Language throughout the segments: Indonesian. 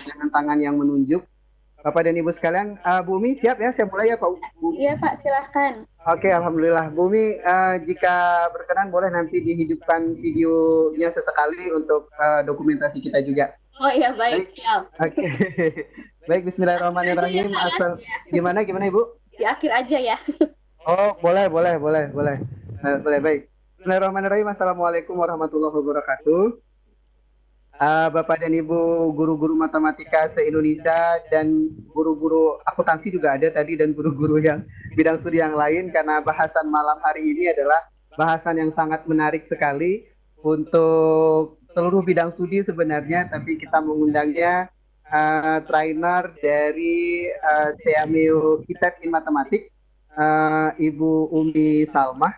tangan-tangan yang menunjuk. Bapak dan Ibu sekalian, Bu Umi siap ya? Saya mulai ya Pak Bu. Iya Pak, silahkan. Oke, Alhamdulillah. Bu Umi, jika berkenan boleh nanti dihidupkan videonya sesekali untuk dokumentasi kita juga. Oh iya baik, Baik, siap. oke. Baik, Akhir aja ya Bismillahirrahmanirrahim. Pak ya. Asal gimana gimana Ibu? Di akhir aja ya. Oh, boleh. Boleh, baik. Bismillahirrahmanirrahim. Assalamualaikum warahmatullahi wabarakatuh. Bapak dan Ibu guru-guru matematika se-Indonesia dan guru-guru akuntansi juga ada tadi dan guru-guru yang bidang studi yang lain karena bahasan malam hari ini adalah bahasan yang sangat menarik sekali untuk seluruh bidang studi sebenarnya, tapi kita mengundangnya trainer dari CMU Kitab in Matematik, Ibu Umi Salmah.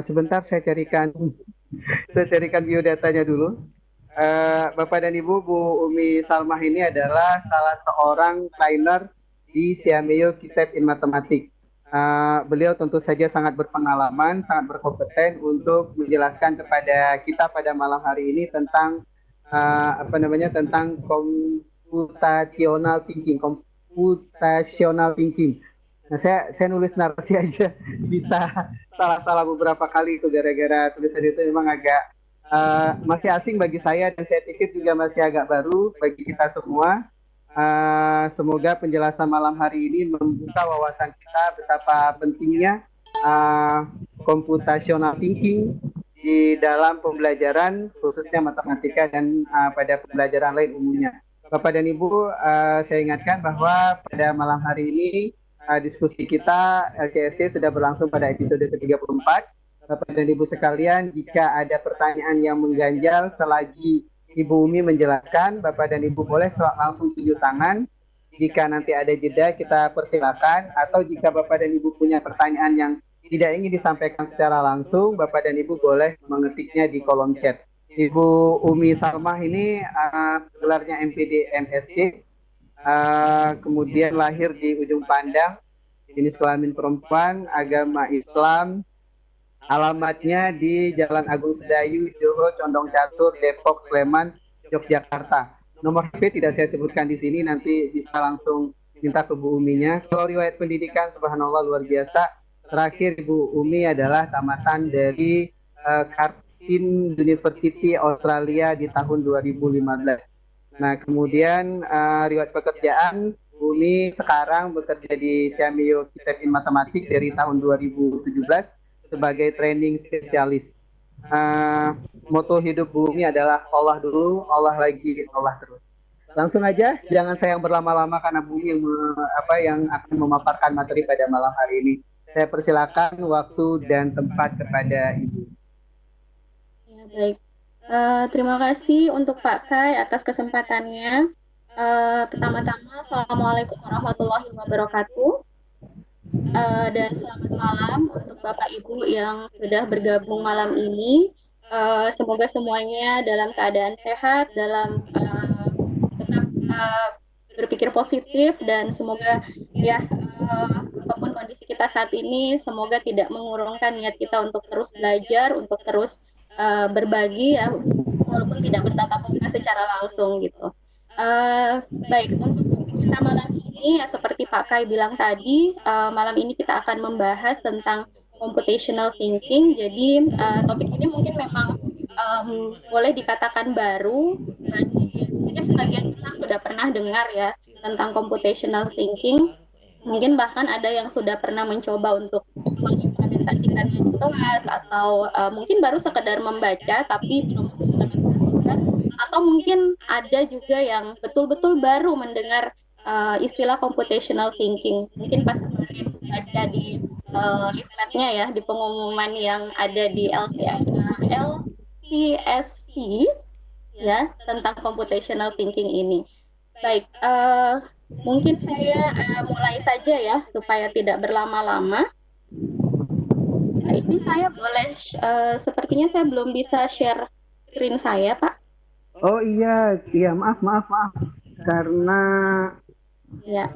Sebentar saya carikan biodatanya dulu. Bapak dan Ibu, Bu Umi Salmah ini adalah salah seorang trainer di Siameo Kitab in Matematik. Beliau tentu saja sangat berpengalaman, sangat berkompeten untuk menjelaskan kepada kita pada malam hari ini tentang tentang computational thinking. Nah, saya nulis narasi aja bisa salah-salah beberapa kali itu gara-gara tulisan itu memang agak masih asing bagi saya dan saya pikir juga masih agak baru bagi kita semua. Semoga penjelasan malam hari ini membuka wawasan kita betapa pentingnya computational thinking di dalam pembelajaran khususnya matematika dan pada pembelajaran lain umumnya. Bapak dan Ibu, saya ingatkan bahwa pada malam hari ini diskusi kita LCSC sudah berlangsung pada episode ke-34. Bapak dan Ibu sekalian, jika ada pertanyaan yang mengganjal selagi Ibu Umi menjelaskan, Bapak dan Ibu boleh langsung tunjuk tangan. Jika nanti ada jeda, kita persilakan. Atau jika Bapak dan Ibu punya pertanyaan yang tidak ingin disampaikan secara langsung, Bapak dan Ibu boleh mengetiknya di kolom chat. Ibu Umi Salmah ini gelarnya MPD MSc, kemudian lahir di Ujung Pandang, jenis kelamin perempuan, agama Islam, alamatnya di Jalan Agung Sedayu, Johor, Condong Catur, Depok, Sleman, Yogyakarta. Nomor HP tidak saya sebutkan di sini, nanti bisa langsung minta ke Bu Uminya. Kalau riwayat pendidikan, subhanallah luar biasa. Terakhir Ibu Umi adalah tamatan dari Curtin University Australia di tahun 2015. Nah, kemudian riwayat pekerjaan, Bu Umi sekarang bekerja di Siameo Kitab in Matematik dari tahun 2017 sebagai training spesialis. Moto hidup bumi adalah Allah dulu, Allah lagi, Allah terus. Langsung aja, jangan saya yang berlama-lama karena bumi yang akan memaparkan materi pada malam hari ini. Saya persilakan waktu dan tempat kepada Ibu. Ya, baik. Terima kasih untuk Pak Kai atas kesempatannya. Pertama-tama, Assalamualaikum warahmatullahi wabarakatuh. Dan selamat malam untuk Bapak Ibu yang sudah bergabung malam ini. Semoga semuanya dalam keadaan sehat, dalam tetap berpikir positif dan semoga ya apapun kondisi kita saat ini, semoga tidak mengurungkan niat kita untuk terus belajar, untuk terus berbagi ya, walaupun tidak bertatap muka secara langsung gitu. Baik, untuk kita malam ini ya seperti Pak Kai bilang tadi, malam ini kita akan membahas tentang computational thinking. Jadi topik ini mungkin memang boleh dikatakan baru bagi mungkin sebagian besar sudah pernah dengar ya tentang computational thinking. Mungkin bahkan ada yang sudah pernah mencoba untuk mengimplementasikannya di kelas atau mungkin baru sekedar membaca tapi belum mengimplementasikan, atau mungkin ada juga yang betul-betul baru mendengar istilah computational thinking. Mungkin pas kemarin baca di leafletnya ya, di pengumuman yang ada di LCSC ya tentang computational thinking ini. Baik, mungkin saya mulai saja ya supaya tidak berlama-lama. Nah, ini saya boleh, sepertinya saya belum bisa share screen saya, Pak. Oh iya, maaf. Karena Ya,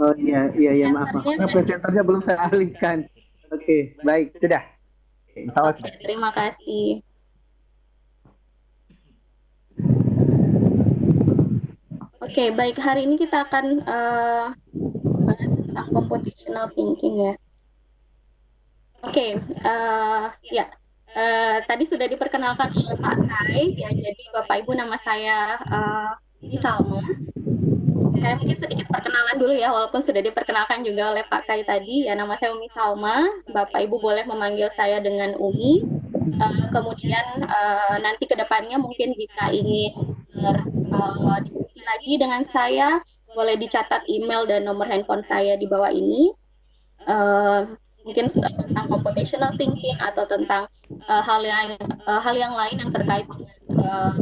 maaf. Presenternya belum saya alihkan. Oke, baik, sudah. Insya Allah sudah. Terima kasih. Oke, baik. Hari ini kita akan bahas tentang computational thinking ya. Oke, ya. Tadi sudah diperkenalkan oleh Pak Kai, ya. Jadi Bapak Ibu, nama saya Umi Salma. Saya mungkin sedikit perkenalan dulu ya, walaupun sudah diperkenalkan juga oleh Pak Kai tadi. Ya, nama saya Umi Salma. Bapak Ibu boleh memanggil saya dengan Umi. Kemudian nanti ke depannya mungkin jika ingin berdiskusi lagi dengan saya, boleh dicatat email dan nomor handphone saya di bawah ini. Eh, Mungkin tentang computational thinking atau tentang hal yang lain yang terkait dengan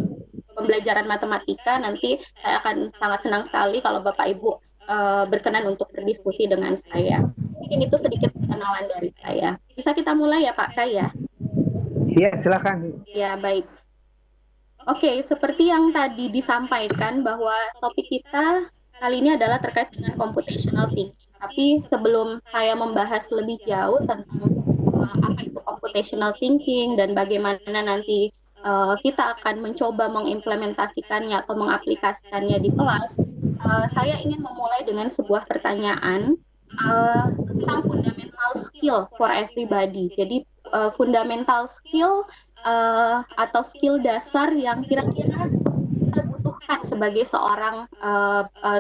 pembelajaran matematika. Nanti saya akan sangat senang sekali kalau Bapak Ibu berkenan untuk berdiskusi dengan saya. Mungkin itu sedikit perkenalan dari saya. Bisa kita mulai ya Pak Kai ya? Iya, silakan. Ya, baik. Oke, seperti yang tadi disampaikan bahwa topik kita kali ini adalah terkait dengan computational thinking. Tapi sebelum saya membahas lebih jauh tentang apa itu computational thinking dan bagaimana nanti kita akan mencoba mengimplementasikannya atau mengaplikasikannya di kelas, saya ingin memulai dengan sebuah pertanyaan tentang fundamental skill for everybody. Jadi fundamental skill atau skill dasar yang kira-kira kita butuhkan sebagai seorang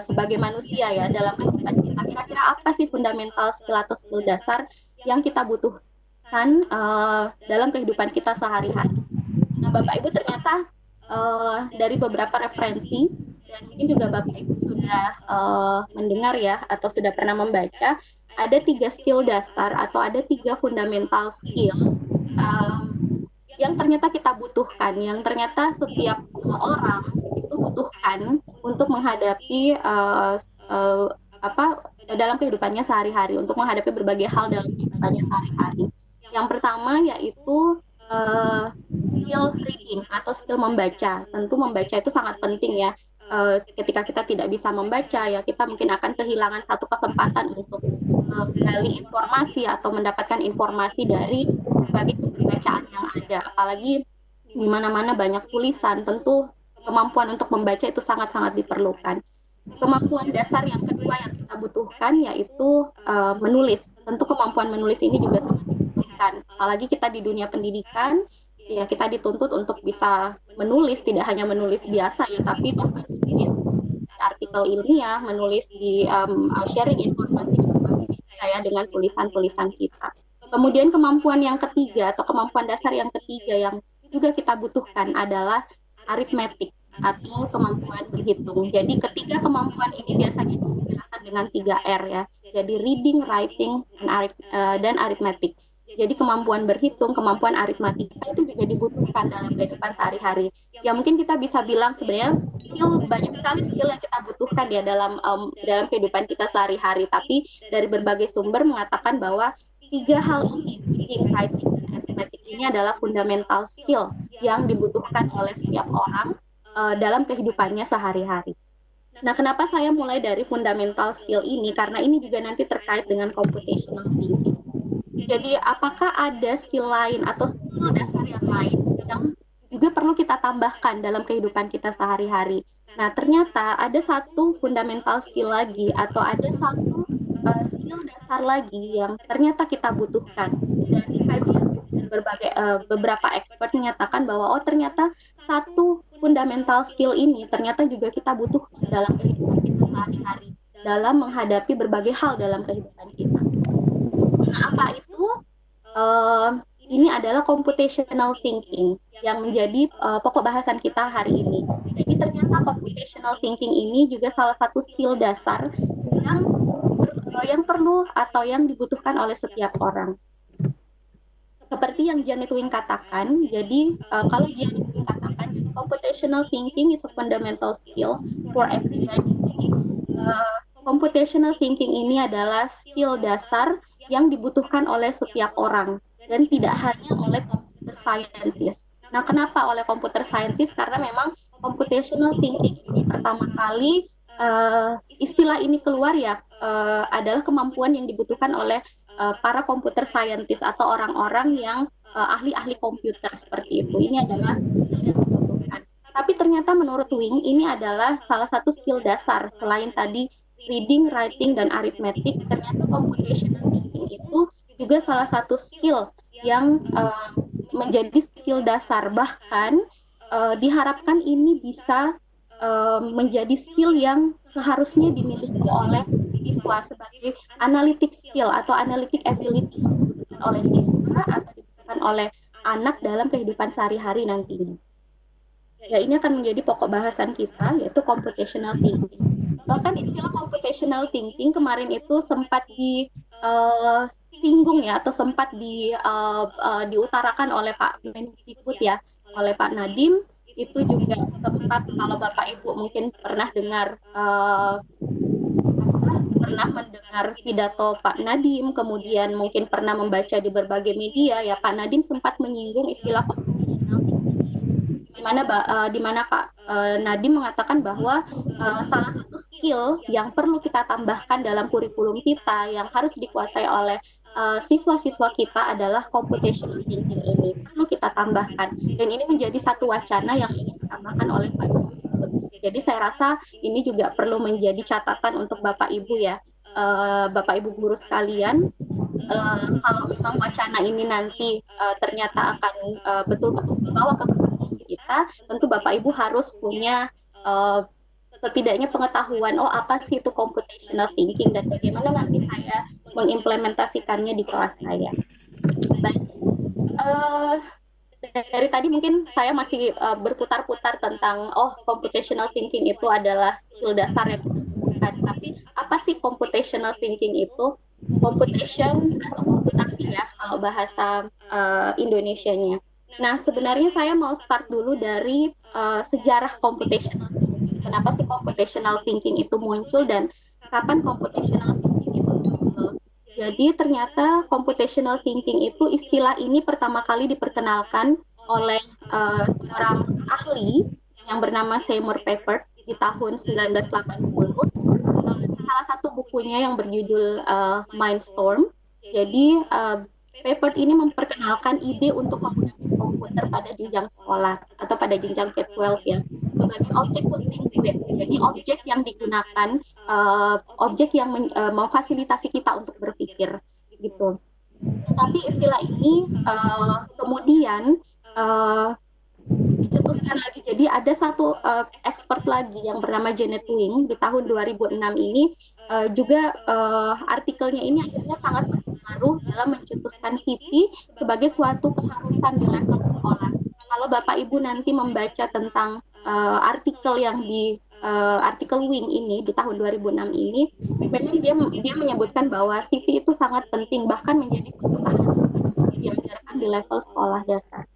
sebagai manusia ya dalam kehidupan kita. Kira-kira apa sih fundamental skill atau skill dasar yang kita butuhkan dalam kehidupan kita sehari-hari? Nah, Bapak Ibu ternyata dari beberapa referensi dan mungkin juga Bapak Ibu sudah mendengar ya atau sudah pernah membaca ada 3 skill dasar atau ada 3 fundamental skill yang ternyata kita butuhkan, yang ternyata setiap orang itu butuhkan untuk menghadapi apa dalam kehidupannya sehari-hari, untuk menghadapi berbagai hal dalam kehidupannya sehari-hari. Yang pertama yaitu skill reading atau skill membaca. Tentu membaca itu sangat penting ya. Ketika kita tidak bisa membaca ya kita mungkin akan kehilangan satu kesempatan untuk menggali informasi atau mendapatkan informasi dari berbagai sumber bacaan yang ada. Apalagi di mana-mana banyak tulisan, tentu kemampuan untuk membaca itu sangat-sangat diperlukan. Kemampuan dasar yang kedua yang kita butuhkan yaitu menulis. Tentu kemampuan menulis ini juga sangat dibutuhkan. Apalagi kita di dunia pendidikan, ya kita dituntut untuk bisa menulis, tidak hanya menulis biasa ya, tapi bahkan menulis artikel ilmiah, menulis di sharing informasi di berbagai media dengan tulisan-tulisan kita. Kemudian kemampuan yang ketiga atau kemampuan dasar yang ketiga yang juga kita butuhkan adalah aritmetik atau kemampuan berhitung. Jadi ketiga kemampuan ini biasanya diistilahkan dengan 3R ya. Jadi reading, writing, dan arithmetic. Jadi kemampuan berhitung, kemampuan aritmatika itu juga dibutuhkan dalam kehidupan sehari-hari. Ya mungkin kita bisa bilang sebenarnya banyak sekali skill yang kita butuhkan ya dalam kehidupan kita sehari-hari. Tapi dari berbagai sumber mengatakan bahwa 3 hal ini, reading, writing, dan arithmetic ini adalah fundamental skill yang dibutuhkan oleh setiap orang dalam kehidupannya sehari-hari. Nah, kenapa saya mulai dari fundamental skill ini? Karena ini juga nanti terkait dengan computational thinking. Jadi, apakah ada skill lain atau skill dasar yang lain yang juga perlu kita tambahkan dalam kehidupan kita sehari-hari? Nah, ternyata ada satu fundamental skill lagi atau ada satu skill dasar lagi yang ternyata kita butuhkan. Dari kajian dan beberapa expert menyatakan bahwa ternyata satu fundamental skill ini ternyata juga kita butuhkan dalam kehidupan kita sehari-hari dalam menghadapi berbagai hal dalam kehidupan kita. Nah, apa itu? Ini adalah computational thinking yang menjadi pokok bahasan kita hari ini. Jadi ternyata computational thinking ini juga salah satu skill dasar yang perlu atau yang dibutuhkan oleh setiap orang. Seperti yang Janet Wing katakan, jadi kalau Janet Wing katakan, jadi computational thinking is a fundamental skill for everybody. Jadi computational thinking ini adalah skill dasar yang dibutuhkan oleh setiap orang dan tidak hanya oleh computer scientist. Nah, kenapa oleh computer scientist? Karena memang computational thinking ini pertama kali istilah ini keluar ya adalah kemampuan yang dibutuhkan oleh para computer scientist atau orang-orang yang ahli-ahli komputer seperti itu. Ini adalah skill yang dibutuhkan. Tapi ternyata menurut Wing ini adalah salah satu skill dasar selain tadi reading, writing, dan arithmetic. Ternyata computational thinking itu juga salah satu skill yang menjadi skill dasar. Bahkan diharapkan ini bisa menjadi skill yang seharusnya dimiliki oleh siswa sebagai analytic skill atau analytic ability yang dibutuhkan oleh siswa atau dibutuhkan oleh anak dalam kehidupan sehari-hari nantinya. Ya, ini akan menjadi pokok bahasan kita, yaitu computational thinking. Bahkan istilah computational thinking kemarin itu sempat disinggung ya, atau sempat diutarakan oleh Pak Mendikbud ya, oleh Pak Nadiem. Itu juga sempat, kalau Bapak Ibu mungkin pernah mendengar pidato Pak Nadiem, kemudian mungkin pernah membaca di berbagai media ya, Pak Nadiem sempat menyinggung istilah computational thinking, di mana Pak Nadiem mengatakan bahwa salah satu skill yang perlu kita tambahkan dalam kurikulum kita yang harus dikuasai oleh siswa-siswa kita adalah computational thinking. Ini perlu kita tambahkan, dan ini menjadi satu wacana yang ingin ditambahkan oleh Pak Mendikbud. Jadi saya rasa ini juga perlu menjadi catatan untuk Bapak Ibu ya, Bapak Ibu guru sekalian. Kalau memang wacana ini nanti ternyata akan betul-betul dibawa ke kurikulum kita, tentu Bapak Ibu harus punya setidaknya pengetahuan, oh apa sih itu computational thinking dan bagaimana nanti saya mengimplementasikannya di kelas saya. Baik, dari tadi mungkin saya masih berputar-putar tentang computational thinking itu adalah skill dasar yang kita butuhkan. Tapi apa sih computational thinking itu? Computation atau komputasi ya kalau bahasa Indonesianya. Nah, sebenarnya saya mau start dulu dari sejarah computational thinking. Kenapa sih computational thinking itu muncul dan kapan computational thinking itu muncul? Jadi ternyata computational thinking itu istilah ini pertama kali diperkenalkan oleh seorang ahli yang bernama Seymour Papert di tahun 1980 di salah satu bukunya yang berjudul Mindstorm. Jadi Papert ini memperkenalkan ide untuk menggunakan komputer pada jenjang sekolah atau pada jenjang K-12 ya, sebagai objek to think with. Jadi objek yang digunakan, objek yang memfasilitasi kita untuk berpikir gitu. Tapi istilah ini kemudian dicetuskan lagi. Jadi ada satu expert lagi yang bernama Janet Wing di tahun 2006 ini juga artikelnya ini akhirnya sangat berpengaruh dalam mencetuskan City sebagai suatu keharusan di level sekolah. Kalau Bapak Ibu nanti membaca tentang artikel yang di artikel Wing ini di tahun 2006 ini, memang dia menyebutkan bahwa City itu sangat penting, bahkan menjadi suatu keharusan untuk diajarkan di level sekolah dasar,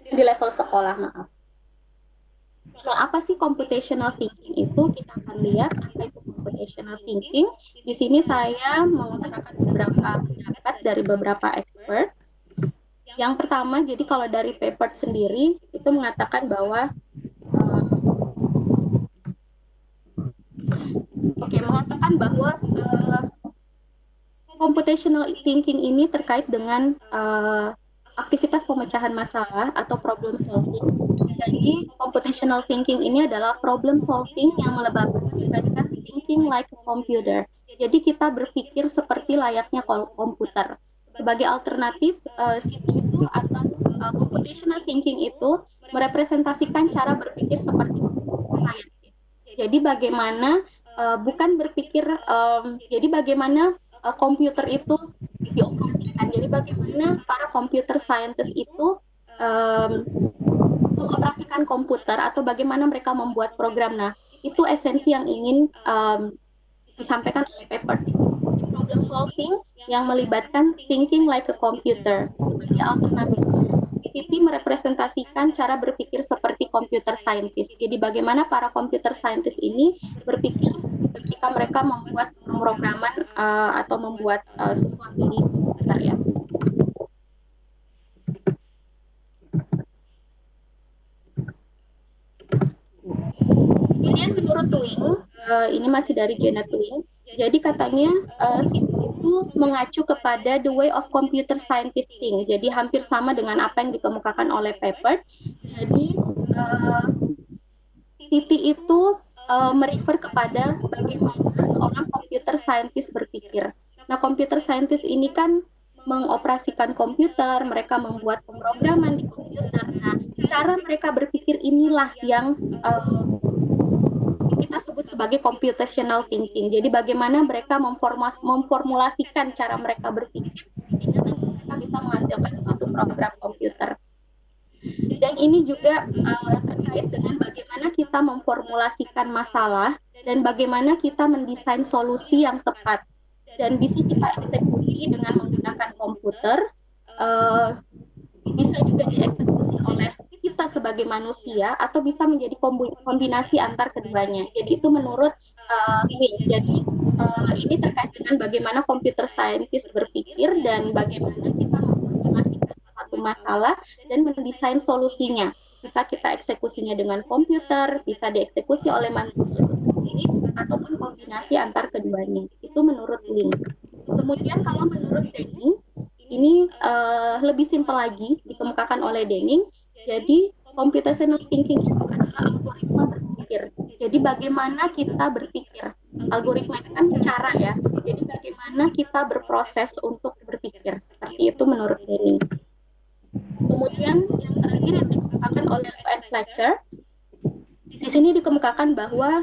di level sekolah, maaf. Nah, apa sih computational thinking itu? Kita akan lihat apa itu computational thinking. Di sini saya mengutarakan beberapa pendapat dari beberapa experts. Yang pertama, jadi kalau dari Papert sendiri itu mengatakan bahwa mengatakan bahwa computational thinking ini terkait dengan aktivitas pemecahan masalah atau problem solving. Jadi computational thinking ini adalah problem solving yang melibatkan thinking like a computer. Jadi kita berpikir seperti layaknya komputer. Sebagai alternatif, CT itu atau computational thinking itu merepresentasikan cara berpikir seperti scientist. Jadi bagaimana bukan berpikir, jadi bagaimana komputer itu dioperasikan. Jadi bagaimana para computer scientist itu mengoperasikan komputer atau bagaimana mereka membuat program. Nah, itu esensi yang ingin disampaikan oleh Papert. Problem solving yang melibatkan thinking like a computer sebagai alternatif. Titi merepresentasikan cara berpikir seperti computer scientist. Jadi bagaimana para computer scientist ini berpikir ketika mereka membuat pemrograman atau membuat sesuatu di komputer ya. Kemudian menurut Wing, ini masih dari Janet Wing, jadi katanya itu mengacu kepada the way of computer scientific thinking. Jadi hampir sama dengan apa yang dikemukakan oleh Papert. Jadi Siti itu merefer kepada bagaimana seorang computer scientist berpikir. Nah, computer scientist ini kan mengoperasikan komputer, mereka membuat pemrograman di komputer. Nah, cara mereka berpikir inilah yang kita sebut sebagai computational thinking. Jadi bagaimana mereka memformulasikan cara mereka berpikir sehingga nanti mereka bisa menghasilkan suatu program komputer. Dan ini juga terkait dengan bagaimana kita memformulasikan masalah dan bagaimana kita mendesain solusi yang tepat. Dan bisa kita eksekusi dengan menggunakan komputer, uh, bisa juga dieksekusi oleh kita sebagai manusia atau bisa menjadi kombinasi antar keduanya. Jadi itu menurut Wing. Jadi ini terkait dengan bagaimana computer scientist berpikir dan bagaimana kita memformulasikan satu masalah dan mendesain solusinya. Bisa kita eksekusinya dengan komputer, bisa dieksekusi oleh manusia itu sendiri, ataupun kombinasi antar keduanya. Itu menurut Wing. Kemudian kalau menurut Denning, ini lebih simpel lagi dikemukakan oleh Denning. Jadi computational thinking itu adalah algoritma berpikir. Jadi bagaimana kita berpikir. Algoritma itu kan cara ya. Jadi bagaimana kita berproses untuk berpikir. Seperti itu menurut Denning. Kemudian yang terakhir yang dikemukakan oleh Low and Fletcher, di sini dikemukakan bahwa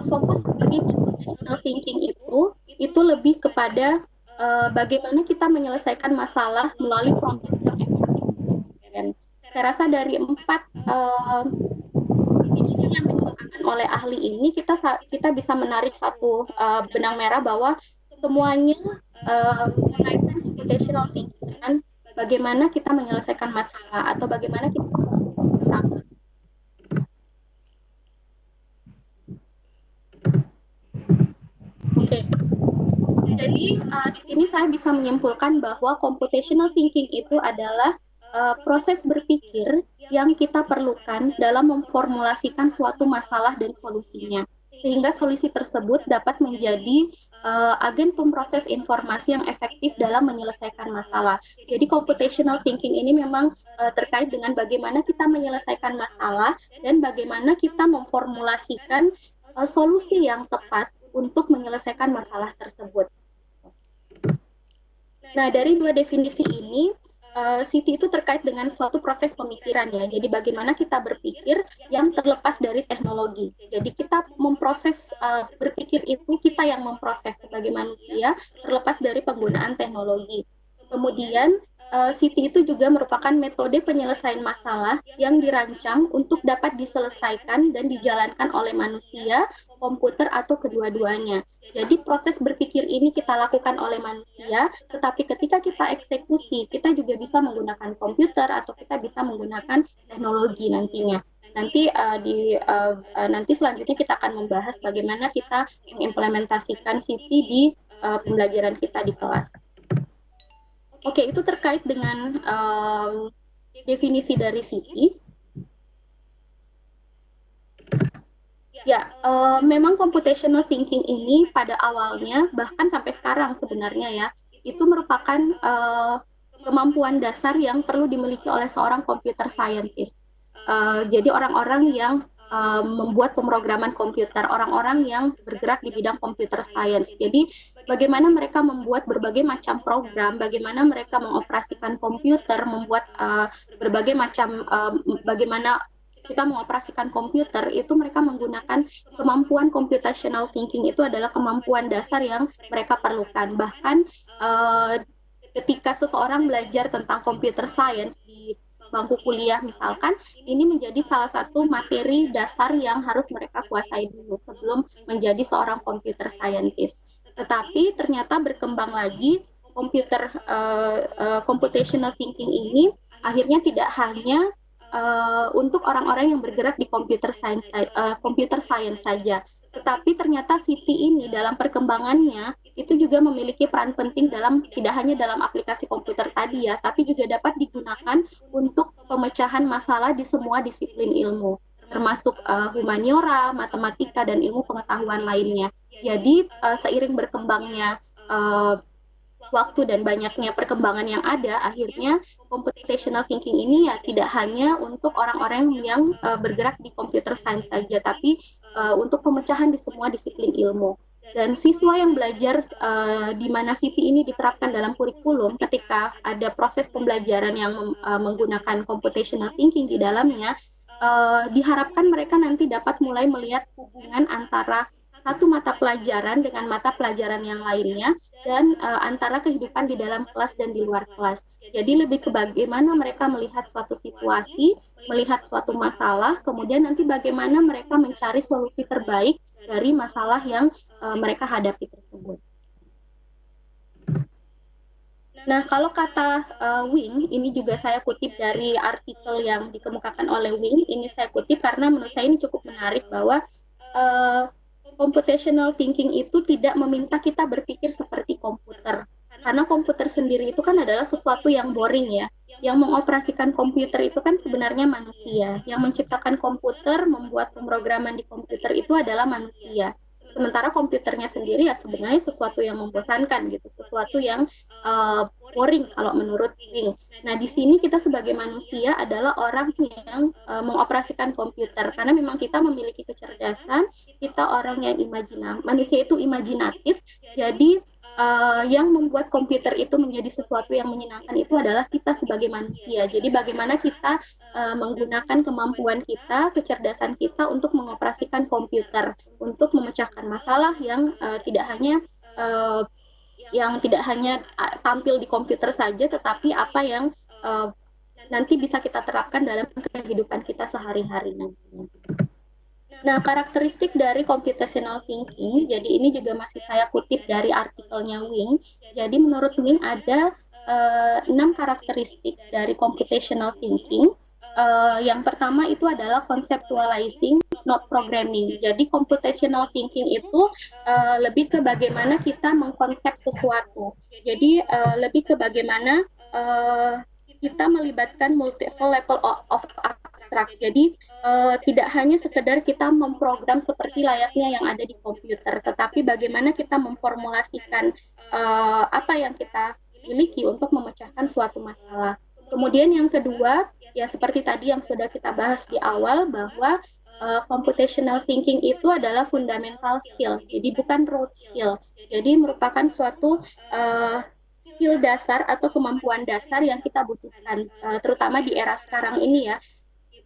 fokus dari computational thinking itu lebih kepada bagaimana kita menyelesaikan masalah melalui proses yang efektif. Saya rasa dari 4 definisi yang dikemukakan oleh ahli ini kita bisa menarik satu benang merah bahwa semuanya mengaitkan computational thinking dengan bagaimana kita menyelesaikan masalah atau bagaimana kita melakukan. Oke. Jadi di sini saya bisa menyimpulkan bahwa computational thinking itu adalah proses berpikir yang kita perlukan dalam memformulasikan suatu masalah dan solusinya, sehingga solusi tersebut dapat menjadi agen pemproses informasi yang efektif dalam menyelesaikan masalah. Jadi computational thinking ini memang terkait dengan bagaimana kita menyelesaikan masalah dan bagaimana kita memformulasikan solusi yang tepat untuk menyelesaikan masalah tersebut. Nah, dari dua definisi ini, Siti itu terkait dengan suatu proses pemikiran ya. Jadi bagaimana kita berpikir yang terlepas dari teknologi. Jadi kita memproses berpikir itu kita yang memproses sebagai manusia terlepas dari penggunaan teknologi. Kemudian Siti itu juga merupakan metode penyelesaian masalah yang dirancang untuk dapat diselesaikan dan dijalankan oleh manusia, komputer, atau kedua-duanya. Jadi proses berpikir ini kita lakukan oleh manusia, tetapi ketika kita eksekusi, kita juga bisa menggunakan komputer atau kita bisa menggunakan teknologi nantinya. Nanti selanjutnya kita akan membahas bagaimana kita mengimplementasikan Siti di pembelajaran kita di kelas. Oke, itu terkait dengan definisi dari Siti. Ya, memang computational thinking ini pada awalnya, bahkan sampai sekarang sebenarnya ya, itu merupakan kemampuan dasar yang perlu dimiliki oleh seorang computer scientist. Jadi orang-orang yang membuat pemrograman komputer, orang-orang yang bergerak di bidang computer science. Jadi bagaimana mereka membuat berbagai macam program, bagaimana mereka mengoperasikan komputer, membuat berbagai macam bagaimana kita mengoperasikan komputer, itu mereka menggunakan kemampuan computational thinking. Itu adalah kemampuan dasar yang mereka perlukan. Bahkan ketika seseorang belajar tentang computer science di bangku kuliah misalkan, ini menjadi salah satu materi dasar yang harus mereka kuasai dulu sebelum menjadi seorang computer scientist. Tetapi ternyata berkembang lagi computational thinking ini akhirnya tidak hanya untuk orang-orang yang bergerak di computer science saja. Tetapi ternyata Siti ini dalam perkembangannya itu juga memiliki peran penting tidak hanya dalam aplikasi komputer tadi ya, tapi juga dapat digunakan untuk pemecahan masalah di semua disiplin ilmu, termasuk humaniora, matematika, dan ilmu pengetahuan lainnya. Jadi seiring berkembangnya waktu dan banyaknya perkembangan yang ada, akhirnya computational thinking ini ya tidak hanya untuk orang-orang yang bergerak di computer science saja, tapi untuk pemecahan di semua disiplin ilmu. Dan siswa yang belajar di mana Siti ini diterapkan dalam kurikulum, ketika ada proses pembelajaran yang menggunakan computational thinking di dalamnya, diharapkan mereka nanti dapat mulai melihat hubungan antara satu mata pelajaran dengan mata pelajaran yang lainnya dan antara kehidupan di dalam kelas dan di luar kelas. Jadi lebih ke bagaimana mereka melihat suatu situasi, melihat suatu masalah, kemudian nanti bagaimana mereka mencari solusi terbaik dari masalah yang mereka hadapi tersebut. Nah, kalau kata Wing, ini juga saya kutip dari artikel yang dikemukakan oleh Wing. Ini saya kutip karena menurut saya ini cukup menarik bahwa uh, computational thinking itu tidak meminta kita berpikir seperti komputer. Karena komputer sendiri itu kan adalah sesuatu yang boring ya. Yang mengoperasikan komputer itu kan sebenarnya manusia. Yang menciptakan komputer, membuat pemrograman di komputer itu adalah manusia. Sementara komputernya sendiri ya sebenarnya sesuatu yang membosankan gitu, sesuatu yang boring kalau menurut Wing. Nah, di sini kita sebagai manusia adalah orang yang mengoperasikan komputer karena memang kita memiliki kecerdasan, kita orang yang imajinatif, manusia itu imajinatif, jadi yang membuat komputer itu menjadi sesuatu yang menyenangkan itu adalah kita sebagai manusia. Jadi bagaimana kita menggunakan kemampuan kita, kecerdasan kita untuk mengoperasikan komputer, untuk memecahkan masalah yang uh, tidak hanya tampil di komputer saja, tetapi apa yang nanti bisa kita terapkan dalam kehidupan kita sehari-hari nantinya. Nah, karakteristik dari computational thinking, jadi ini juga masih saya kutip dari artikelnya Wing. Jadi menurut Wing ada 6 karakteristik dari computational thinking. Yang pertama itu adalah conceptualizing, not programming. Jadi computational thinking itu lebih ke bagaimana kita mengkonsep sesuatu. Jadi lebih ke bagaimana kita melibatkan multiple level of abstract. Jadi tidak hanya sekedar kita memprogram seperti layaknya yang ada di komputer, tetapi bagaimana kita memformulasikan apa yang kita miliki untuk memecahkan suatu masalah. Kemudian yang kedua, ya seperti tadi yang sudah kita bahas di awal, bahwa computational thinking itu adalah fundamental skill, jadi bukan rote skill. Jadi merupakan suatu skill dasar atau kemampuan dasar yang kita butuhkan, terutama di era sekarang ini ya,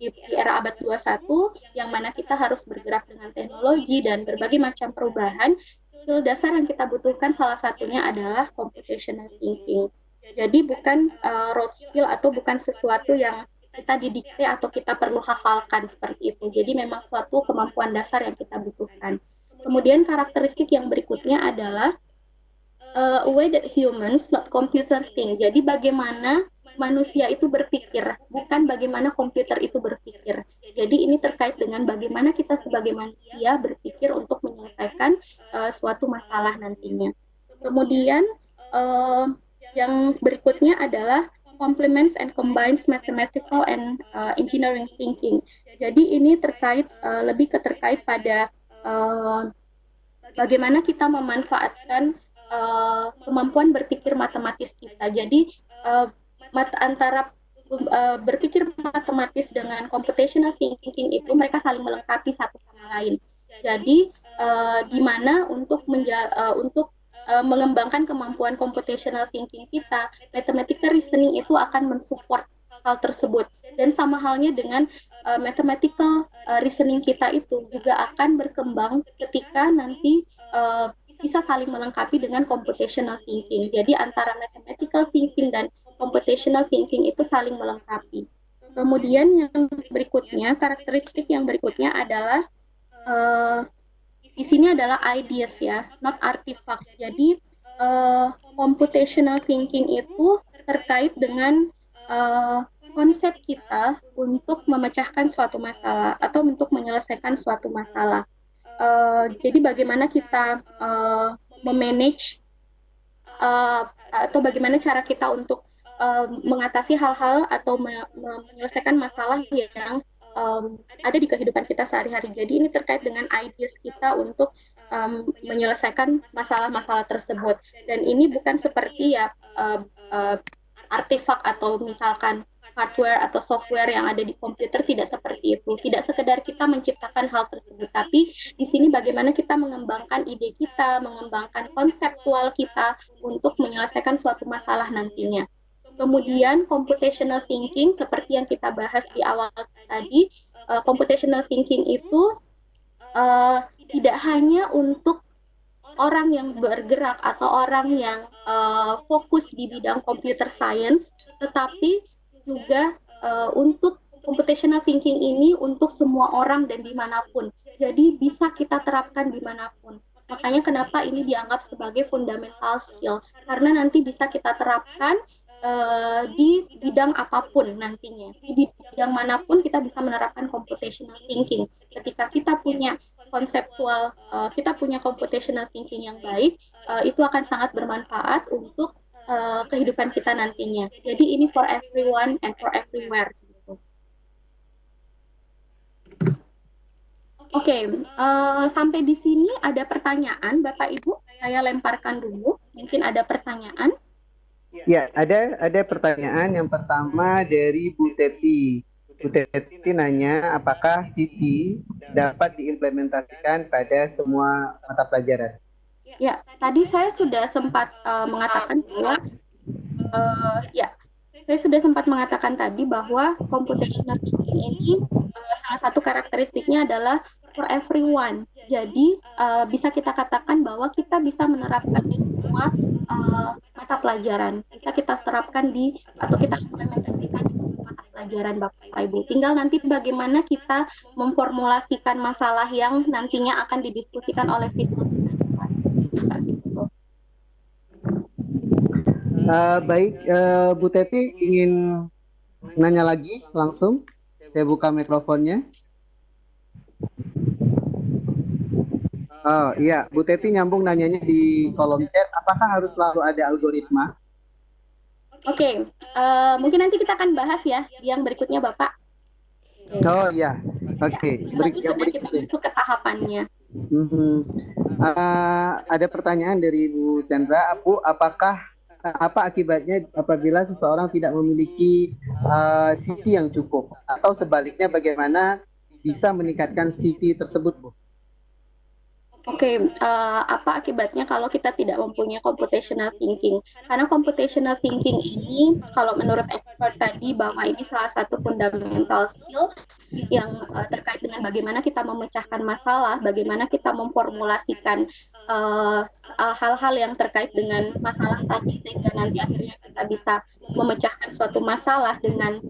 di era abad 21, yang mana kita harus bergerak dengan teknologi dan berbagai macam perubahan. Skill dasar yang kita butuhkan salah satunya adalah computational thinking. Jadi bukan rote skill atau bukan sesuatu yang kita didikte atau kita perlu hafalkan seperti itu. Jadi memang suatu kemampuan dasar yang kita butuhkan. Kemudian karakteristik yang berikutnya adalah a way that humans, not computer think. Jadi bagaimana manusia itu berpikir, bukan bagaimana komputer itu berpikir. Jadi ini terkait dengan bagaimana kita sebagai manusia berpikir untuk menyelesaikan suatu masalah nantinya. Kemudian yang berikutnya adalah complements and combines mathematical and engineering thinking. Jadi ini lebih terkait pada bagaimana kita memanfaatkan kemampuan berpikir matematis kita. Jadi antara berpikir matematis dengan computational thinking itu mereka saling melengkapi satu sama lain. Jadi di mana untuk mengembangkan kemampuan computational thinking kita, mathematical reasoning itu akan mensupport hal tersebut. Dan sama halnya dengan mathematical reasoning kita itu juga akan berkembang ketika nanti bisa saling melengkapi dengan computational thinking. Jadi antara mathematical thinking dan computational thinking itu saling melengkapi. Kemudian yang berikutnya, karakteristik yang berikutnya adalah di sini adalah ideas ya, not artifacts. Jadi computational thinking itu terkait dengan konsep kita untuk memecahkan suatu masalah atau untuk menyelesaikan suatu masalah. Jadi bagaimana kita memanage atau bagaimana cara kita untuk mengatasi hal-hal atau menyelesaikan masalah yang ada di kehidupan kita sehari-hari. Jadi ini terkait dengan ideas kita untuk menyelesaikan masalah-masalah tersebut. Dan ini bukan seperti ya artefak atau misalkan hardware atau software yang ada di komputer, tidak seperti itu. Tidak sekedar kita menciptakan hal tersebut, tapi di sini bagaimana kita mengembangkan ide kita, mengembangkan konseptual kita untuk menyelesaikan suatu masalah nantinya. Kemudian computational thinking seperti yang kita bahas di awal tadi, computational thinking itu tidak hanya untuk orang yang bergerak atau orang yang fokus di bidang computer science, tetapi juga untuk computational thinking ini untuk semua orang dan dimanapun. Jadi bisa kita terapkan dimanapun. Makanya kenapa ini dianggap sebagai fundamental skill, karena nanti bisa kita terapkan di bidang apapun nantinya. Di bidang manapun kita bisa menerapkan computational thinking. Ketika kita punya konseptual, kita punya computational thinking yang baik, itu akan sangat bermanfaat untuk kehidupan kita nantinya. Jadi ini for everyone and for everywhere. Gitu. Oke, sampai di sini ada pertanyaan, Bapak Ibu? Saya lemparkan dulu. Mungkin ada pertanyaan. Ya, ada pertanyaan. Yang pertama dari Bu Teti. Bu Teti nanya, apakah Siti dapat diimplementasikan pada semua mata pelajaran? Ya, tadi saya sudah sempat mengatakan bahwa ya, saya sudah sempat mengatakan tadi bahwa computational thinking ini salah satu karakteristiknya adalah for everyone. Jadi bisa kita katakan bahwa kita bisa menerapkan di semua mata pelajaran. Bisa kita terapkan di atau kita implementasikan di semua mata pelajaran Bapak Ibu. Tinggal nanti bagaimana kita memformulasikan masalah yang nantinya akan didiskusikan oleh siswa kita di kelas. Seperti itu. Baik, Bu Teti ingin nanya lagi langsung. Saya buka mikrofonnya. Oh iya, Bu Teti nyambung nanyanya di kolom chat, apakah harus selalu ada algoritma? Oke, mungkin nanti kita akan bahas ya yang berikutnya Bapak. Oh iya, oke. Nanti sudah kita masuk ke tahapannya. Ada pertanyaan dari Bu Chandra, apa akibatnya apabila seseorang tidak memiliki CV yang cukup, atau sebaliknya bagaimana bisa meningkatkan CV tersebut, Bu? Oke, apa akibatnya kalau kita tidak mempunyai computational thinking? Karena computational thinking ini, kalau menurut expert tadi, bahwa ini salah satu fundamental skill yang terkait dengan bagaimana kita memecahkan masalah, bagaimana kita memformulasikan hal-hal yang terkait dengan masalah tadi, sehingga nanti akhirnya kita bisa memecahkan suatu masalah dengan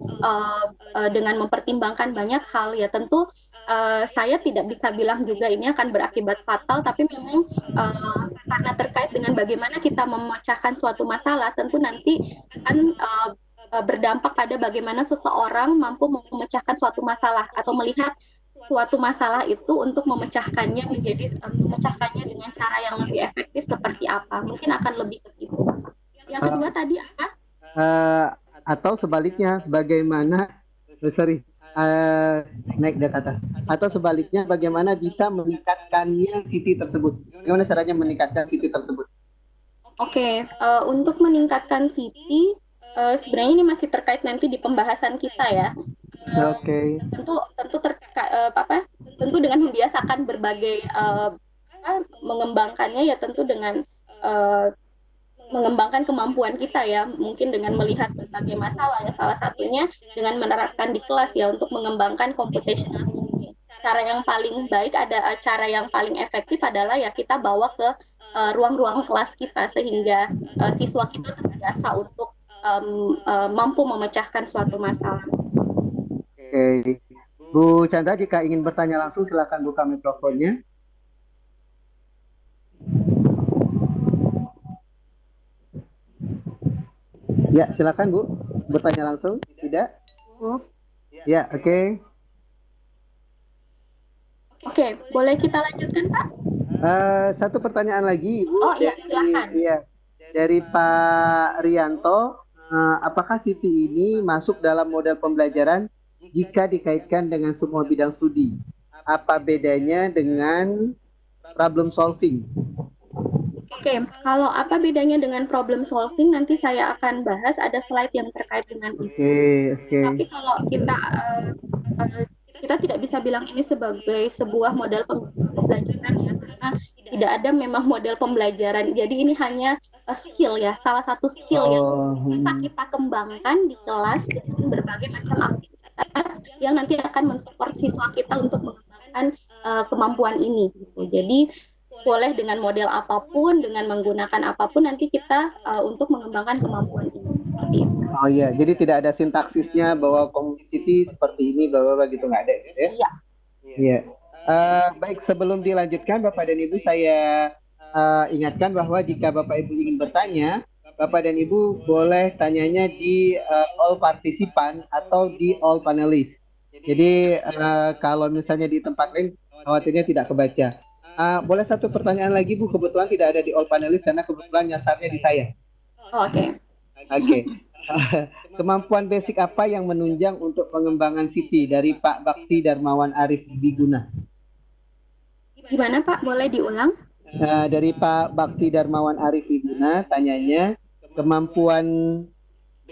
mempertimbangkan banyak hal. Ya tentu saya tidak bisa bilang juga ini akan berakibat fatal, tapi memang karena terkait dengan bagaimana kita memecahkan suatu masalah, tentu nanti akan berdampak pada bagaimana seseorang mampu memecahkan suatu masalah atau melihat suatu masalah itu untuk memecahkannya memecahkannya dengan cara yang lebih efektif seperti apa. Mungkin akan lebih ke situ. Yang kedua tadi apa? Atau sebaliknya bagaimana naik ke atas, atau sebaliknya bagaimana bisa meningkatkannya CV tersebut? Bagaimana caranya meningkatkan CV tersebut? Oke, untuk meningkatkan CV sebenarnya ini masih terkait nanti di pembahasan kita ya. Oke. Tentu dengan membiasakan berbagai mengembangkannya ya, tentu dengan mengembangkan kemampuan kita ya, mungkin dengan melihat berbagai masalah ya, salah satunya dengan menerapkan di kelas ya untuk mengembangkan computational thinking. Cara yang paling baik, cara yang paling efektif adalah ya kita bawa ke ruang-ruang kelas kita, sehingga siswa kita terbiasa untuk mampu memecahkan suatu masalah. Oke. Bu Chandra, jika ingin bertanya langsung silakan buka mikrofonnya. Ya, silakan Bu, bertanya langsung. Tidak? Ya, oke. Oke, boleh kita lanjutkan Pak? Satu pertanyaan lagi, Bu. Oh iya, silakan. Dari Pak Rianto, apakah CV ini masuk dalam model pembelajaran jika dikaitkan dengan semua bidang studi? Apa bedanya dengan problem solving. Oke, kalau apa bedanya dengan problem solving nanti saya akan bahas, ada slide yang terkait dengan itu. Oke, oke. Tapi kalau eh, kita tidak bisa bilang ini sebagai sebuah model pembelajaran ya, karena tidak ada memang model pembelajaran. Jadi ini hanya skill ya, salah satu skill yang Oh, bisa kita kembangkan di kelas dengan berbagai macam aktivitas yang nanti akan mensupport siswa kita untuk mengembangkan kemampuan ini. Gitu. Jadi boleh dengan model apapun, dengan menggunakan apapun, nanti kita untuk mengembangkan kemampuan ini. Seperti itu. oh iya, jadi tidak ada sintaksisnya bahwa community seperti ini, bahwa gitu nggak ada gitu ya? Iya. Iya. Baik, sebelum dilanjutkan Bapak dan Ibu, saya ingatkan bahwa jika Bapak Ibu ingin bertanya, Bapak dan Ibu boleh tanyanya di all participant atau di all panelis. Jadi kalau misalnya di tempat lain, khawatirnya tidak kebaca. Boleh satu pertanyaan lagi Bu, kebetulan tidak ada di all panelis karena kebetulan nyasarnya di saya. Oh, oke. Oke. Kemampuan basic apa yang menunjang untuk pengembangan Siti dari Pak Bakti Darmawan Arif Biguna? Gimana Pak? Boleh diulang? Dari Pak Bakti Darmawan Arif Biguna, tanyanya kemampuan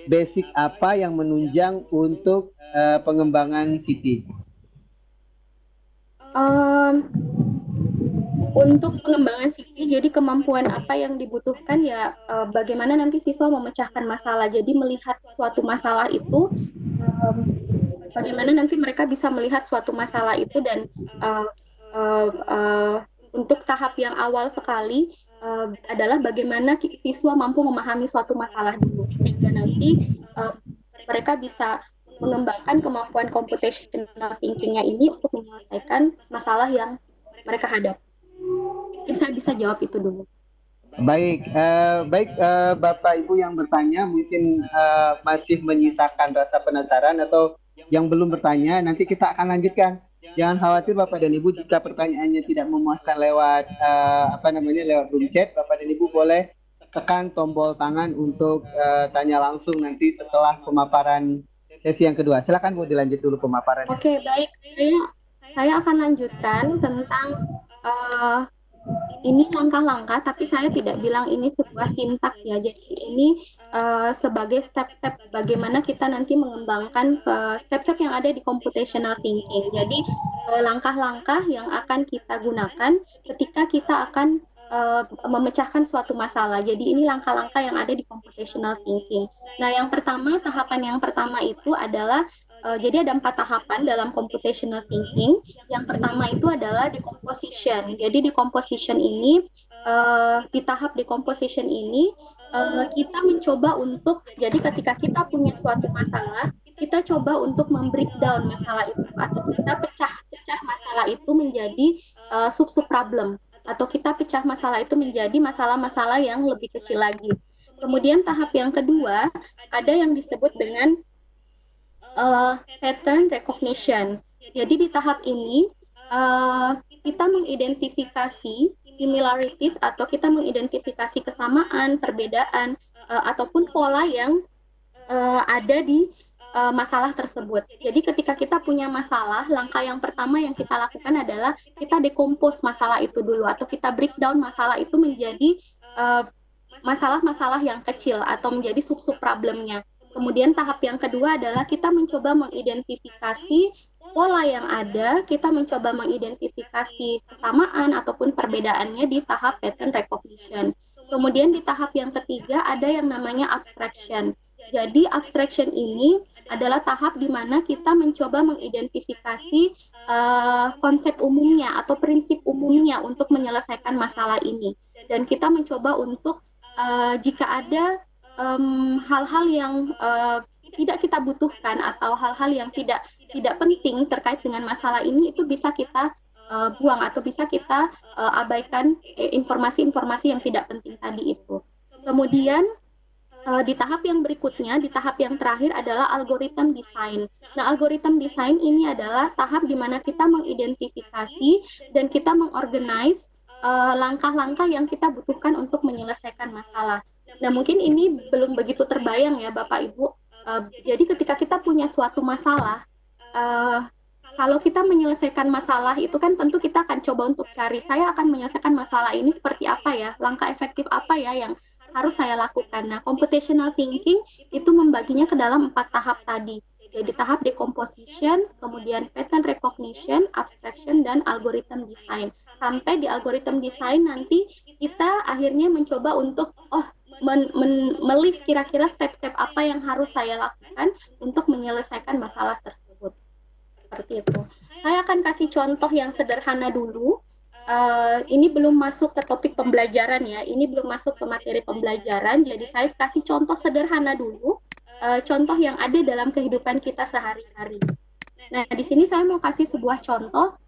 basic apa yang menunjang untuk pengembangan Siti? Um, untuk pengembangan CV, jadi kemampuan apa yang dibutuhkan ya bagaimana nanti siswa memecahkan masalah. Jadi melihat suatu masalah itu, um, bagaimana nanti mereka bisa melihat suatu masalah itu dan uh, uh, uh, untuk tahap yang awal sekali adalah bagaimana siswa mampu memahami suatu masalah dulu sehingga nanti uh, mereka bisa mengembangkan kemampuan computational thinking-nya ini untuk menyelesaikan masalah yang mereka hadapi. Mungkin saya bisa jawab itu dulu. Baik, Bapak Ibu yang bertanya mungkin masih menyisakan rasa penasaran atau yang belum bertanya, nanti kita akan lanjutkan. Jangan khawatir Bapak dan Ibu jika pertanyaannya tidak memuaskan lewat lewat room chat, Bapak dan Ibu boleh tekan tombol tangan untuk tanya langsung nanti setelah pemaparan sesi yang kedua. Silakan Bu dilanjut dulu pemaparannya. Oke, baik. Saya akan lanjutkan tentang uh, ini langkah-langkah, tapi saya tidak bilang ini sebuah sintaks ya. Jadi ini sebagai step-step bagaimana kita nanti mengembangkan step-step yang ada di computational thinking. Jadi langkah-langkah yang akan kita gunakan ketika kita akan memecahkan suatu masalah. Jadi ini langkah-langkah yang ada di computational thinking. Nah, tahapan yang pertama itu adalah jadi ada 4 tahapan dalam computational thinking. Yang pertama itu adalah decomposition. Jadi decomposition ini di tahap decomposition ini kita mencoba untuk jadi ketika kita punya suatu masalah, kita coba untuk membreakdown masalah itu atau kita pecah-pecah masalah itu menjadi sub-sub problem atau kita pecah masalah itu menjadi masalah-masalah yang lebih kecil lagi. Kemudian tahap yang kedua ada yang disebut dengan pattern recognition. Jadi di tahap ini kita mengidentifikasi similarities atau kita mengidentifikasi kesamaan, perbedaan ataupun pola yang ada di masalah tersebut. Jadi ketika kita punya masalah, langkah yang pertama yang kita lakukan adalah kita decompose masalah itu dulu atau kita breakdown masalah itu menjadi masalah-masalah yang kecil atau menjadi sub-sub problemnya. Kemudian tahap yang kedua adalah kita mencoba mengidentifikasi pola yang ada, kita mencoba mengidentifikasi kesamaan ataupun perbedaannya di tahap pattern recognition. Kemudian di tahap yang ketiga ada yang namanya abstraction. Jadi abstraction ini adalah tahap di mana kita mencoba mengidentifikasi konsep umumnya atau prinsip umumnya untuk menyelesaikan masalah ini. Dan kita mencoba untuk jika ada hal-hal yang tidak kita butuhkan atau hal-hal yang tidak penting terkait dengan masalah ini itu bisa kita buang atau bisa kita abaikan informasi-informasi yang tidak penting tadi itu. Kemudian di tahap yang berikutnya, di tahap yang terakhir adalah algorithm design. Nah, algorithm design ini adalah tahap di mana kita mengidentifikasi dan kita mengorganize langkah-langkah yang kita butuhkan untuk menyelesaikan masalah. Nah, mungkin ini belum begitu terbayang ya, Bapak Ibu. Jadi ketika kita punya suatu masalah, uh, kalau kita menyelesaikan masalah itu kan tentu kita akan coba untuk cari, saya akan menyelesaikan masalah ini seperti apa ya, langkah efektif apa ya yang harus saya lakukan. Nah, computational thinking itu membaginya ke dalam 4 tahap tadi. Jadi tahap decomposition, kemudian pattern recognition, abstraction, dan algorithm design. Sampai di algorithm design nanti kita akhirnya mencoba untuk, melis kira-kira step-step apa yang harus saya lakukan untuk menyelesaikan masalah tersebut. Seperti itu. Saya akan kasih contoh yang sederhana dulu. Ini belum masuk ke topik pembelajaran ya. Ini belum masuk ke materi pembelajaran. Jadi saya kasih contoh sederhana dulu. Contoh yang ada dalam kehidupan kita sehari-hari. Nah, di sini saya mau kasih sebuah contoh.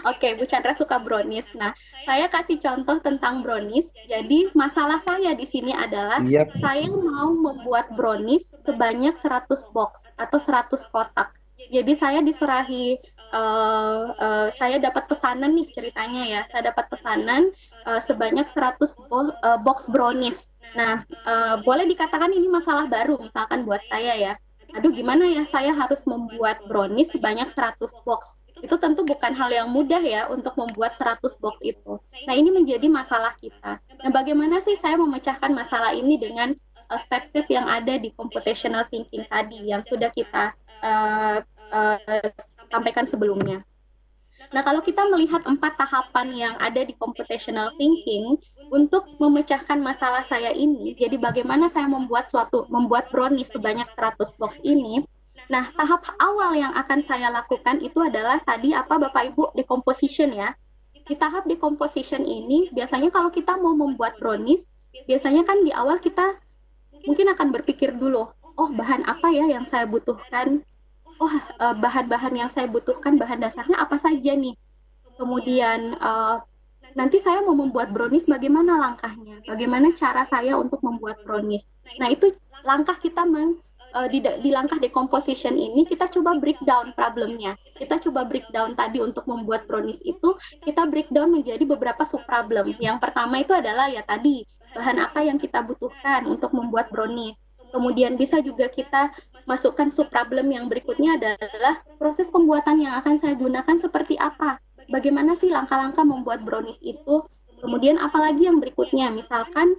Oke, Bu Chandra suka brownies. Nah, saya kasih contoh tentang brownies. Jadi, masalah saya di sini adalah Iya. saya mau membuat brownies sebanyak 100 box atau 100 kotak. Jadi, saya diserahi, saya dapat pesanan nih ceritanya ya. Saya dapat pesanan sebanyak 100 box brownies. Nah, boleh dikatakan ini masalah baru misalkan buat saya ya. Aduh, gimana ya saya harus membuat brownies sebanyak 100 box. Itu tentu bukan hal yang mudah ya untuk membuat 100 box itu. Nah, ini menjadi masalah kita. Nah, bagaimana sih saya memecahkan masalah ini dengan step-step yang ada di computational thinking tadi yang sudah kita sampaikan sebelumnya. Nah, kalau kita melihat 4 tahapan yang ada di computational thinking untuk memecahkan masalah saya ini, jadi bagaimana saya membuat brownies sebanyak 100 box ini. Nah, tahap awal yang akan saya lakukan itu adalah tadi apa Bapak Ibu, decomposition ya. Di tahap decomposition ini, biasanya kalau kita mau membuat brownies, biasanya kan di awal kita mungkin akan berpikir dulu, oh bahan apa ya yang saya butuhkan? Oh, bahan-bahan yang saya butuhkan, bahan dasarnya apa saja nih? Kemudian nanti saya mau membuat brownies, bagaimana langkahnya? Bagaimana cara saya untuk membuat brownies? Nah, itu langkah kita di langkah decomposition ini kita coba breakdown problemnya. Kita coba breakdown tadi untuk membuat brownies itu, kita breakdown menjadi beberapa subproblem. Yang pertama itu adalah ya tadi, bahan apa yang kita butuhkan untuk membuat brownies. Kemudian bisa juga kita masukkan subproblem yang berikutnya adalah proses pembuatan yang akan saya gunakan seperti apa. Bagaimana sih langkah-langkah membuat brownies itu? Kemudian apalagi yang berikutnya, misalkan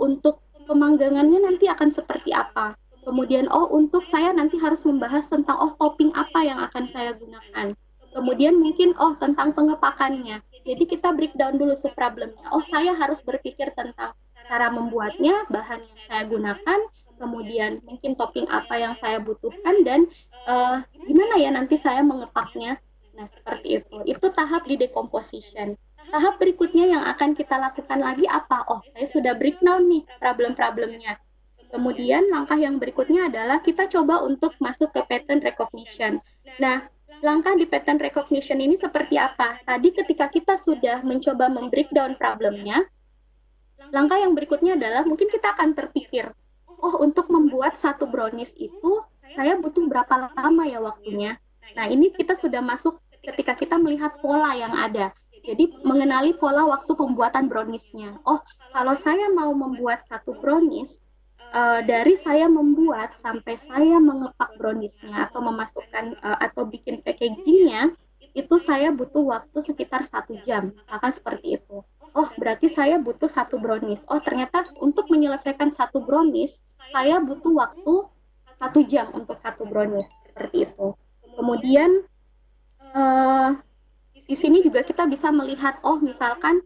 untuk pemanggangannya nanti akan seperti apa. Kemudian untuk saya nanti harus membahas tentang topping apa yang akan saya gunakan. Kemudian mungkin tentang pengepakannya. Jadi kita breakdown dulu subproblemnya. Saya harus berpikir tentang cara membuatnya, bahan yang saya gunakan, kemudian mungkin topping apa yang saya butuhkan, dan gimana ya nanti saya mengepaknya. Nah, seperti itu. Itu tahap di decomposition. Tahap berikutnya yang akan kita lakukan lagi apa? Saya sudah breakdown nih problem-problemnya. Kemudian langkah yang berikutnya adalah kita coba untuk masuk ke pattern recognition. Nah, langkah di pattern recognition ini seperti apa? Tadi ketika kita sudah mencoba membreakdown problemnya, langkah yang berikutnya adalah mungkin kita akan terpikir, untuk membuat satu brownies itu saya butuh berapa lama ya waktunya. Nah, ini kita sudah masuk ketika kita melihat pola yang ada. Jadi, mengenali pola waktu pembuatan browniesnya. Kalau saya mau membuat satu brownies, dari saya membuat sampai saya mengepak browniesnya atau memasukkan atau bikin packagingnya, itu saya butuh waktu sekitar 1 jam. Misalkan seperti itu. Berarti saya butuh satu brownies. Ternyata untuk menyelesaikan satu brownies, saya butuh waktu 1 jam untuk satu brownies. Seperti itu. Kemudian, di sini juga kita bisa melihat, misalkan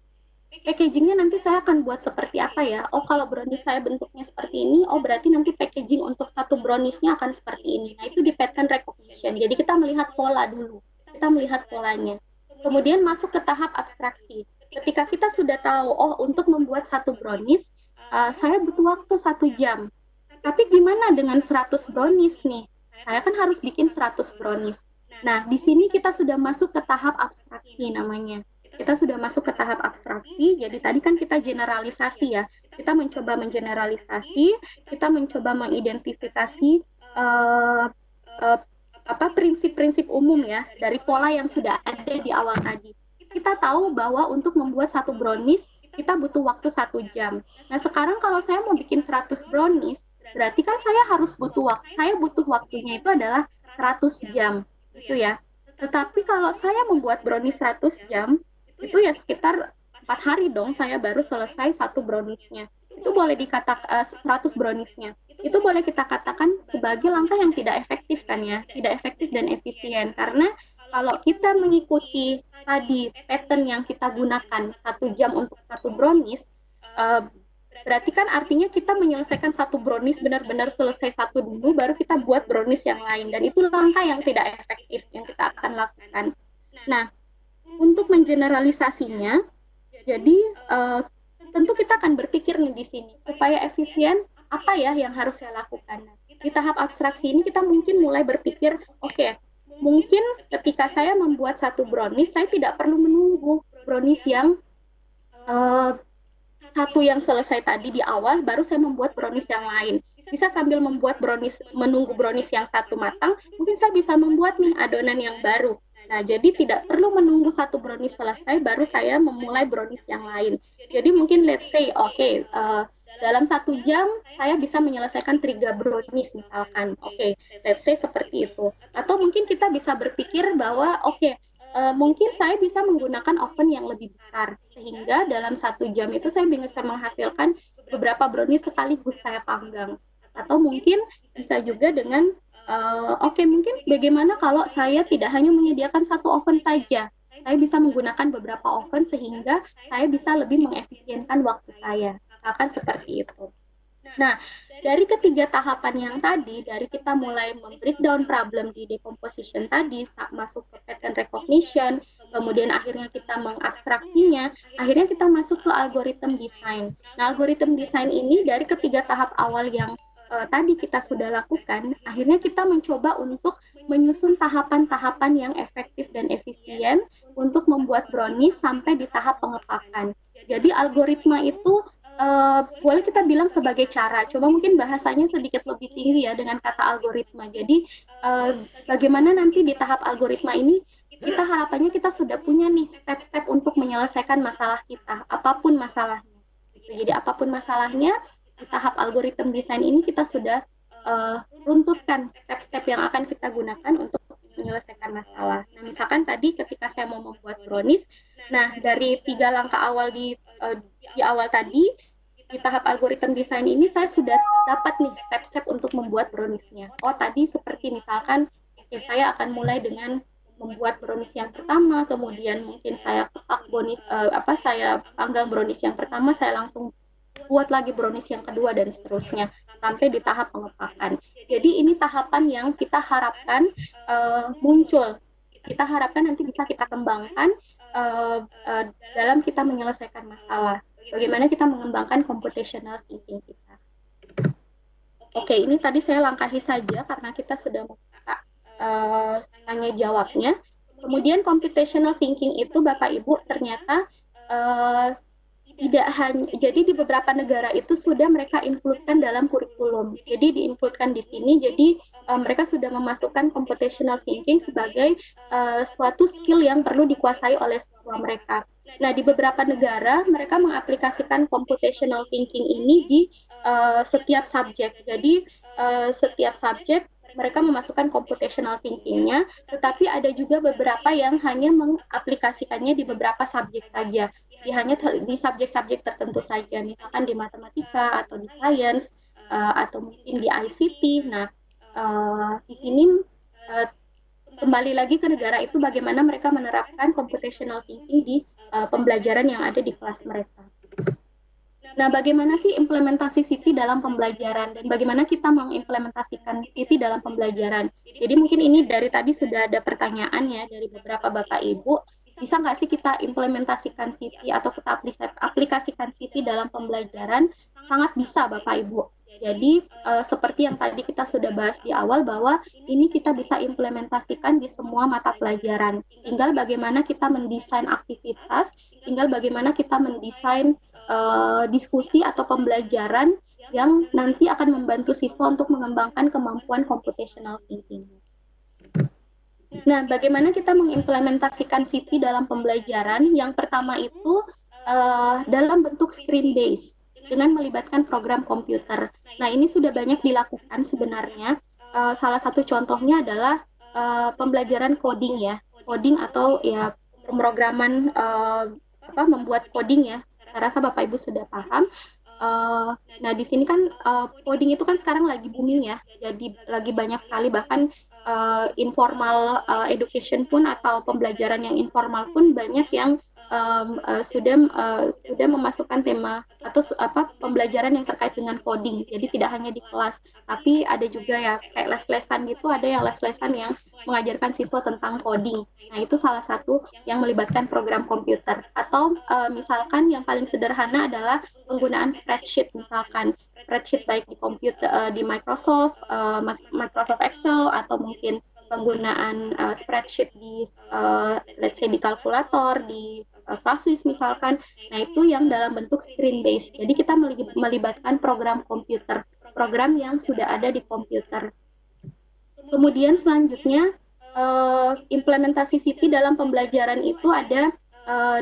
packagingnya nanti saya akan buat seperti apa ya? Kalau brownies saya bentuknya seperti ini, berarti nanti packaging untuk satu browniesnya akan seperti ini. Nah, itu di pattern recognition. Jadi kita melihat pola dulu. Kita melihat polanya. Kemudian masuk ke tahap abstraksi. Ketika kita sudah tahu, untuk membuat satu brownies, saya butuh waktu 1 jam. Tapi gimana dengan 100 brownies nih? Saya kan harus bikin 100 brownies. Nah, di sini kita sudah masuk ke tahap abstraksi namanya. Kita sudah masuk ke tahap abstraksi, jadi tadi kan kita generalisasi ya. Kita mencoba mengeneralisasi, kita mencoba mengidentifikasi prinsip-prinsip umum ya, dari pola yang sudah ada di awal tadi. Kita tahu bahwa untuk membuat satu brownies, kita butuh waktu 1 jam. Nah, sekarang kalau saya mau bikin 100 brownies, berarti kan saya butuh waktunya itu adalah 100 jam gitu ya. Tetapi kalau saya membuat brownies 100 jam, itu ya sekitar 4 hari dong saya baru selesai satu browniesnya. Itu boleh dikatakan 100 browniesnya. Itu boleh kita katakan sebagai langkah yang tidak efektif kan ya, tidak efektif dan efisien karena kalau kita mengikuti tadi pattern yang kita gunakan 1 jam untuk satu brownies, uh, berarti kan artinya kita menyelesaikan satu brownies benar-benar selesai satu dulu, baru kita buat brownies yang lain. Dan itu langkah yang tidak efektif yang kita akan lakukan. Nah, untuk mengeneralisasinya, jadi tentu kita akan berpikir nih di sini, supaya efisien, apa ya yang harus saya lakukan? Nah, di tahap abstraksi ini kita mungkin mulai berpikir, oke, mungkin ketika saya membuat satu brownies, saya tidak perlu menunggu brownies yang satu yang selesai tadi di awal, baru saya membuat brownies yang lain. Bisa sambil membuat brownies, menunggu brownies yang satu matang, mungkin saya bisa membuat nih adonan yang baru. Nah, jadi tidak perlu menunggu satu brownies selesai, baru saya memulai brownies yang lain. Jadi mungkin let's say, oke, dalam 1 jam saya bisa menyelesaikan 3 brownies misalkan. Oke, let's say seperti itu. Atau mungkin kita bisa berpikir bahwa, oke, mungkin saya bisa menggunakan oven yang lebih besar sehingga dalam 1 jam itu saya bisa menghasilkan beberapa brownies sekaligus saya panggang. Atau mungkin bisa juga dengan oke, mungkin bagaimana kalau saya tidak hanya menyediakan satu oven saja, saya bisa menggunakan beberapa oven sehingga saya bisa lebih mengefisienkan waktu saya, akan seperti itu. Nah, dari ketiga tahapan yang tadi, dari kita mulai breakdown problem di decomposition tadi, masuk ke pattern recognition, kemudian akhirnya kita mengabstraksinya, akhirnya kita masuk ke algorithm design. Nah, algorithm design ini dari ketiga tahap awal yang tadi kita sudah lakukan, akhirnya kita mencoba untuk menyusun tahapan-tahapan yang efektif dan efisien untuk membuat brownies sampai di tahap pengepakan. Jadi algoritma itu boleh kita bilang sebagai cara, coba mungkin bahasanya sedikit lebih tinggi ya dengan kata algoritma. Jadi bagaimana nanti di tahap algoritma ini kita harapannya kita sudah punya nih step-step untuk menyelesaikan masalah kita, apapun masalahnya. Jadi apapun masalahnya di tahap algoritma desain ini kita sudah runtutkan step-step yang akan kita gunakan untuk menyelesaikan masalah. Nah, misalkan tadi ketika saya mau membuat brownies, nah dari 3 langkah awal di awal tadi, di tahap algoritma desain ini saya sudah dapat nih step-step untuk membuat browniesnya. Oh, tadi seperti misalkan, oke, saya akan mulai dengan membuat brownies yang pertama, kemudian mungkin saya kepak brownies, saya panggang brownies yang pertama, saya langsung buat lagi brownies yang kedua dan seterusnya sampai di tahap pengepakan. Jadi ini tahapan yang kita harapkan muncul. Kita harapkan nanti bisa kita kembangkan dalam kita menyelesaikan masalah. Bagaimana kita mengembangkan computational thinking kita. Oke, ini tadi saya langkahi saja karena kita sudah membuka tanya jawabnya. Kemudian computational thinking itu Bapak Ibu ternyata tidak hanya, jadi di beberapa negara itu sudah mereka include-kan dalam kurikulum. Jadi di-include-kan di sini, jadi mereka sudah memasukkan computational thinking sebagai suatu skill yang perlu dikuasai oleh siswa mereka. Nah, di beberapa negara mereka mengaplikasikan computational thinking ini di setiap subjek. Jadi setiap subjek mereka memasukkan computational thinking-nya, tetapi ada juga beberapa yang hanya mengaplikasikannya di beberapa subjek saja. Hanya di subjek-subjek tertentu saja, misalkan di matematika atau di sains atau mungkin di ICT. Nah, di sini kembali lagi ke negara itu bagaimana mereka menerapkan computational thinking di pembelajaran yang ada di kelas mereka. Nah, bagaimana sih implementasi CT dalam pembelajaran dan bagaimana kita mengimplementasikan CT dalam pembelajaran? Jadi mungkin ini dari tadi sudah ada pertanyaan ya dari beberapa Bapak Ibu, bisa nggak sih kita implementasikan CT atau kita aplikasikan CT dalam pembelajaran? Sangat bisa Bapak Ibu. Jadi seperti yang tadi kita sudah bahas di awal bahwa ini kita bisa implementasikan di semua mata pelajaran. Tinggal bagaimana kita mendesain aktivitas, tinggal bagaimana kita mendesain diskusi atau pembelajaran yang nanti akan membantu siswa untuk mengembangkan kemampuan computational thinking. Nah, bagaimana kita mengimplementasikan CT dalam pembelajaran? Yang pertama itu dalam bentuk screen based dengan melibatkan program komputer. Nah, ini sudah banyak dilakukan sebenarnya. Salah satu contohnya adalah pembelajaran coding ya, coding atau ya pemrograman membuat coding ya. Saya rasa Bapak Ibu sudah paham. Nah, di sini kan coding itu kan sekarang lagi booming ya, jadi lagi banyak sekali bahkan informal education pun atau pembelajaran yang informal pun banyak yang sudah memasukkan tema atau pembelajaran yang terkait dengan coding. Jadi tidak hanya di kelas, tapi ada juga ya kayak les-lesan gitu, ada yang les-lesan yang mengajarkan siswa tentang coding. Nah, itu salah satu yang melibatkan program komputer. Atau misalkan yang paling sederhana adalah penggunaan spreadsheet, misalkan spreadsheet baik di komputer, di Microsoft, Microsoft Excel, atau mungkin penggunaan spreadsheet di let's say di kalkulator, di Fastwiz misalkan. Nah, itu yang dalam bentuk screen based. Jadi kita melibatkan program komputer, program yang sudah ada di komputer. Kemudian selanjutnya implementasi CT dalam pembelajaran itu ada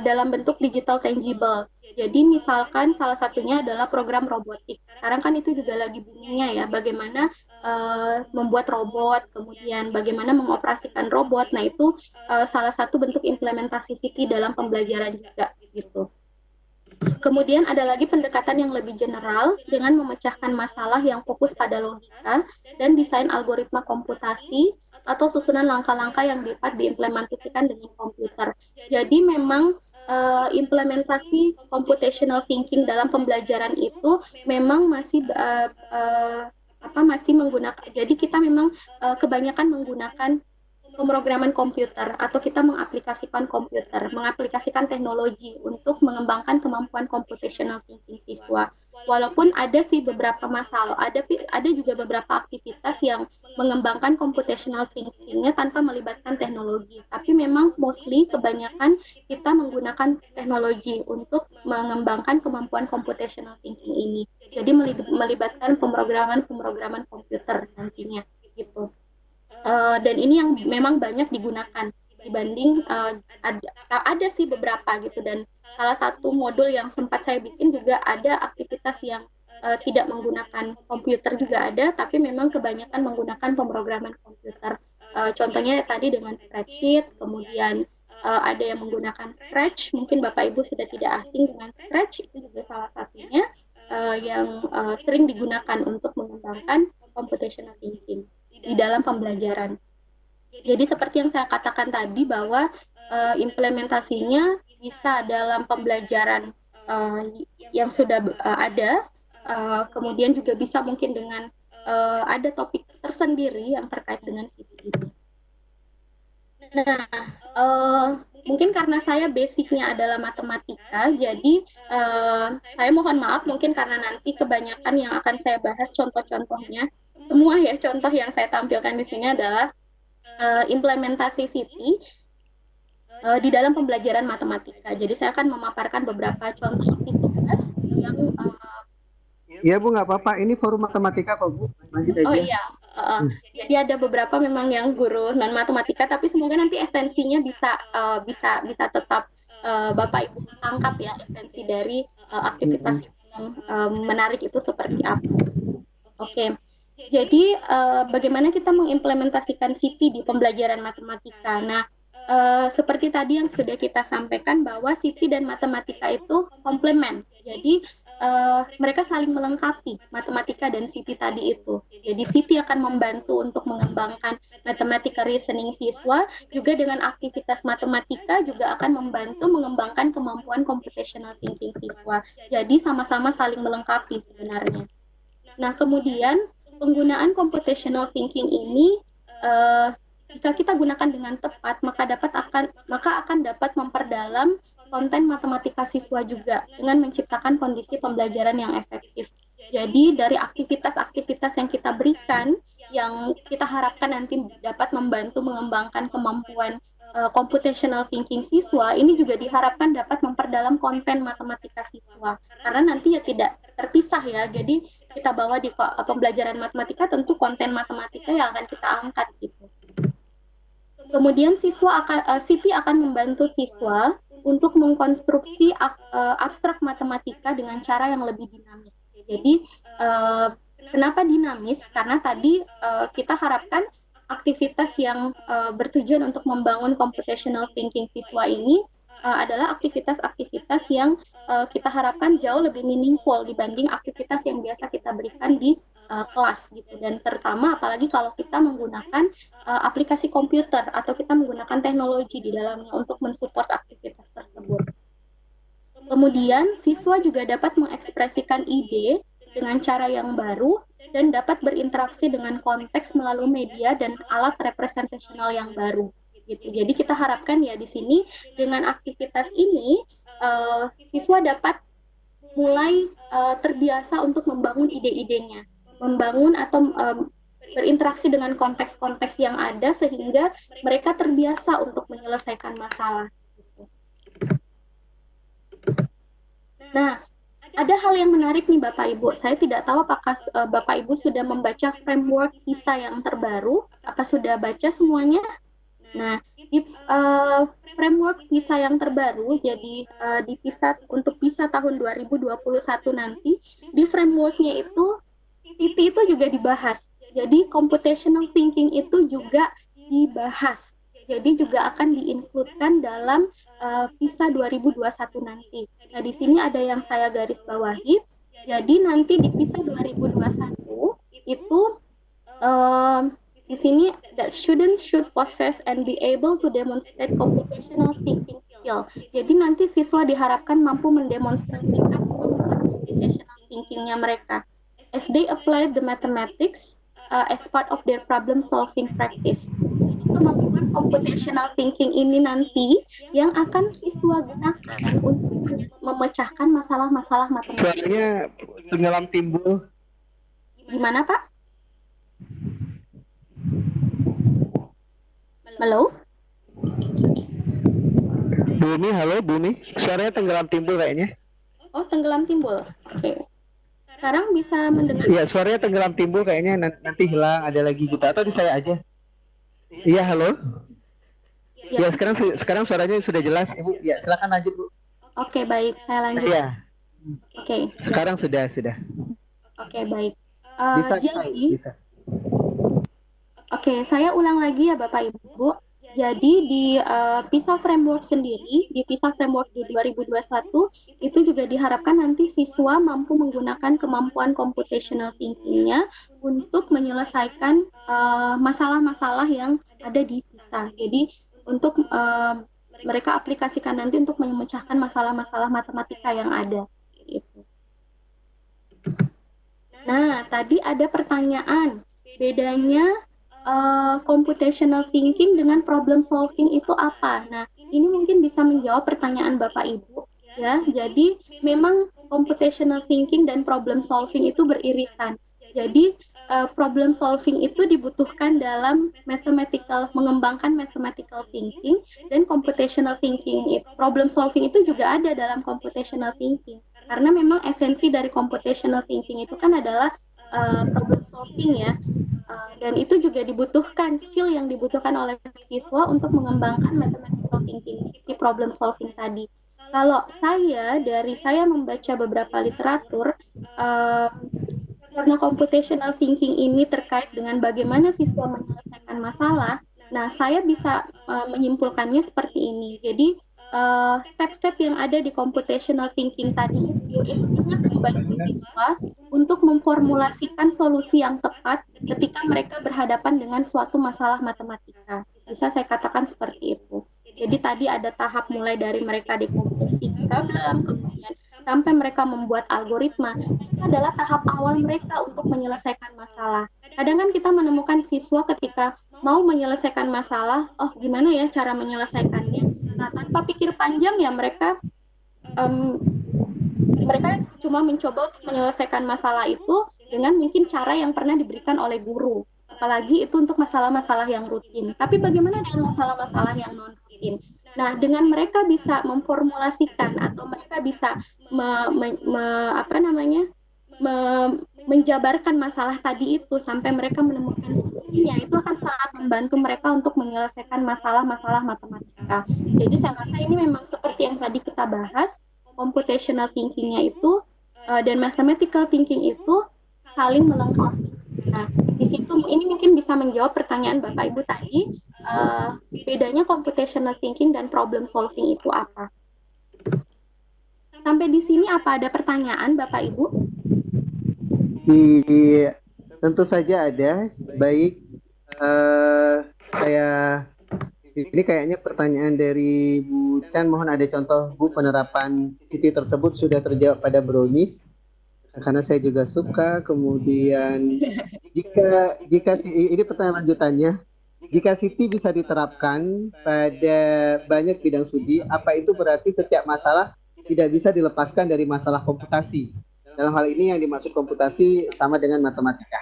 dalam bentuk digital tangible. Jadi misalkan salah satunya adalah program robotik. Sekarang kan itu juga lagi boomingnya ya, bagaimana membuat robot, kemudian bagaimana mengoperasikan robot. Nah, itu salah satu bentuk implementasi CT dalam pembelajaran juga gitu. Kemudian ada lagi pendekatan yang lebih general dengan memecahkan masalah yang fokus pada logika dan desain algoritma komputasi atau susunan langkah-langkah yang dapat diimplementasikan dengan komputer. Jadi memang implementasi computational thinking dalam pembelajaran itu memang masih menggunakan. Jadi kita memang kebanyakan menggunakan pemrograman komputer atau kita mengaplikasikan teknologi untuk mengembangkan kemampuan computational thinking siswa. Walaupun ada sih beberapa masalah, ada juga beberapa aktivitas yang mengembangkan computational thinking-nya tanpa melibatkan teknologi. Tapi memang mostly kebanyakan kita menggunakan teknologi untuk mengembangkan kemampuan computational thinking ini. Jadi melibatkan pemrograman komputer nantinya gitu. Dan ini yang memang banyak digunakan dibanding ada sih beberapa gitu, dan salah satu modul yang sempat saya bikin juga ada aktivitas yang tidak menggunakan komputer juga ada, tapi memang kebanyakan menggunakan pemrograman komputer. Contohnya tadi dengan spreadsheet, kemudian ada yang menggunakan Scratch, mungkin Bapak Ibu sudah tidak asing dengan Scratch, itu juga salah satunya yang sering digunakan untuk mengembangkan computational thinking di dalam pembelajaran. Jadi seperti yang saya katakan tadi bahwa implementasinya bisa dalam pembelajaran yang sudah ada, kemudian juga bisa mungkin dengan ada topik tersendiri yang terkait dengan CP ini. Nah, mungkin karena saya basicnya adalah matematika, jadi saya mohon maaf mungkin karena nanti kebanyakan yang akan saya bahas contoh-contohnya, semua ya contoh yang saya tampilkan di sini adalah implementasi CT di dalam pembelajaran matematika. Jadi saya akan memaparkan beberapa contoh aktivitas yang Iya Bu, nggak apa-apa. Ini forum matematika kok Bu. Lanjut aja. Oh iya, jadi ada beberapa memang yang guru non matematika, tapi semoga nanti esensinya bisa tetap Bapak Ibu tangkap ya, esensi dari aktivitas yang menarik itu seperti apa. Oke. Jadi bagaimana kita mengimplementasikan CP di pembelajaran matematika? Nah, seperti tadi yang sudah kita sampaikan bahwa CP dan matematika itu komplement. Jadi mereka saling melengkapi matematika dan CP tadi itu. Jadi CP akan membantu untuk mengembangkan matematika reasoning siswa, juga dengan aktivitas matematika juga akan membantu mengembangkan kemampuan computational thinking siswa. Jadi sama-sama saling melengkapi sebenarnya. Nah, kemudian penggunaan computational thinking ini jika kita gunakan dengan tepat, maka akan dapat memperdalam konten matematika siswa juga dengan menciptakan kondisi pembelajaran yang efektif. Jadi dari aktivitas-aktivitas yang kita berikan, yang kita harapkan nanti dapat membantu mengembangkan kemampuan computational thinking siswa, ini juga diharapkan dapat memperdalam konten matematika siswa. Karena nanti ya tidak terpisah ya, jadi kita bawa di pembelajaran matematika, tentu konten matematika yang akan kita angkat gitu. Kemudian CP akan membantu siswa untuk mengkonstruksi abstrak matematika dengan cara yang lebih dinamis. Jadi kenapa dinamis? Karena tadi kita harapkan aktivitas yang bertujuan untuk membangun computational thinking siswa ini adalah aktivitas-aktivitas yang kita harapkan jauh lebih meaningful dibanding aktivitas yang biasa kita berikan di kelas gitu. Dan terutama apalagi kalau kita menggunakan aplikasi komputer atau kita menggunakan teknologi di dalamnya untuk mensupport aktivitas tersebut. Kemudian, siswa juga dapat mengekspresikan ide dengan cara yang baru dan dapat berinteraksi dengan konteks melalui media dan alat representasional yang baru. Gitu. Jadi kita harapkan ya di sini dengan aktivitas ini siswa dapat mulai terbiasa untuk membangun ide-idenya, membangun atau berinteraksi dengan konteks-konteks yang ada sehingga mereka terbiasa untuk menyelesaikan masalah. Nah, ada hal yang menarik nih Bapak Ibu. Saya tidak tahu apakah Bapak Ibu sudah membaca framework PISA yang terbaru. Apa sudah baca semuanya? Nah, di framework PISA yang terbaru, jadi di PISA untuk PISA tahun 2021 nanti, di frameworknya itu TT itu juga dibahas. Jadi computational thinking itu juga dibahas. Jadi juga akan diinkludkan dalam PISA 2021 nanti. Nah, di sini ada yang saya garis bawahi. Jadi nanti di PISA 2021 itu di sini that students should possess and be able to demonstrate computational thinking skill. Jadi nanti siswa diharapkan mampu mendemonstrasikan kemampuan computational thinkingnya mereka as they apply the mathematics as part of their problem solving practice. Jadi kemampuan computational thinking ini nanti yang akan siswa gunakan untuk memecahkan masalah-masalah matematika. Suaranya tenggelam timbul. Gimana Pak? Halo? Bumi, halo Bumi. Suaranya tenggelam timbul kayaknya. Oh, tenggelam timbul. Oke. Sekarang bisa mendengar? Iya, suaranya tenggelam timbul kayaknya nanti hilang ada lagi gitu atau di saya aja. Iya, halo. Ya, sekarang suaranya sudah jelas, Ibu. Ya, silakan lanjut, Bu. Oke, baik. Saya lanjut. Iya. Oke. Sekarang sudah. Oke, baik. Bisa. Oke, saya ulang lagi ya Bapak Ibu. Jadi di PISA Framework sendiri, di PISA Framework di 2021, itu juga diharapkan nanti siswa mampu menggunakan kemampuan computational thinking-nya untuk menyelesaikan masalah-masalah yang ada di PISA. Jadi untuk mereka aplikasikan nanti untuk memecahkan masalah-masalah matematika yang ada. Itu. Nah, tadi ada pertanyaan, bedanya computational thinking dengan problem solving itu apa? Nah, ini mungkin bisa menjawab pertanyaan Bapak Ibu ya. Jadi memang computational thinking dan problem solving itu beririsan. Jadi problem solving itu dibutuhkan dalam mengembangkan mathematical thinking, dan computational thinking problem solving itu juga ada dalam computational thinking. Karena memang esensi dari computational thinking itu kan adalah problem solving ya. Dan itu juga dibutuhkan skill yang dibutuhkan oleh siswa untuk mengembangkan mathematical thinking di problem solving tadi. Kalau dari saya membaca beberapa literatur, karena computational thinking ini terkait dengan bagaimana siswa menyelesaikan masalah, nah saya bisa menyimpulkannya seperti ini. Jadi step-step yang ada di computational thinking tadi itu sangat membantu siswa untuk memformulasikan solusi yang tepat ketika mereka berhadapan dengan suatu masalah matematika. Bisa saya katakan seperti itu. Jadi tadi ada tahap mulai dari mereka decomposing problem, kemudian sampai mereka membuat algoritma. Itu adalah tahap awal mereka untuk menyelesaikan masalah. Kadang kan kita menemukan siswa ketika mau menyelesaikan masalah, oh gimana ya cara menyelesaikannya? Nah, tanpa pikir panjang ya mereka cuma mencoba untuk menyelesaikan masalah itu dengan mungkin cara yang pernah diberikan oleh guru. Apalagi itu untuk masalah-masalah yang rutin. Tapi bagaimana dengan masalah-masalah yang non-rutin? Nah, dengan mereka bisa memformulasikan atau mereka bisa menjabarkan masalah tadi itu sampai mereka menemukan solusinya, itu akan sangat membantu mereka untuk menyelesaikan masalah-masalah matematika. Jadi saya rasa ini memang seperti yang tadi kita bahas, computational thinking-nya itu dan mathematical thinking itu saling melengkapi. Nah, di di situ ini mungkin bisa menjawab pertanyaan Bapak Ibu tadi, bedanya computational thinking dan problem solving itu apa. Sampai di sini apa ada pertanyaan Bapak Ibu? Tentu saja ada. Baik, saya ini kayaknya pertanyaan dari Bu Chan. Mohon ada contoh Bu penerapan Siti tersebut sudah terjawab pada brownies. Karena saya juga suka. Kemudian jika ini pertanyaan lanjutannya, jika Siti bisa diterapkan pada banyak bidang studi, apa itu berarti setiap masalah tidak bisa dilepaskan dari masalah komputasi? Dalam hal ini yang dimaksud komputasi sama dengan matematika.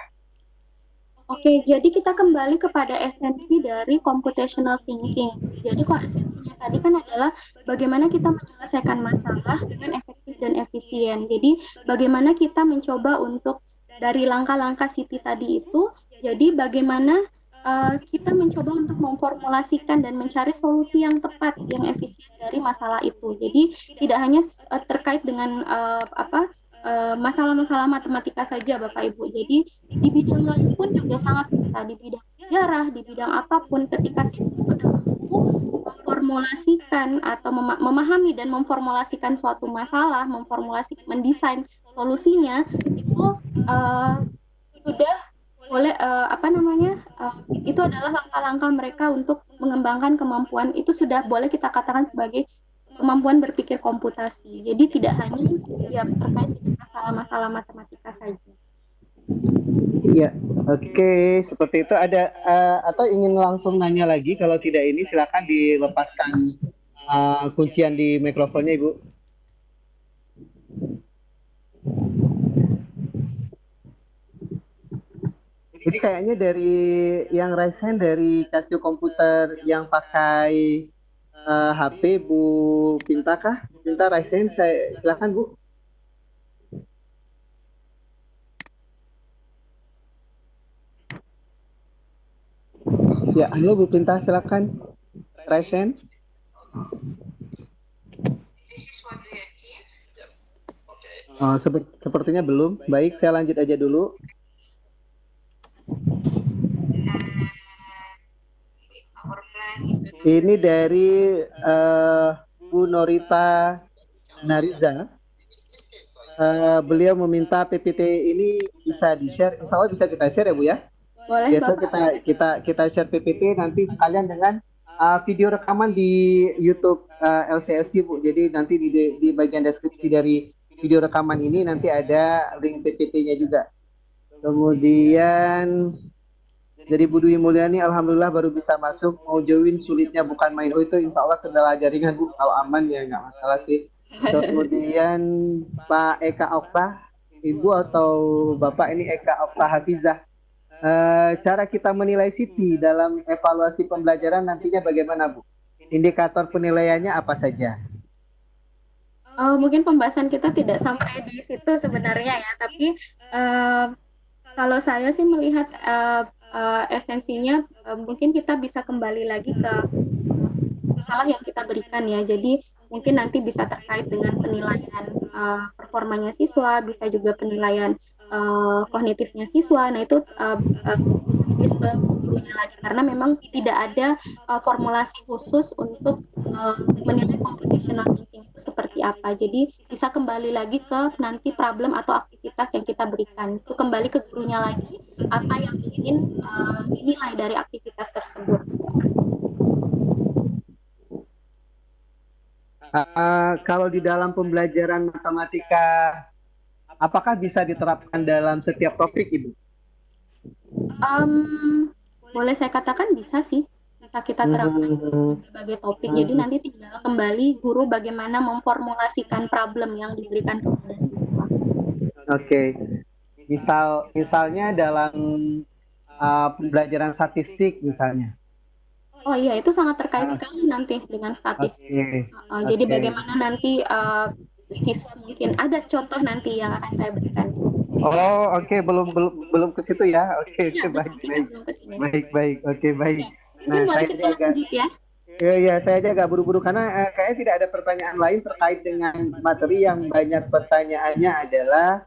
Oke, jadi kita kembali kepada esensi dari computational thinking. Jadi kok esensinya tadi kan adalah bagaimana kita menyelesaikan masalah dengan efektif dan efisien. Jadi bagaimana kita mencoba untuk dari langkah-langkah Siti tadi itu, jadi bagaimana kita mencoba untuk memformulasikan dan mencari solusi yang tepat, yang efisien dari masalah itu. Jadi tidak hanya terkait dengan masalah-masalah matematika saja, Bapak Ibu. Jadi di bidang lain pun juga sangat bisa, di bidang sejarah, di bidang apapun, ketika siswa sudah mampu memformulasikan atau memahami dan memformulasikan suatu masalah, mendesain solusinya, itu sudah boleh itu adalah langkah-langkah mereka untuk mengembangkan kemampuan, itu sudah boleh kita katakan sebagai kemampuan berpikir komputasi. Jadi tidak hanya ya terkait dengan masalah-masalah matematika saja. Iya, oke, seperti itu. Ada atau ingin langsung nanya lagi? Kalau tidak ini silakan dilepaskan kuncian di mikrofonnya, Ibu. Jadi kayaknya dari yang raise hand dari Casio komputer yang pakai HP Bu Pinta kah? Pinta raise hand, saya silakan Bu. Ya, halo Bu Pinta, silakan raise hand. Oh, sepertinya belum. Baik, saya lanjut aja dulu. Ini dari Bu Norita Nariza. Beliau meminta PPT ini bisa di-share. Insya Allah bisa kita share ya Bu ya. Boleh, Biasa Bapak. kita share PPT nanti sekalian dengan video rekaman di YouTube LCSC Bu. Jadi nanti di bagian deskripsi dari video rekaman ini nanti ada link PPT-nya juga. Kemudian dari Bu Dwi Mulyani, alhamdulillah baru bisa masuk. Mau join sulitnya bukan main. Oh itu insya Allah kendala jaringan Bu. Kalau aman ya nggak masalah sih. Kemudian Pak Eka Okta, Ibu atau Bapak ini Eka Okta Hafizah. Cara kita menilai Siti dalam evaluasi pembelajaran nantinya bagaimana Bu? Indikator penilaiannya apa saja? Mungkin pembahasan kita tidak sampai di situ sebenarnya ya, tapi kalau saya sih melihat esensinya mungkin kita bisa kembali lagi ke masalah yang kita berikan ya. Jadi mungkin nanti bisa terkait dengan penilaian performanya siswa, bisa juga penilaian kognitifnya siswa. Nah itu bisa tulis ke gurunya lagi karena memang tidak ada formulasi khusus untuk menilai computational thinking itu seperti apa. Jadi bisa kembali lagi ke nanti problem atau aktivitas yang kita berikan. Itu kembali ke gurunya lagi apa yang ingin dinilai dari aktivitas tersebut. Kalau di dalam pembelajaran matematika, apakah bisa diterapkan dalam setiap topik, Ibu? Boleh saya katakan bisa sih, bisa kita terapkan di berbagai topik. Jadi nanti tinggal kembali guru bagaimana memformulasikan problem yang diberikan kepada siswa. Oke. Misalnya dalam pembelajaran statistik misalnya. Oh iya, itu sangat terkait sekali nanti dengan statistik. Jadi bagaimana nanti siswa mungkin ada contoh nanti yang akan saya berikan. Oh, oke, belum ke situ ya. Oke, baik. Oke, baik. Mungkin boleh kita lanjut ya. Ya, saya aja agak buru-buru karena kayaknya tidak ada pertanyaan lain terkait dengan materi yang banyak pertanyaannya adalah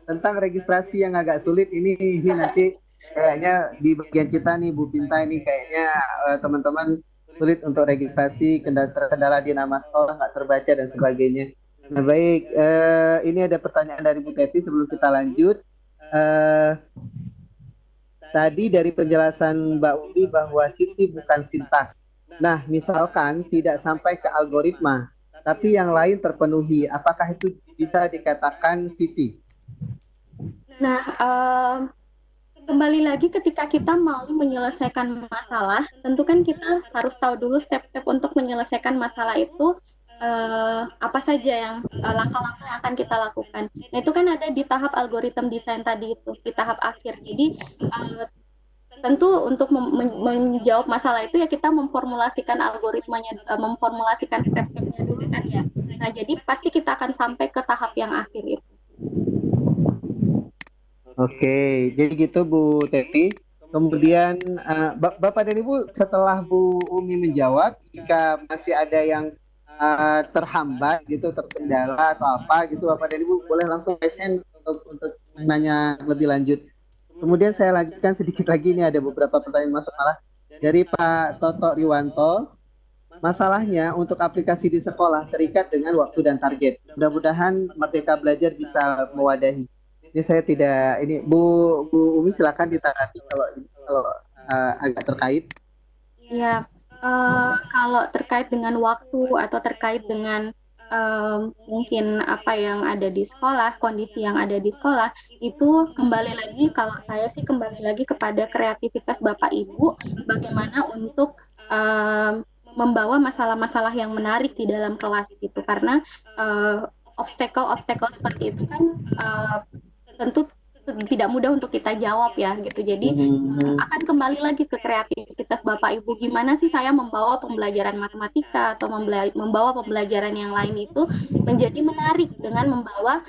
tentang registrasi yang agak sulit ini nanti kayaknya di bagian kita nih Bu Pinta ini kayaknya teman-teman sulit untuk registrasi, kendala di nama sekolah nggak terbaca dan sebagainya. Nah baik, ini ada pertanyaan dari Bu Teti sebelum kita lanjut. Eh, Tadi dari penjelasan Mbak Umi bahwa Siti bukan sintak. Nah, misalkan tidak sampai ke algoritma, tapi yang lain terpenuhi, apakah itu bisa dikatakan Siti? Nah, kembali lagi ketika kita mau menyelesaikan masalah, tentu kan kita harus tahu dulu step-step untuk menyelesaikan masalah itu apa saja yang langkah-langkah yang akan kita lakukan. Nah, itu kan ada di tahap algoritma desain tadi itu, di tahap akhir. Jadi, tentu untuk menjawab masalah itu ya kita memformulasikan algoritmanya, memformulasikan step-stepnya dulu kan ya. Nah, jadi pasti kita akan sampai ke tahap yang akhir itu. Oke, jadi gitu Bu Teti. Kemudian Bapak dan Ibu setelah Bu Umi menjawab, jika masih ada yang terhambat gitu, terkendala atau apa gitu, Bapak dan Ibu boleh langsung raise hand untuk nanya lebih lanjut. Kemudian saya lanjutkan sedikit lagi, ini ada beberapa pertanyaan masuk malah dari Pak Toto Riwanto. Masalahnya untuk aplikasi di sekolah terikat dengan waktu dan target. Mudah-mudahan Merdeka Belajar bisa mewadahi. Ini saya tidak, ini Bu Umi silakan ditanggapi kalau agak terkait. Ya, kalau terkait dengan waktu atau terkait dengan mungkin apa yang ada di sekolah, kondisi yang ada di sekolah, itu kembali lagi, kalau saya sih kembali lagi kepada kreativitas Bapak Ibu, bagaimana untuk membawa masalah-masalah yang menarik di dalam kelas gitu, karena obstacle-obstacle seperti itu kan tentu tidak mudah untuk kita jawab ya gitu. Jadi akan kembali lagi ke kreativitas Bapak Ibu. Gimana sih saya membawa pembelajaran matematika atau membawa pembelajaran yang lain itu menjadi menarik dengan membawa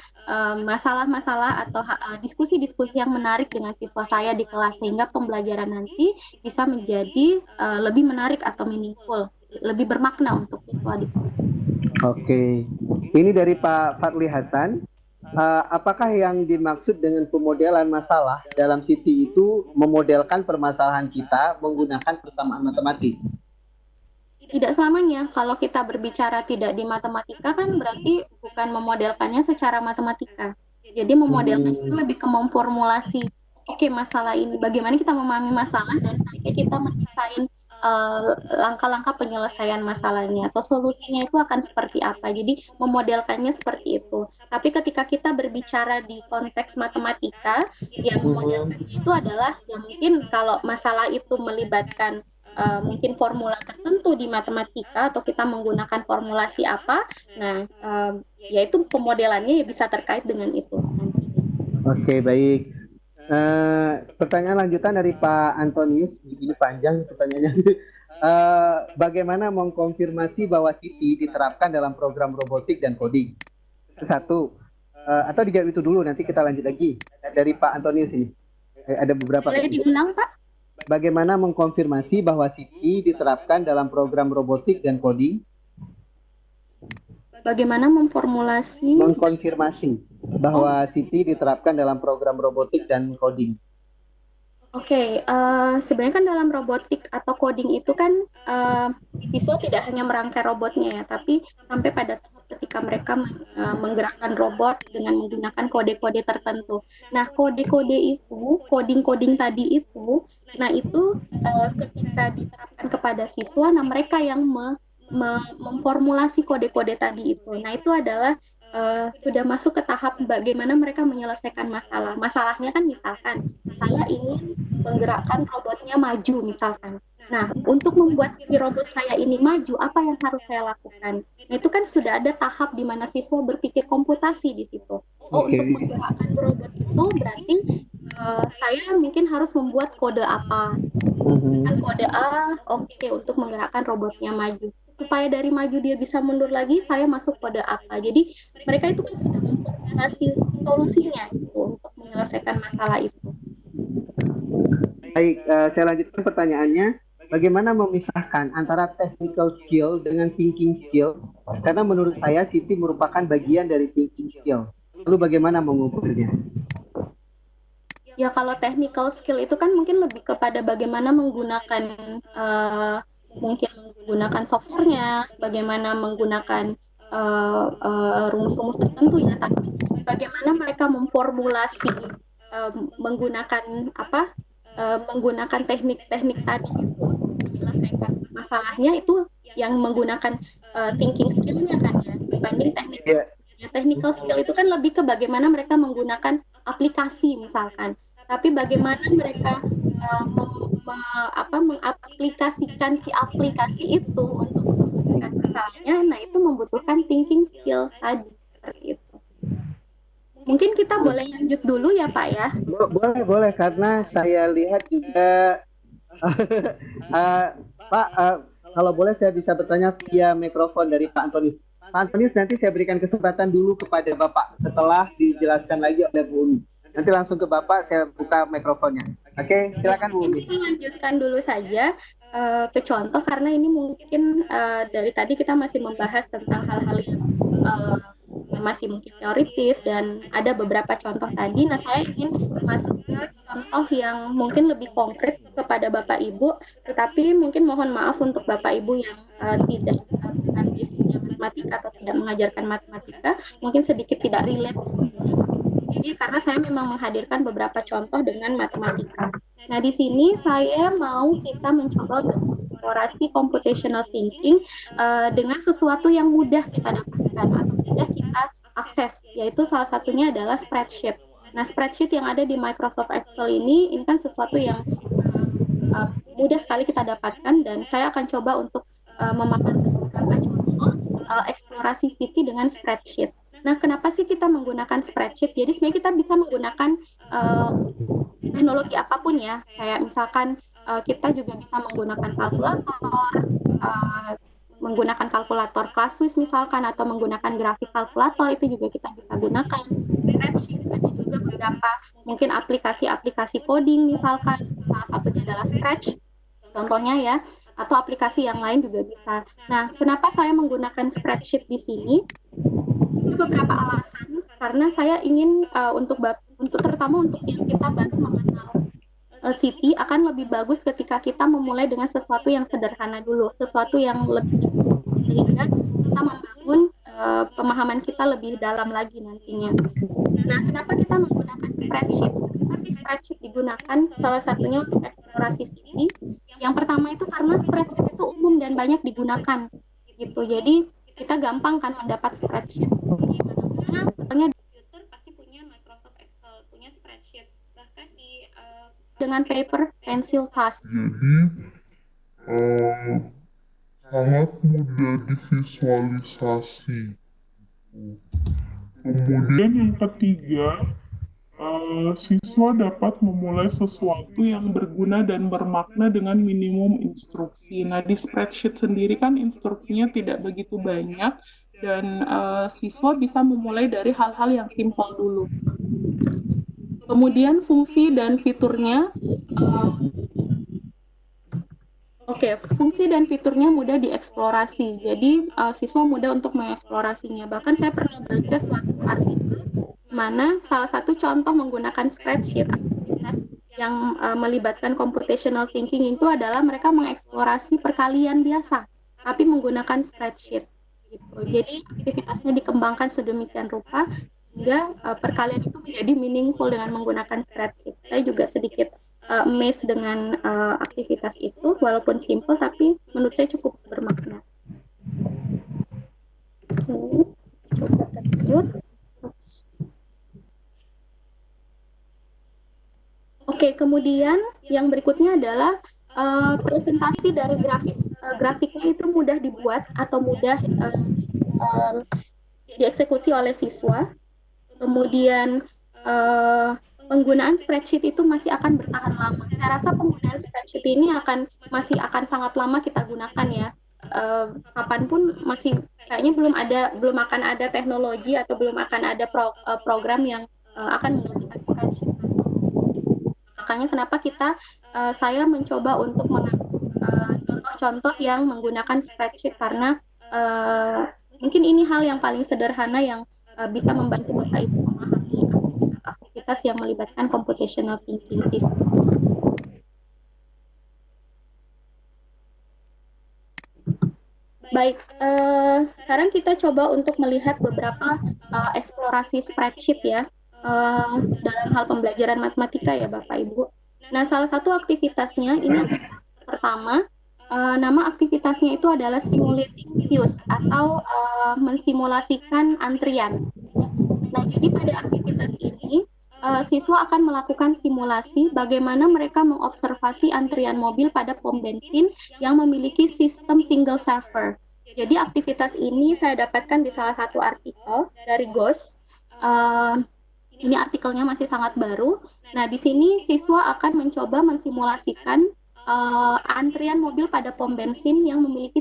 masalah-masalah atau diskusi-diskusi yang menarik dengan siswa saya di kelas sehingga pembelajaran nanti bisa menjadi lebih menarik atau meaningful, lebih bermakna untuk siswa di kelas. Oke, ini dari Pak Fadli Hasan. Apakah yang dimaksud dengan pemodelan masalah dalam Siti itu memodelkan permasalahan kita menggunakan persamaan matematis? Tidak selamanya. Kalau kita berbicara tidak di matematika kan berarti bukan memodelkannya secara matematika. Jadi memodelkan itu lebih ke memformulasi, oke, masalah ini, bagaimana kita memahami masalah dan sampai kita mendesain langkah-langkah penyelesaian masalahnya atau solusinya itu akan seperti apa. Jadi memodelkannya seperti itu. Tapi ketika kita berbicara di konteks matematika, yang memodelkannya itu adalah yang mungkin kalau masalah itu melibatkan mungkin formula tertentu di matematika atau kita menggunakan formulasi apa, nah yaitu pemodelannya ya bisa terkait dengan itu. Oke, baik. Pertanyaan lanjutan dari Pak Antonius, ini panjang pertanyaannya. Bagaimana mengkonfirmasi bahwa Siti diterapkan dalam program robotik dan coding? Satu, atau dijawab itu dulu, nanti kita lanjut lagi. Dari Pak Antonius ini, ada beberapa. Boleh diulang, Pak? Bagaimana mengkonfirmasi bahwa Siti diterapkan dalam program robotik dan coding? Bagaimana mengkonfirmasi bahwa Siti diterapkan dalam program robotik dan coding? Oke, sebenarnya kan dalam robotik atau coding itu kan siswa tidak hanya merangkai robotnya ya, tapi sampai pada tahap ketika mereka menggerakkan robot dengan menggunakan kode-kode tertentu. Nah, kode-kode itu, coding-coding tadi itu, nah itu ketika diterapkan kepada siswa, nah mereka yang memformulasi kode-kode tadi itu. Nah, itu adalah sudah masuk ke tahap bagaimana mereka menyelesaikan masalah. Masalahnya kan misalkan saya ingin menggerakkan robotnya maju misalkan. Nah, untuk membuat si robot saya ini maju, apa yang harus saya lakukan? Nah, itu kan sudah ada tahap di mana siswa berpikir komputasi di situ. Oh, untuk menggerakkan robot itu berarti saya mungkin harus membuat kode apa? Kode A, oke, untuk menggerakkan robotnya maju. Supaya dari maju dia bisa mundur lagi, saya masuk kode apa. Jadi mereka itu kan sudah memformulasi solusinya gitu, untuk menyelesaikan masalah itu. Baik, saya lanjutkan pertanyaannya. Bagaimana memisahkan antara technical skill dengan thinking skill? Karena menurut saya Siti merupakan bagian dari thinking skill. Lalu bagaimana mengukurnya? Ya, kalau technical skill itu kan mungkin lebih kepada bagaimana menggunakan mungkin menggunakan softwarenya, bagaimana menggunakan rumus-rumus tertentu ya, tapi bagaimana mereka memformulasi menggunakan apa menggunakan teknik-teknik tadi itu menyelesaikan masalahnya itu yang menggunakan thinking skill-nya kan ya dibanding technical Ya, skill-nya. Technical skill itu kan lebih ke bagaimana mereka menggunakan aplikasi misalkan. Tapi bagaimana mereka mengaplikasikan si aplikasi itu untuk menyelesaikan masalahnya, nah itu membutuhkan thinking skill tadi seperti itu. Mungkin kita boleh lanjut dulu ya Pak ya. boleh boleh karena saya lihat juga uh, Pak, kalau boleh saya bisa bertanya via mikrofon dari Pak Antonius. Pak Antonius, nanti saya berikan kesempatan dulu kepada Bapak setelah dijelaskan lagi oleh Bu Umi. Nanti langsung ke Bapak, saya buka mikrofonnya. Oke, Ya, silakan Bu mungkin Umi. kita lanjutkan dulu saja ke contoh karena ini mungkin dari tadi kita masih membahas tentang hal-hal uh, yang masih mungkin teoritis dan ada beberapa contoh tadi. Nah, saya ingin masuk ke contoh yang mungkin lebih konkret kepada Bapak Ibu, tetapi mungkin mohon maaf untuk Bapak Ibu yang tidak bukan basicnya matematika atau tidak mengajarkan matematika, mungkin sedikit tidak relate. Jadi karena saya memang menghadirkan beberapa contoh dengan matematika. Nah, di sini saya mau kita mencoba untuk eksplorasi computational thinking dengan sesuatu yang mudah kita dapatkan atau mudah kita akses, yaitu salah satunya adalah spreadsheet. Nah, spreadsheet yang ada di Microsoft Excel ini kan sesuatu yang mudah sekali kita dapatkan dan saya akan coba untuk memaparkan beberapa contoh eksplorasi Siti dengan spreadsheet. Nah, kenapa sih kita menggunakan spreadsheet? Jadi sebenarnya kita bisa menggunakan teknologi apapun ya, kayak misalkan kita juga bisa menggunakan kalkulator, uh, menggunakan kalkulator Classwiz misalkan, atau menggunakan grafik kalkulator itu juga kita bisa gunakan. Spreadsheet ada juga beberapa mungkin aplikasi-aplikasi coding misalkan, salah satunya adalah Scratch, contohnya ya, atau aplikasi yang lain juga bisa. Nah, kenapa saya menggunakan spreadsheet di sini? Ada beberapa alasan karena saya ingin untuk terutama untuk yang kita baru mengenal Siti akan lebih bagus ketika kita memulai dengan sesuatu yang sederhana dulu, sesuatu yang lebih simpel sehingga bisa membangun pemahaman kita lebih dalam lagi nantinya. Nah, kenapa kita menggunakan spreadsheet? Kenapa sih spreadsheet digunakan? Salah satunya untuk eksplorasi Siti. Yang pertama itu karena spreadsheet itu umum dan banyak digunakan gitu. Jadi kita gampang kan mendapat spreadsheet di mana-mana. Setelahnya di komputer pasti punya Microsoft Excel, punya spreadsheet. Bahkan di dengan paper, pencil, task. eh, sangat mudah divisualisasi. Kemudian yang ketiga, siswa dapat memulai sesuatu yang berguna dan bermakna dengan minimum instruksi. Nah, di spreadsheet sendiri kan instruksinya tidak begitu banyak dan siswa bisa memulai dari hal-hal yang simpel dulu. Kemudian fungsi dan fiturnya fungsi dan fiturnya mudah dieksplorasi. Jadi siswa mudah untuk mengeksplorasinya. Bahkan saya pernah baca suatu artikel mana salah satu contoh menggunakan spreadsheet aktivitas yang melibatkan computational thinking itu adalah mereka mengeksplorasi perkalian biasa, tapi menggunakan spreadsheet. Gitu. Jadi aktivitasnya dikembangkan sedemikian rupa sehingga perkalian itu menjadi meaningful dengan menggunakan spreadsheet. Saya juga sedikit amazed dengan aktivitas itu, walaupun simple tapi menurut saya cukup bermakna. Coba lanjut. Oke, kemudian yang berikutnya adalah presentasi dari grafiknya itu mudah dibuat atau mudah dieksekusi oleh siswa. Kemudian penggunaan spreadsheet itu masih akan bertahan lama. Saya rasa penggunaan spreadsheet ini masih akan sangat lama kita gunakan ya. Kapanpun masih kayaknya belum akan ada teknologi atau belum akan ada program yang akan menggantikan spreadsheet. Makanya kenapa saya mencoba untuk contoh-contoh yang menggunakan spreadsheet karena mungkin ini hal yang paling sederhana yang bisa membantu Bapak Ibu memahami aktivitas yang melibatkan computational thinking system. Baik, sekarang kita coba untuk melihat beberapa eksplorasi spreadsheet ya, dalam hal pembelajaran matematika ya Bapak Ibu. Nah, salah satu aktivitasnya, ini aktivitas pertama, nama aktivitasnya itu adalah simulating queues atau mensimulasikan antrian. Nah, jadi pada aktivitas ini, siswa akan melakukan simulasi bagaimana mereka mengobservasi antrian mobil pada pom bensin yang memiliki sistem single server. Jadi aktivitas ini saya dapatkan di salah satu artikel dari GOS. Ini artikelnya masih sangat baru. Nah, di sini siswa akan mencoba mensimulasikan antrian mobil pada pom bensin yang memiliki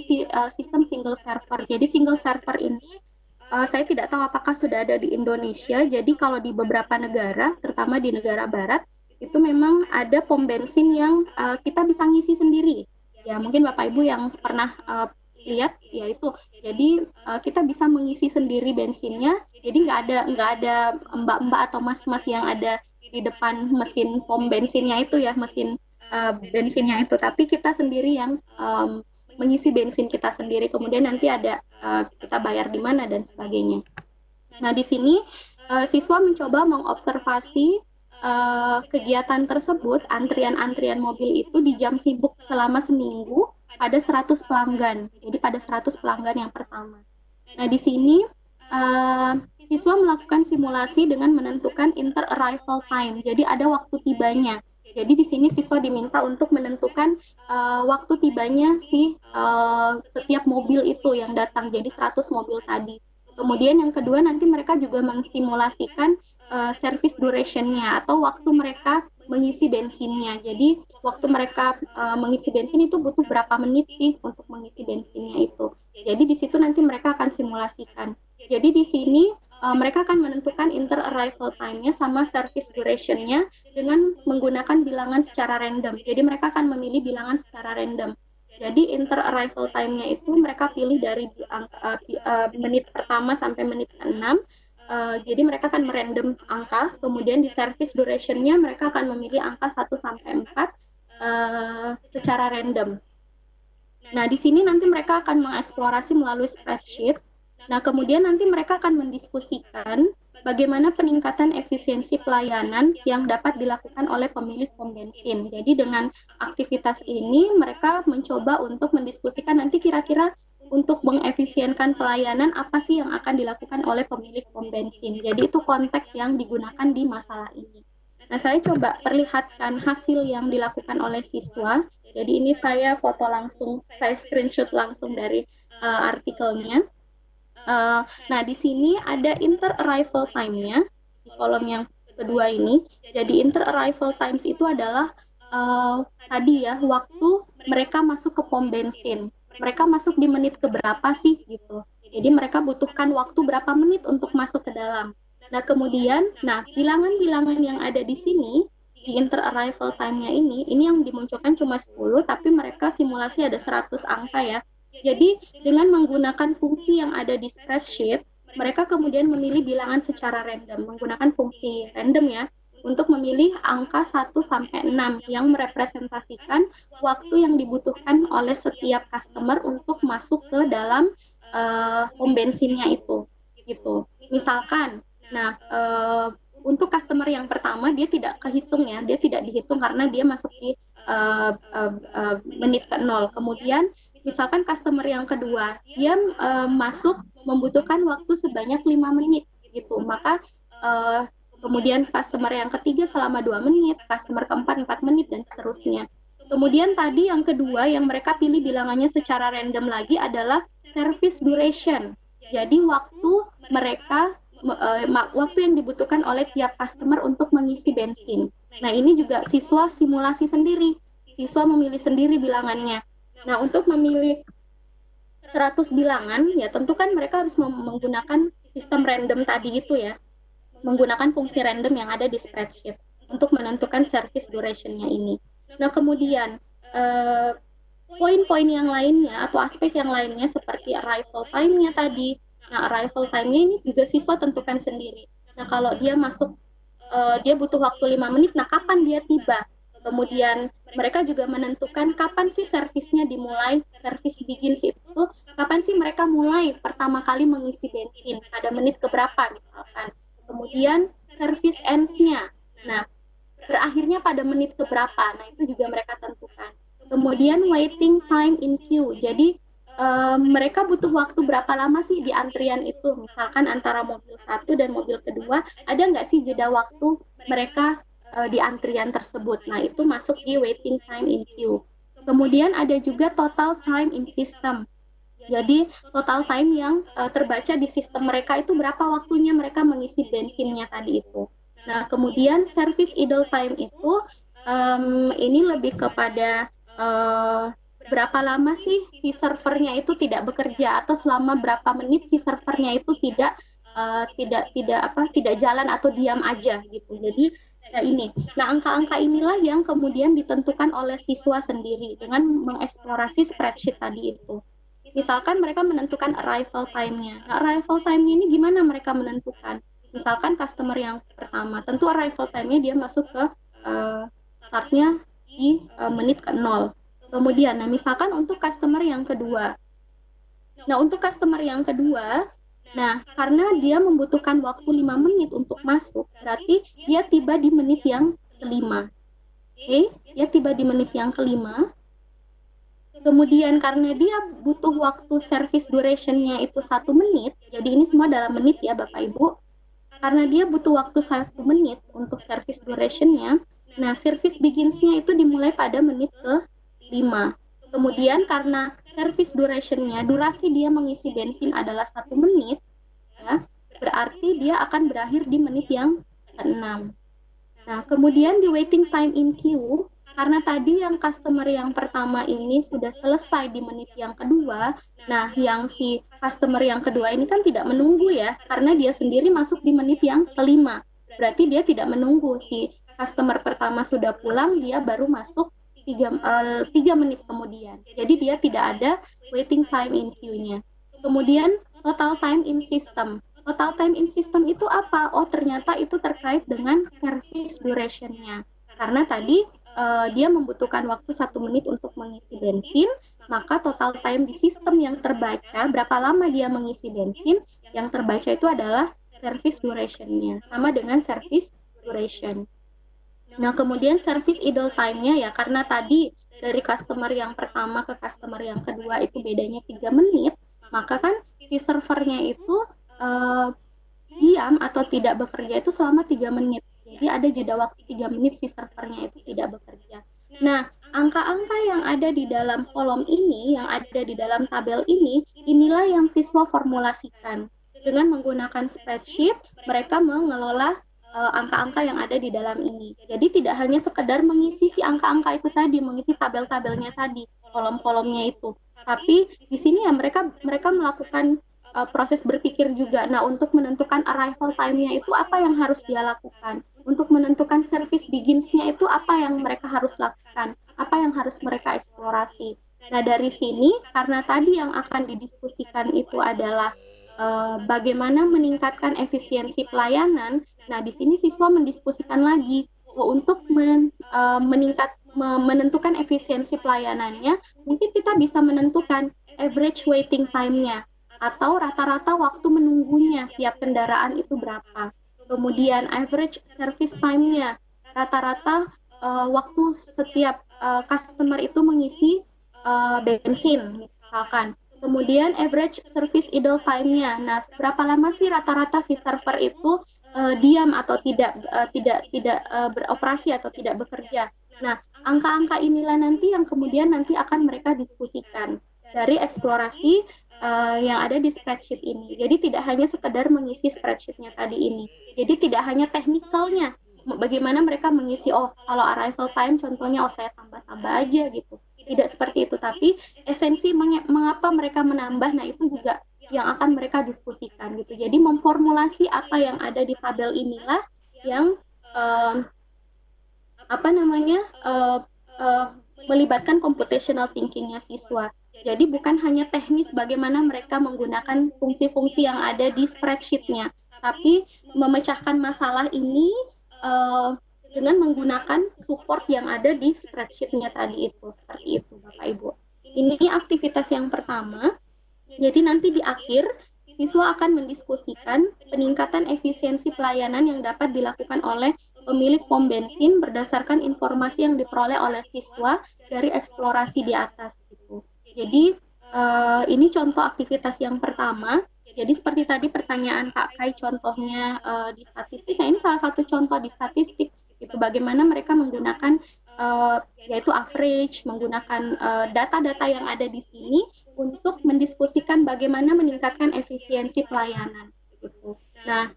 sistem single server. Jadi single server ini saya tidak tahu apakah sudah ada di Indonesia. Jadi kalau di beberapa negara, terutama di negara barat, itu memang ada pom bensin yang kita bisa ngisi sendiri. Ya mungkin Bapak Ibu yang pernah lihat, ya itu. Jadi kita bisa mengisi sendiri bensinnya. Jadi nggak ada mbak-mbak atau mas-mas yang ada di depan mesin pom bensinnya itu ya, mesin bensinnya itu. Tapi kita sendiri yang mengisi bensin kita sendiri, kemudian nanti ada kita bayar di mana dan sebagainya. Nah, di sini siswa mencoba mengobservasi kegiatan tersebut, antrian-antrian mobil itu di jam sibuk selama seminggu pada 100 pelanggan. Jadi pada 100 pelanggan yang pertama. Nah, di sini siswa melakukan simulasi dengan menentukan inter-arrival time. Jadi ada waktu tibanya. Jadi di sini siswa diminta untuk menentukan waktu tibanya setiap mobil itu yang datang. Jadi 100 mobil tadi. Kemudian yang kedua nanti mereka juga mensimulasikan service duration-nya atau waktu mereka mengisi bensinnya. Jadi waktu mereka mengisi bensin itu butuh berapa menit sih untuk mengisi bensinnya itu. Jadi di situ nanti mereka akan simulasikan. Jadi di sini mereka akan menentukan inter-arrival time-nya sama service duration-nya dengan menggunakan bilangan secara random. Jadi mereka akan memilih bilangan secara random. Jadi inter-arrival time-nya itu mereka pilih dari menit pertama sampai menit ke-6. Jadi mereka akan merandom angka, kemudian di service duration-nya mereka akan memilih angka 1 sampai 4 secara random. Nah, di sini nanti mereka akan mengeksplorasi melalui spreadsheet. Nah, kemudian nanti mereka akan mendiskusikan bagaimana peningkatan efisiensi pelayanan yang dapat dilakukan oleh pemilik pom bensin. Jadi dengan aktivitas ini mereka mencoba untuk mendiskusikan nanti kira-kira untuk mengefisienkan pelayanan apa sih yang akan dilakukan oleh pemilik pom bensin. Jadi itu konteks yang digunakan di masalah ini. Nah, saya coba perlihatkan hasil yang dilakukan oleh siswa. Jadi ini saya foto langsung, saya screenshot langsung dari artikelnya. Nah, di sini ada inter-arrival time-nya di kolom yang kedua ini. Jadi inter-arrival times itu adalah tadi ya, waktu mereka masuk ke pom bensin. Mereka masuk di menit keberapa sih gitu. Jadi mereka butuhkan waktu berapa menit untuk masuk ke dalam. Nah, kemudian, bilangan-bilangan yang ada di sini, di inter-arrival time-nya ini yang dimunculkan cuma 10, tapi mereka simulasi ada 100 angka ya. Jadi dengan menggunakan fungsi yang ada di spreadsheet, mereka kemudian memilih bilangan secara random, menggunakan fungsi random ya, untuk memilih angka 1 sampai 6 yang merepresentasikan waktu yang dibutuhkan oleh setiap customer untuk masuk ke dalam pom bensinnya itu. Gitu. Misalkan, untuk customer yang pertama dia tidak kehitung ya, dia tidak dihitung karena dia masuk di menit ke-0. Kemudian misalkan customer yang kedua, dia masuk membutuhkan waktu sebanyak 5 menit gitu. Maka kemudian customer yang ketiga selama 2 menit, customer keempat 4 menit dan seterusnya. Kemudian tadi yang kedua yang mereka pilih bilangannya secara random lagi adalah service duration. Jadi waktu mereka waktu yang dibutuhkan oleh tiap customer untuk mengisi bensin. Nah, ini juga siswa simulasi sendiri. Siswa memilih sendiri bilangannya. Nah, untuk memilih 100 bilangan, ya tentu kan mereka harus menggunakan sistem random tadi itu ya. Menggunakan fungsi random yang ada di spreadsheet untuk menentukan service duration-nya ini. Nah, kemudian poin-poin yang lainnya atau aspek yang lainnya seperti arrival time-nya tadi. Nah, arrival time-nya ini juga siswa tentukan sendiri. Nah, kalau dia masuk dia butuh waktu 5 menit, nah kapan dia tiba? Kemudian mereka juga menentukan kapan sih servisnya dimulai. Service begins itu kapan sih mereka mulai pertama kali mengisi bensin, pada menit keberapa misalkan. Kemudian service ends-nya, nah berakhirnya pada menit keberapa, nah itu juga mereka tentukan. Kemudian waiting time in queue, jadi mereka butuh waktu berapa lama sih di antrian itu, misalkan antara mobil satu dan mobil kedua, ada nggak sih jeda waktu mereka di antrian tersebut. Nah itu masuk di waiting time in queue. Kemudian ada juga total time in system, jadi total time yang terbaca di sistem mereka itu berapa waktunya mereka mengisi bensinnya tadi itu. Nah, kemudian service idle time itu ini lebih kepada berapa lama sih si servernya itu tidak bekerja, atau selama berapa menit si servernya itu tidak jalan atau diam aja gitu. Jadi ya ini. Nah, angka-angka inilah yang kemudian ditentukan oleh siswa sendiri dengan mengeksplorasi spreadsheet tadi itu. Misalkan mereka menentukan arrival time-nya. Nah, arrival time-nya ini gimana mereka menentukan? Misalkan customer yang pertama, tentu arrival time-nya dia masuk ke startnya di menit ke-0. Kemudian, nah misalkan untuk customer yang kedua. Nah, untuk customer yang kedua, nah karena dia membutuhkan waktu 5 menit untuk masuk, berarti dia tiba di menit yang kelima. Oke, dia tiba di menit yang kelima. Kemudian karena dia butuh waktu service duration-nya itu 1 menit, jadi ini semua dalam menit ya Bapak Ibu. Karena dia butuh waktu 1 menit untuk service duration-nya, nah service begins-nya itu dimulai pada menit ke-5. Kemudian karena service duration-nya, durasi dia mengisi bensin adalah 1 menit, ya, berarti dia akan berakhir di menit yang ke-6. Nah, kemudian di waiting time in queue, karena tadi yang customer yang pertama ini sudah selesai di menit yang kedua, nah yang si customer yang kedua ini kan tidak menunggu ya, karena dia sendiri masuk di menit yang kelima. Berarti dia tidak menunggu si customer pertama sudah pulang, dia baru masuk 3 menit kemudian. Jadi dia tidak ada waiting time in queue-nya. Kemudian total time in system. Total time in system itu apa? Oh, ternyata itu terkait dengan service duration-nya. Karena tadi dia membutuhkan waktu 1 menit untuk mengisi bensin, maka total time di sistem yang terbaca, berapa lama dia mengisi bensin, yang terbaca itu adalah service duration-nya. Sama dengan service duration. Nah, kemudian service idle time-nya ya, karena tadi dari customer yang pertama ke customer yang kedua itu bedanya 3 menit, maka kan si servernya itu diam atau tidak bekerja itu selama 3 menit. Jadi ada jeda waktu 3 menit si servernya itu tidak bekerja. Nah, angka-angka yang ada di dalam kolom ini, yang ada di dalam tabel ini, inilah yang siswa formulasikan. Dengan menggunakan spreadsheet, mereka mengelola angka-angka yang ada di dalam ini. Jadi tidak hanya sekedar mengisi si angka-angka itu tadi, mengisi tabel-tabelnya tadi, kolom-kolomnya itu. Tapi di sini ya mereka melakukan proses berpikir juga. Nah, untuk menentukan arrival time-nya itu apa yang harus dia lakukan? Untuk menentukan service begins-nya itu apa yang mereka harus lakukan? Apa yang harus mereka eksplorasi? Nah, dari sini, karena tadi yang akan didiskusikan itu adalah bagaimana meningkatkan efisiensi pelayanan, nah di sini siswa mendiskusikan lagi untuk menentukan efisiensi pelayanannya, mungkin kita bisa menentukan average waiting time-nya, atau rata-rata waktu menunggunya tiap kendaraan itu berapa. Kemudian average service time-nya, rata-rata waktu setiap customer itu mengisi bensin misalkan. Kemudian average service idle time-nya. Nah, berapa lama sih rata-rata si server itu diam atau tidak beroperasi atau tidak bekerja. Nah, angka-angka inilah nanti yang kemudian nanti akan mereka diskusikan dari eksplorasi yang ada di spreadsheet ini. Jadi tidak hanya sekedar mengisi spreadsheet-nya tadi ini. Jadi tidak hanya teknikalnya, bagaimana mereka mengisi, oh kalau arrival time contohnya, oh saya tambah-tambah aja gitu. Tidak seperti itu, tapi esensi mengapa mereka menambah, nah itu juga yang akan mereka diskusikan gitu. Jadi memformulasi apa yang ada di tabel inilah yang melibatkan computational thinking-nya siswa. Jadi bukan hanya teknis bagaimana mereka menggunakan fungsi-fungsi yang ada di spreadsheet-nya, tapi memecahkan masalah ini eh, dengan menggunakan support yang ada di spreadsheet-nya tadi itu. Seperti itu, Bapak Ibu. Ini aktivitas yang pertama. Jadi nanti di akhir, siswa akan mendiskusikan peningkatan efisiensi pelayanan yang dapat dilakukan oleh pemilik pom bensin berdasarkan informasi yang diperoleh oleh siswa dari eksplorasi di atas. Gitu. Jadi ini contoh aktivitas yang pertama. Jadi seperti tadi pertanyaan Pak Kai contohnya di statistik, nah ini salah satu contoh di statistik itu bagaimana mereka menggunakan yaitu average, menggunakan data-data yang ada di sini untuk mendiskusikan bagaimana meningkatkan efisiensi pelayanan. Gitu. Nah,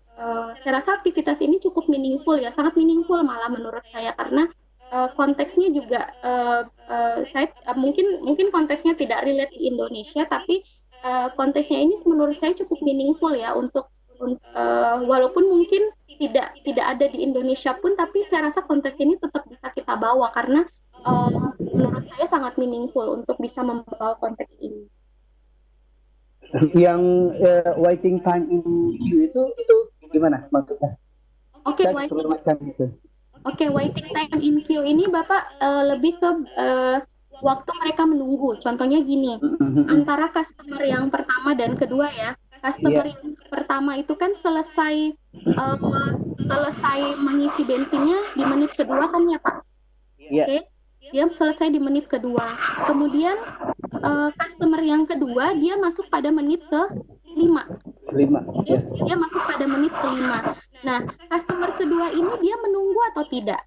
saya rasa aktivitas ini cukup meaningful ya, sangat meaningful malah menurut saya karena konteksnya juga saya mungkin konteksnya tidak relate di Indonesia, tapi konteksnya ini menurut saya cukup meaningful ya untuk walaupun mungkin tidak ada di Indonesia pun, tapi saya rasa konteks ini tetap bisa kita bawa karena menurut saya sangat meaningful untuk bisa membawa konteks ini. Yang waiting time in queue itu gimana maksudnya? Oke, waiting time in queue ini Bapak lebih ke waktu mereka menunggu. Contohnya gini, antara customer yang pertama dan kedua ya. Customer yang pertama itu kan selesai mengisi bensinnya di menit kedua kan ya Pak? Oke. Dia selesai di menit kedua. Kemudian customer yang kedua dia masuk pada menit ke-5. Dia masuk pada menit ke-5. Nah, customer kedua ini dia menunggu atau tidak?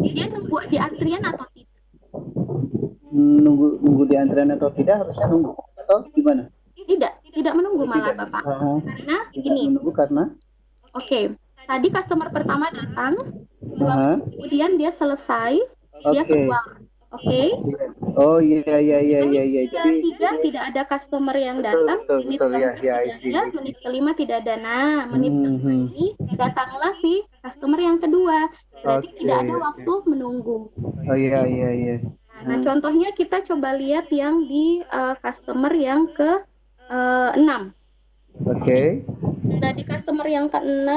Dia nunggu di antrian atau tidak? Nunggu di antrian atau tidak, harusnya nunggu atau gimana? Tidak menunggu malah Bapak. Karena ini. Menunggu karena? Oke. Tadi customer pertama datang, kemudian dia selesai, dia keluar. Oke. Oh iya. Ketiga tidak ada customer yang datang, menit keempat tidak ada, menit kelima tidak ada. Nah, menit kelima ini datanglah si customer yang kedua. Berarti tidak ada waktu menunggu. Oh iya. Nah, contohnya kita coba lihat yang di customer yang ke-6. Oke. Nah, di customer yang ke-6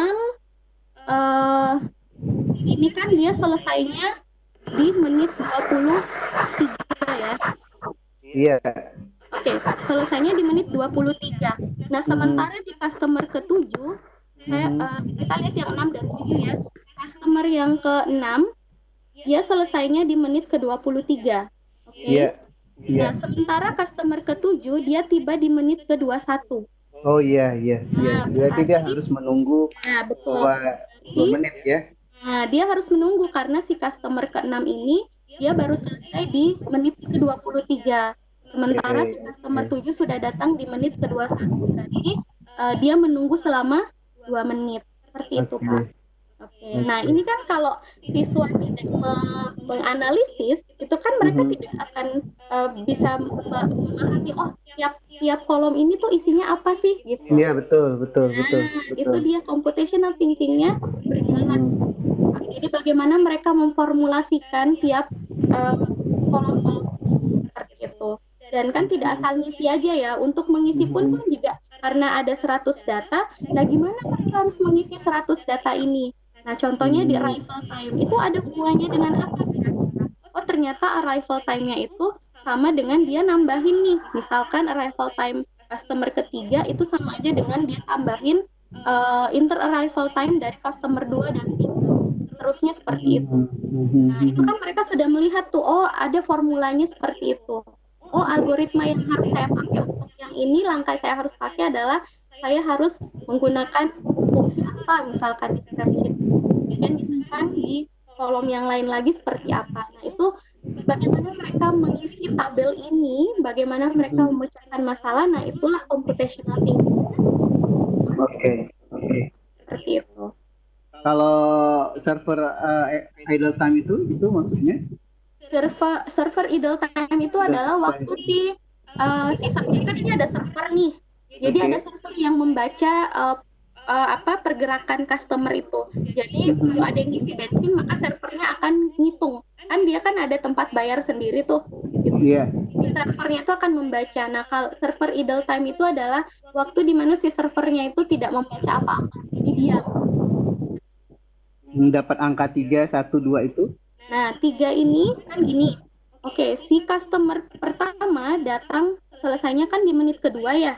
sini kan dia selesainya di menit 23 ya. Iya. Oke, selesainya di menit 23. Nah, sementara di customer ke-7, kita lihat yang 6 dan 7 ya. Customer yang ke-6, dia selesainya di menit ke-23. Oke. Nah, sementara customer ke-7, dia tiba di menit ke-21. Oh iya. Berarti dia harus menunggu 2 menit ya. Nah, dia harus menunggu karena si customer ke-6 ini dia baru selesai di menit ke-23. Sementara si customer 7 sudah datang di menit ke-21. Berarti dia menunggu selama 2 menit. Seperti itu, Pak. Oke. Nah, ini kan kalau siswa tidak menganalisis, itu kan mereka tidak akan bisa memahami, oh tiap kolom ini tuh isinya apa sih gitu. Iya, betul. Itu dia computational thinking-nya berjalan. Jadi bagaimana mereka memformulasikan tiap kolom-kolom seperti itu. Dan kan tidak asal ngisi aja ya, untuk mengisi pun juga karena ada 100 data, nah gimana mereka harus mengisi 100 data ini? Nah, contohnya di arrival time, itu ada hubungannya dengan apa kira-kira? Oh, ternyata arrival time-nya itu sama dengan dia nambahin nih, misalkan arrival time customer ketiga itu sama aja dengan dia tambahin inter arrival time dari customer 2 dan 3. Terusnya seperti itu. Nah, itu kan mereka sudah melihat tuh, oh ada formulanya seperti itu. Oh, algoritma yang harus saya pakai untuk yang ini, langkah saya harus pakai adalah saya harus menggunakan fungsi apa misalkan di spreadsheet. Dan misalkan di kolom yang lain lagi seperti apa. Nah, itu bagaimana mereka mengisi tabel ini, bagaimana mereka memecahkan masalah, nah itulah computational thinking. Oke. Seperti itu. Kalau server idle time itu maksudnya? Server idle time itu adalah waktu jadi kan ini ada server nih. Jadi ada server yang membaca pergerakan customer itu. Jadi kalau ada yang isi bensin, maka servernya akan ngitung. Kan dia kan ada tempat bayar sendiri tuh. Iya. Di servernya itu akan membaca. Nah, kalau server idle time itu adalah waktu di mana si servernya itu tidak membaca apa-apa. Jadi diam. dapat angka 3, 1, 2 itu. Nah, 3 ini kan gini. Oke, si customer pertama datang selesainya kan di menit kedua ya.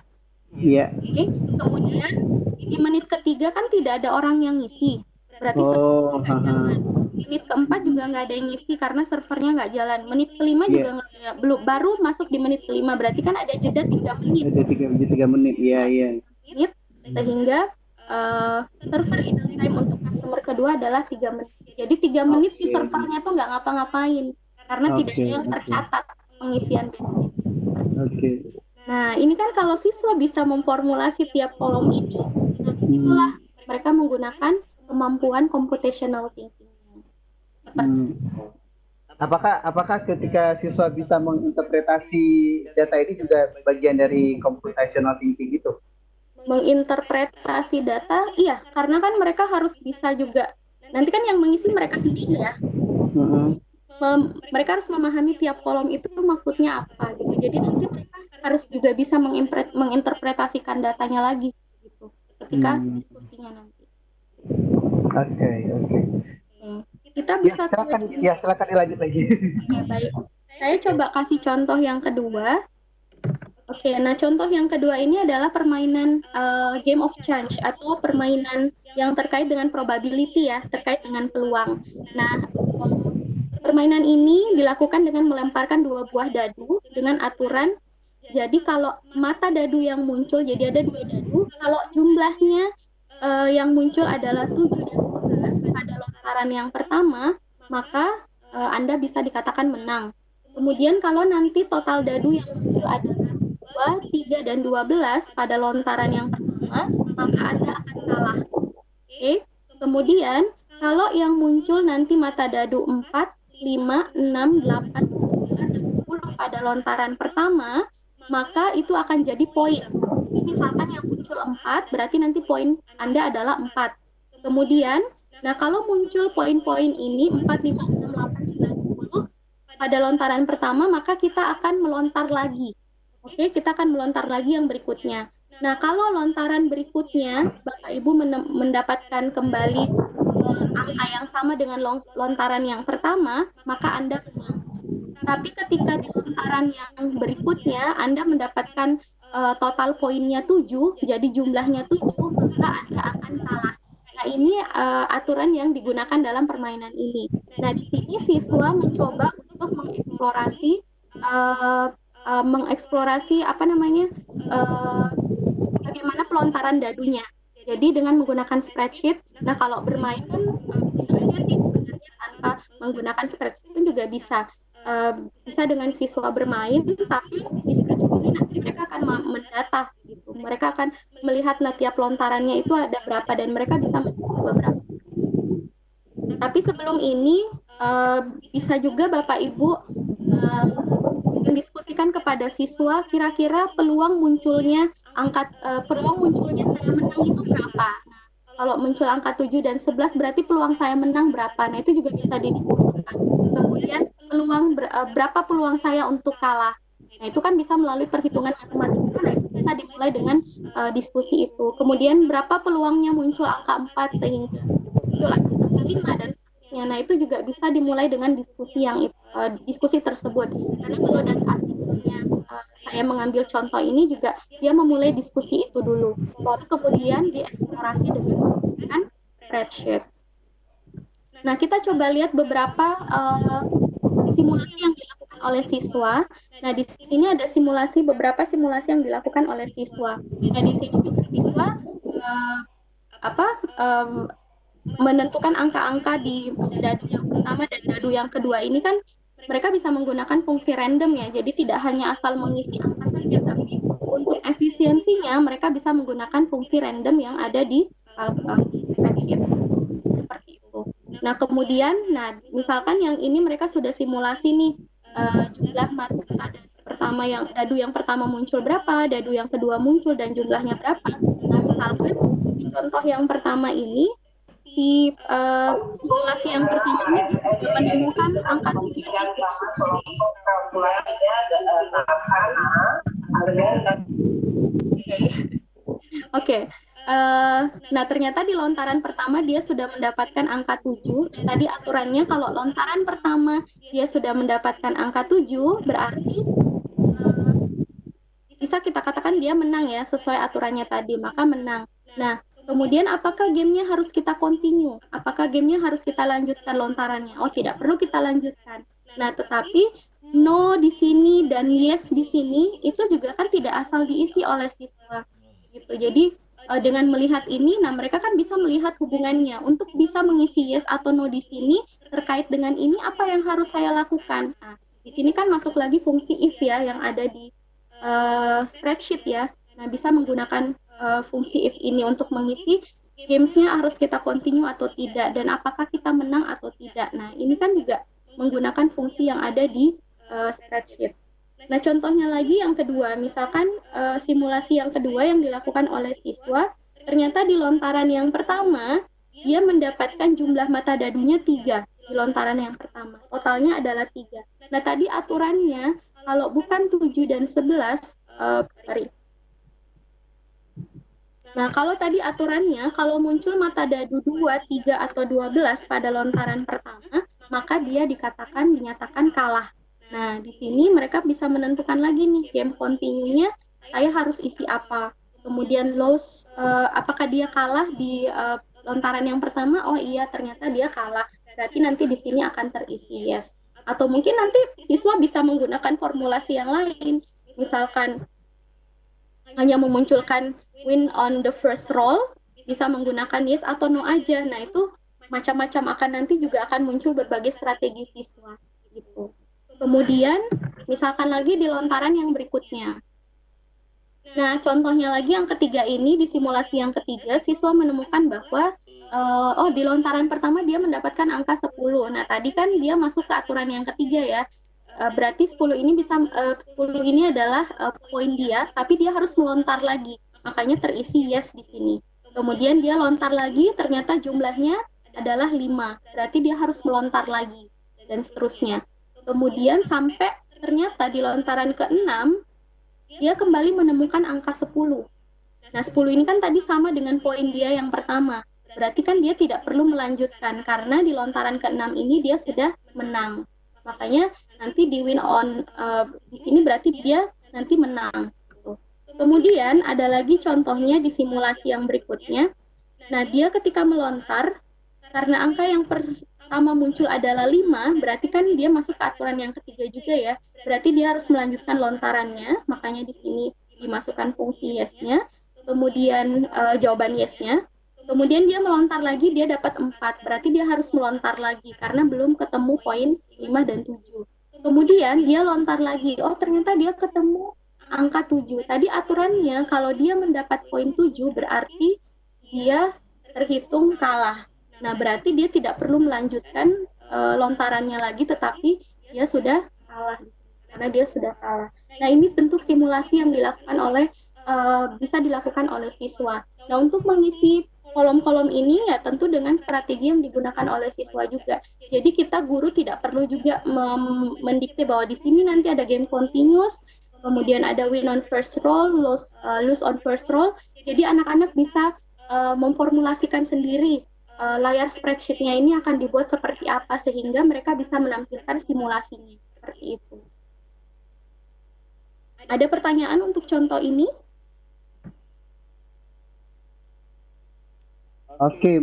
Iya. Oke, kemudian di menit ketiga kan tidak ada orang yang ngisi. Berarti servernya Oh, nggak jalan. Menit keempat juga nggak ada yang ngisi karena servernya nggak jalan. Menit kelima juga nggak ya, belum baru masuk di menit kelima. Berarti kan ada jeda 3 menit. Ada 3 menit. Iya, iya. Menit sehingga server idle time untuk customer kedua adalah 3 menit. Jadi 3 menit si servernya tuh nggak ngapa-ngapain karena tidak ada yang tercatat pengisian bensin. Oke. Nah, ini kan kalau siswa bisa memformulasi tiap kolom ini, nah disitulah mereka menggunakan kemampuan computational thinking. Apakah ketika siswa bisa menginterpretasi data ini juga bagian dari computational thinking itu? Menginterpretasi data, iya, karena kan mereka harus bisa juga. Nanti kan yang mengisi mereka sendiri ya. Mereka harus memahami tiap kolom itu maksudnya apa gitu. Jadi nanti mereka harus juga bisa menginterpretasikan datanya lagi gitu ketika diskusinya nanti. Oke. Kita bisa silakan dilanjut lagi. Ya, baik. Saya coba kasih contoh yang kedua. Oke, nah contoh yang kedua ini adalah permainan game of chance atau permainan yang terkait dengan probability ya, terkait dengan peluang. Nah, permainan ini dilakukan dengan melemparkan 2 buah dadu dengan aturan. Jadi kalau mata dadu yang muncul, jadi ada 2 dadu, kalau jumlahnya yang muncul adalah 7 dan 11 pada lontaran yang pertama, maka Anda bisa dikatakan menang. Kemudian kalau nanti total dadu yang muncul adalah 2, 3, dan 12 pada lontaran yang pertama, maka Anda akan kalah. Oke. Kemudian kalau yang muncul nanti mata dadu 4, 5, 6, 8, 9, dan 10 pada lontaran pertama, maka itu akan jadi poin. Misalkan yang muncul 4, berarti nanti poin Anda adalah 4. Kemudian, nah kalau muncul poin-poin ini 4, 5, 6, 8, 9, 10 pada lontaran pertama, maka kita akan melontar lagi. Oke, kita akan melontar lagi yang berikutnya. Nah, kalau lontaran berikutnya, Bapak Ibu mendapatkan kembali angka yang sama dengan lontaran yang pertama, maka Anda menang. Tapi ketika di lontaran yang berikutnya, Anda mendapatkan total poinnya 7, jadi jumlahnya 7, maka Anda akan kalah. Nah, ini aturan yang digunakan dalam permainan ini. Nah, di sini siswa mencoba untuk mengeksplorasi bagaimana pelontaran dadunya. Jadi dengan menggunakan spreadsheet, nah kalau bermain kan bisa aja sih sebenarnya tanpa menggunakan spreadsheet pun juga bisa. Bisa dengan siswa bermain, tapi di spreadsheet ini nanti mereka akan mendata gitu. Mereka akan melihat tiap lontarannya itu ada berapa dan mereka bisa mencari beberapa. Tapi sebelum ini bisa juga Bapak Ibu mendiskusikan kepada siswa kira-kira peluang munculnya saya menang itu berapa. Nah, kalau muncul angka 7 dan 11 berarti peluang saya menang berapa. Nah, itu juga bisa didiskusikan. Kemudian berapa peluang saya untuk kalah. Nah, itu kan bisa melalui perhitungan matematika. Nah, itu bisa dimulai dengan diskusi itu. Kemudian berapa peluangnya muncul angka 4 sehingga muncul angka 5 dan seterusnya. Nah, itu juga bisa dimulai dengan diskusi tersebut. Karena kalau dari artikelnya saya mengambil contoh ini juga dia memulai diskusi itu dulu, baru kemudian dieksplorasi dengan menggunakan spreadsheet. Nah, kita coba lihat beberapa simulasi yang dilakukan oleh siswa. Nah, di sini ada beberapa simulasi yang dilakukan oleh siswa. Nah, di sini juga siswa menentukan angka-angka di dadu yang pertama dan dadu yang kedua ini kan mereka bisa menggunakan fungsi random ya, jadi tidak hanya asal mengisi angka saja, tapi untuk efisiensinya mereka bisa menggunakan fungsi random yang ada di spreadsheet seperti itu. Nah kemudian, misalkan yang ini mereka sudah simulasi nih jumlah mata pertama dadu yang pertama muncul berapa, dadu yang kedua muncul dan jumlahnya berapa. Nah misalkan di contoh yang pertama ini simulasi yang pertama ini juga menemukan angka 7 Oke. Nah, ternyata di lontaran pertama dia sudah mendapatkan angka 7. Dan tadi aturannya kalau lontaran pertama dia sudah mendapatkan angka 7, berarti bisa kita katakan dia menang ya, sesuai aturannya tadi, maka menang. Nah, kemudian apakah gamenya harus kita continue? Apakah gamenya harus kita lanjutkan lontarannya? Oh, tidak perlu kita lanjutkan. Nah, tetapi no di sini dan yes di sini itu juga kan tidak asal diisi oleh siswa. Gitu. Jadi dengan melihat ini, nah mereka kan bisa melihat hubungannya. Untuk bisa mengisi yes atau no di sini terkait dengan ini apa yang harus saya lakukan. Nah, di sini kan masuk lagi fungsi if ya yang ada di spreadsheet ya. Nah, bisa menggunakan fungsi if ini untuk mengisi gamesnya harus kita continue atau tidak dan apakah kita menang atau tidak. Nah, ini kan juga menggunakan fungsi yang ada di spreadsheet. Nah, contohnya lagi yang kedua, misalkan simulasi yang kedua yang dilakukan oleh siswa, ternyata di lontaran yang pertama, dia mendapatkan jumlah mata dadunya 3 di lontaran yang pertama. Totalnya adalah 3. Nah, tadi aturannya, kalau bukan 7 dan 11, sorry. Nah, kalau tadi aturannya, kalau muncul mata dadu 2, 3, atau 12 pada lontaran pertama, maka dia dinyatakan kalah. Nah, di sini mereka bisa menentukan lagi nih, game continue-nya saya harus isi apa. Kemudian loss, apakah dia kalah di lontaran yang pertama? Oh iya, ternyata dia kalah. Berarti nanti di sini akan terisi yes. Atau mungkin nanti siswa bisa menggunakan formulasi yang lain. Misalkan hanya memunculkan win on the first roll, bisa menggunakan yes atau no aja. Nah, itu macam-macam akan nanti juga akan muncul berbagai strategi siswa gitu. Kemudian, misalkan lagi di lontaran yang berikutnya. Nah, contohnya lagi yang ketiga ini, di simulasi yang ketiga, siswa menemukan bahwa, di lontaran pertama dia mendapatkan angka 10. Nah, tadi kan dia masuk ke aturan yang ketiga ya. Berarti 10 ini 10 ini adalah poin dia, tapi dia harus melontar lagi. Makanya terisi yes di sini. Kemudian dia lontar lagi, ternyata jumlahnya adalah 5. Berarti dia harus melontar lagi, dan seterusnya. Kemudian sampai ternyata di lontaran ke-6, dia kembali menemukan angka 10. Nah, 10 ini kan tadi sama dengan poin dia yang pertama. Berarti kan dia tidak perlu melanjutkan, karena di lontaran ke-6 ini dia sudah menang. Makanya nanti di win on, di sini berarti dia nanti menang. Kemudian ada lagi contohnya di simulasi yang berikutnya. Nah, dia ketika melontar, karena angka yang pertama muncul adalah 5, berarti kan dia masuk ke aturan yang ketiga juga ya. Berarti dia harus melanjutkan lontarannya, makanya di sini dimasukkan fungsi yes-nya, kemudian jawaban yes-nya. Kemudian dia melontar lagi, dia dapat 4, berarti dia harus melontar lagi, karena belum ketemu poin 5 dan 7. Kemudian dia lontar lagi, oh ternyata dia ketemu angka 7. Tadi aturannya kalau dia mendapat poin 7, berarti dia terhitung kalah. Nah, berarti dia tidak perlu melanjutkan lontarannya lagi, tetapi dia sudah kalah karena dia sudah kalah. Nah, ini bentuk simulasi yang dilakukan oleh bisa dilakukan oleh siswa. Nah, untuk mengisi kolom-kolom ini ya tentu dengan strategi yang digunakan oleh siswa juga. Jadi kita guru tidak perlu juga mendikte bahwa di sini nanti ada game continuous, kemudian ada win on first roll, lose on first roll. Jadi anak-anak bisa memformulasikan sendiri layar spreadsheet-nya ini akan dibuat seperti apa sehingga mereka bisa menampilkan simulasinya seperti itu. Ada pertanyaan untuk contoh ini? Oke,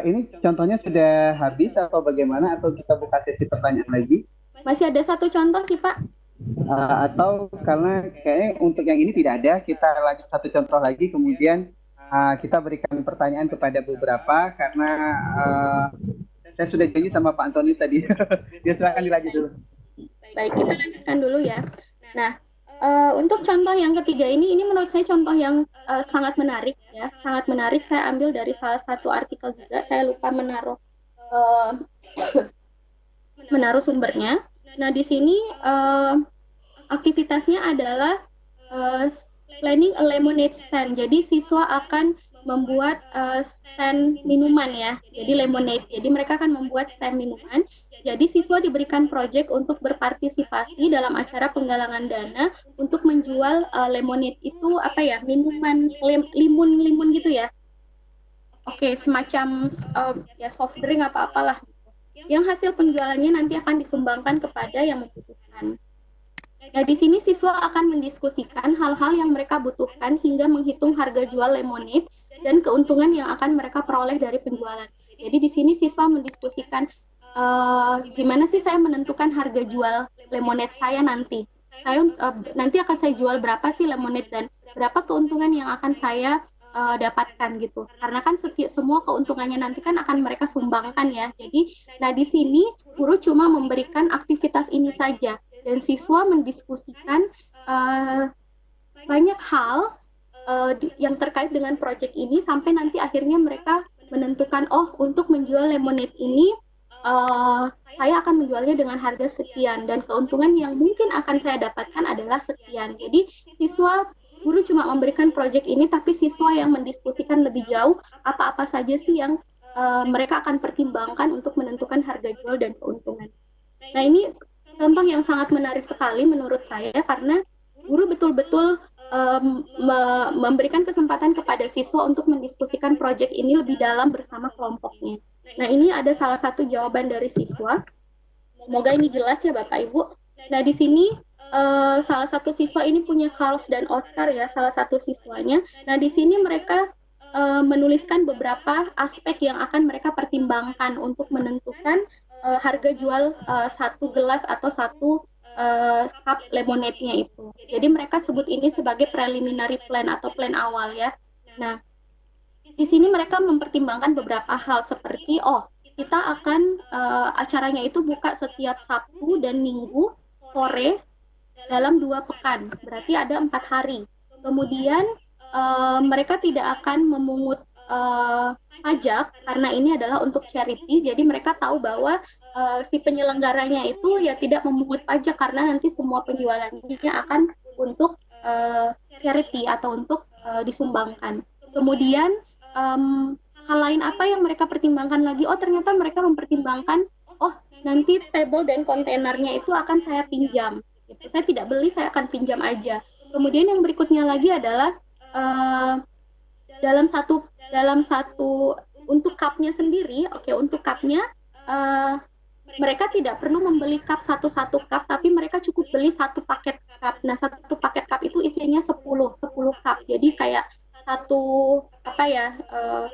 ini contohnya sudah habis atau bagaimana? Atau kita buka sesi pertanyaan lagi? Masih ada satu contoh sih, Pak. Atau karena kayaknya untuk yang ini tidak ada, kita lanjut satu contoh lagi, kemudian kita berikan pertanyaan kepada beberapa, karena saya sudah janji sama Pak Antonius tadi. Dia silakan dilanjut dulu. Baik, kita lanjutkan dulu ya. Nah, untuk contoh yang ketiga ini menurut saya contoh yang sangat menarik ya, sangat menarik. Saya ambil dari salah satu artikel juga. Saya lupa menaruh sumbernya. Nah, di sini aktivitasnya adalah planning a lemonade stand. Jadi siswa akan membuat stand minuman ya. Jadi lemonade. Jadi mereka akan membuat stand minuman. Jadi siswa diberikan proyek untuk berpartisipasi dalam acara penggalangan dana untuk menjual lemonade itu apa ya? Minuman limun gitu ya. semacam ya soft drink apa-apalah. Yang hasil penjualannya nanti akan disumbangkan kepada yang membutuhkan. Nah, di sini siswa akan mendiskusikan hal-hal yang mereka butuhkan hingga menghitung harga jual lemonade dan keuntungan yang akan mereka peroleh dari penjualan. Jadi di sini siswa mendiskusikan gimana sih saya menentukan harga jual lemonade saya nanti. Nanti akan saya jual berapa sih lemonade dan berapa keuntungan yang akan saya dapatkan gitu. Karena kan semua keuntungannya nanti kan akan mereka sumbangkan ya. Jadi, nah di sini guru cuma memberikan aktivitas ini saja dan siswa mendiskusikan banyak hal yang terkait dengan proyek ini sampai nanti akhirnya mereka menentukan untuk menjual lemonade ini saya akan menjualnya dengan harga sekian dan keuntungan yang mungkin akan saya dapatkan adalah sekian. Jadi guru cuma memberikan proyek ini tapi siswa yang mendiskusikan lebih jauh apa-apa saja sih yang mereka akan pertimbangkan untuk menentukan harga jual dan keuntungan. Nah, ini contoh yang sangat menarik sekali menurut saya karena guru betul-betul memberikan kesempatan kepada siswa untuk mendiskusikan proyek ini lebih dalam bersama kelompoknya. Nah, ini ada salah satu jawaban dari siswa. Semoga ini jelas ya Bapak Ibu. Nah, di sini salah satu siswa ini punya Carlos dan Oscar ya, salah satu siswanya. Nah, di sini mereka menuliskan beberapa aspek yang akan mereka pertimbangkan untuk menentukan harga jual satu gelas atau satu cup lemonade-nya itu. Jadi mereka sebut ini sebagai preliminary plan atau plan awal ya. Nah, di sini mereka mempertimbangkan beberapa hal seperti kita akan acaranya itu buka setiap Sabtu dan Minggu sore dalam 2 pekan, berarti ada 4 hari. Kemudian mereka tidak akan memungut pajak karena ini adalah untuk charity, jadi mereka tahu bahwa si penyelenggaranya itu ya tidak memungut pajak karena nanti semua penjualannya akan untuk charity atau untuk disumbangkan. Kemudian hal lain apa yang mereka pertimbangkan lagi? Ternyata mereka mempertimbangkan nanti table dan kontainernya itu akan saya pinjam. Gitu. Saya tidak beli, saya akan pinjam aja. Kemudian yang berikutnya lagi adalah dalam satu untuk cupnya sendiri, untuk cupnya mereka tidak perlu membeli cup satu cup, tapi mereka cukup beli satu paket cup. Nah, satu paket cup itu isinya 10 cup. Jadi kayak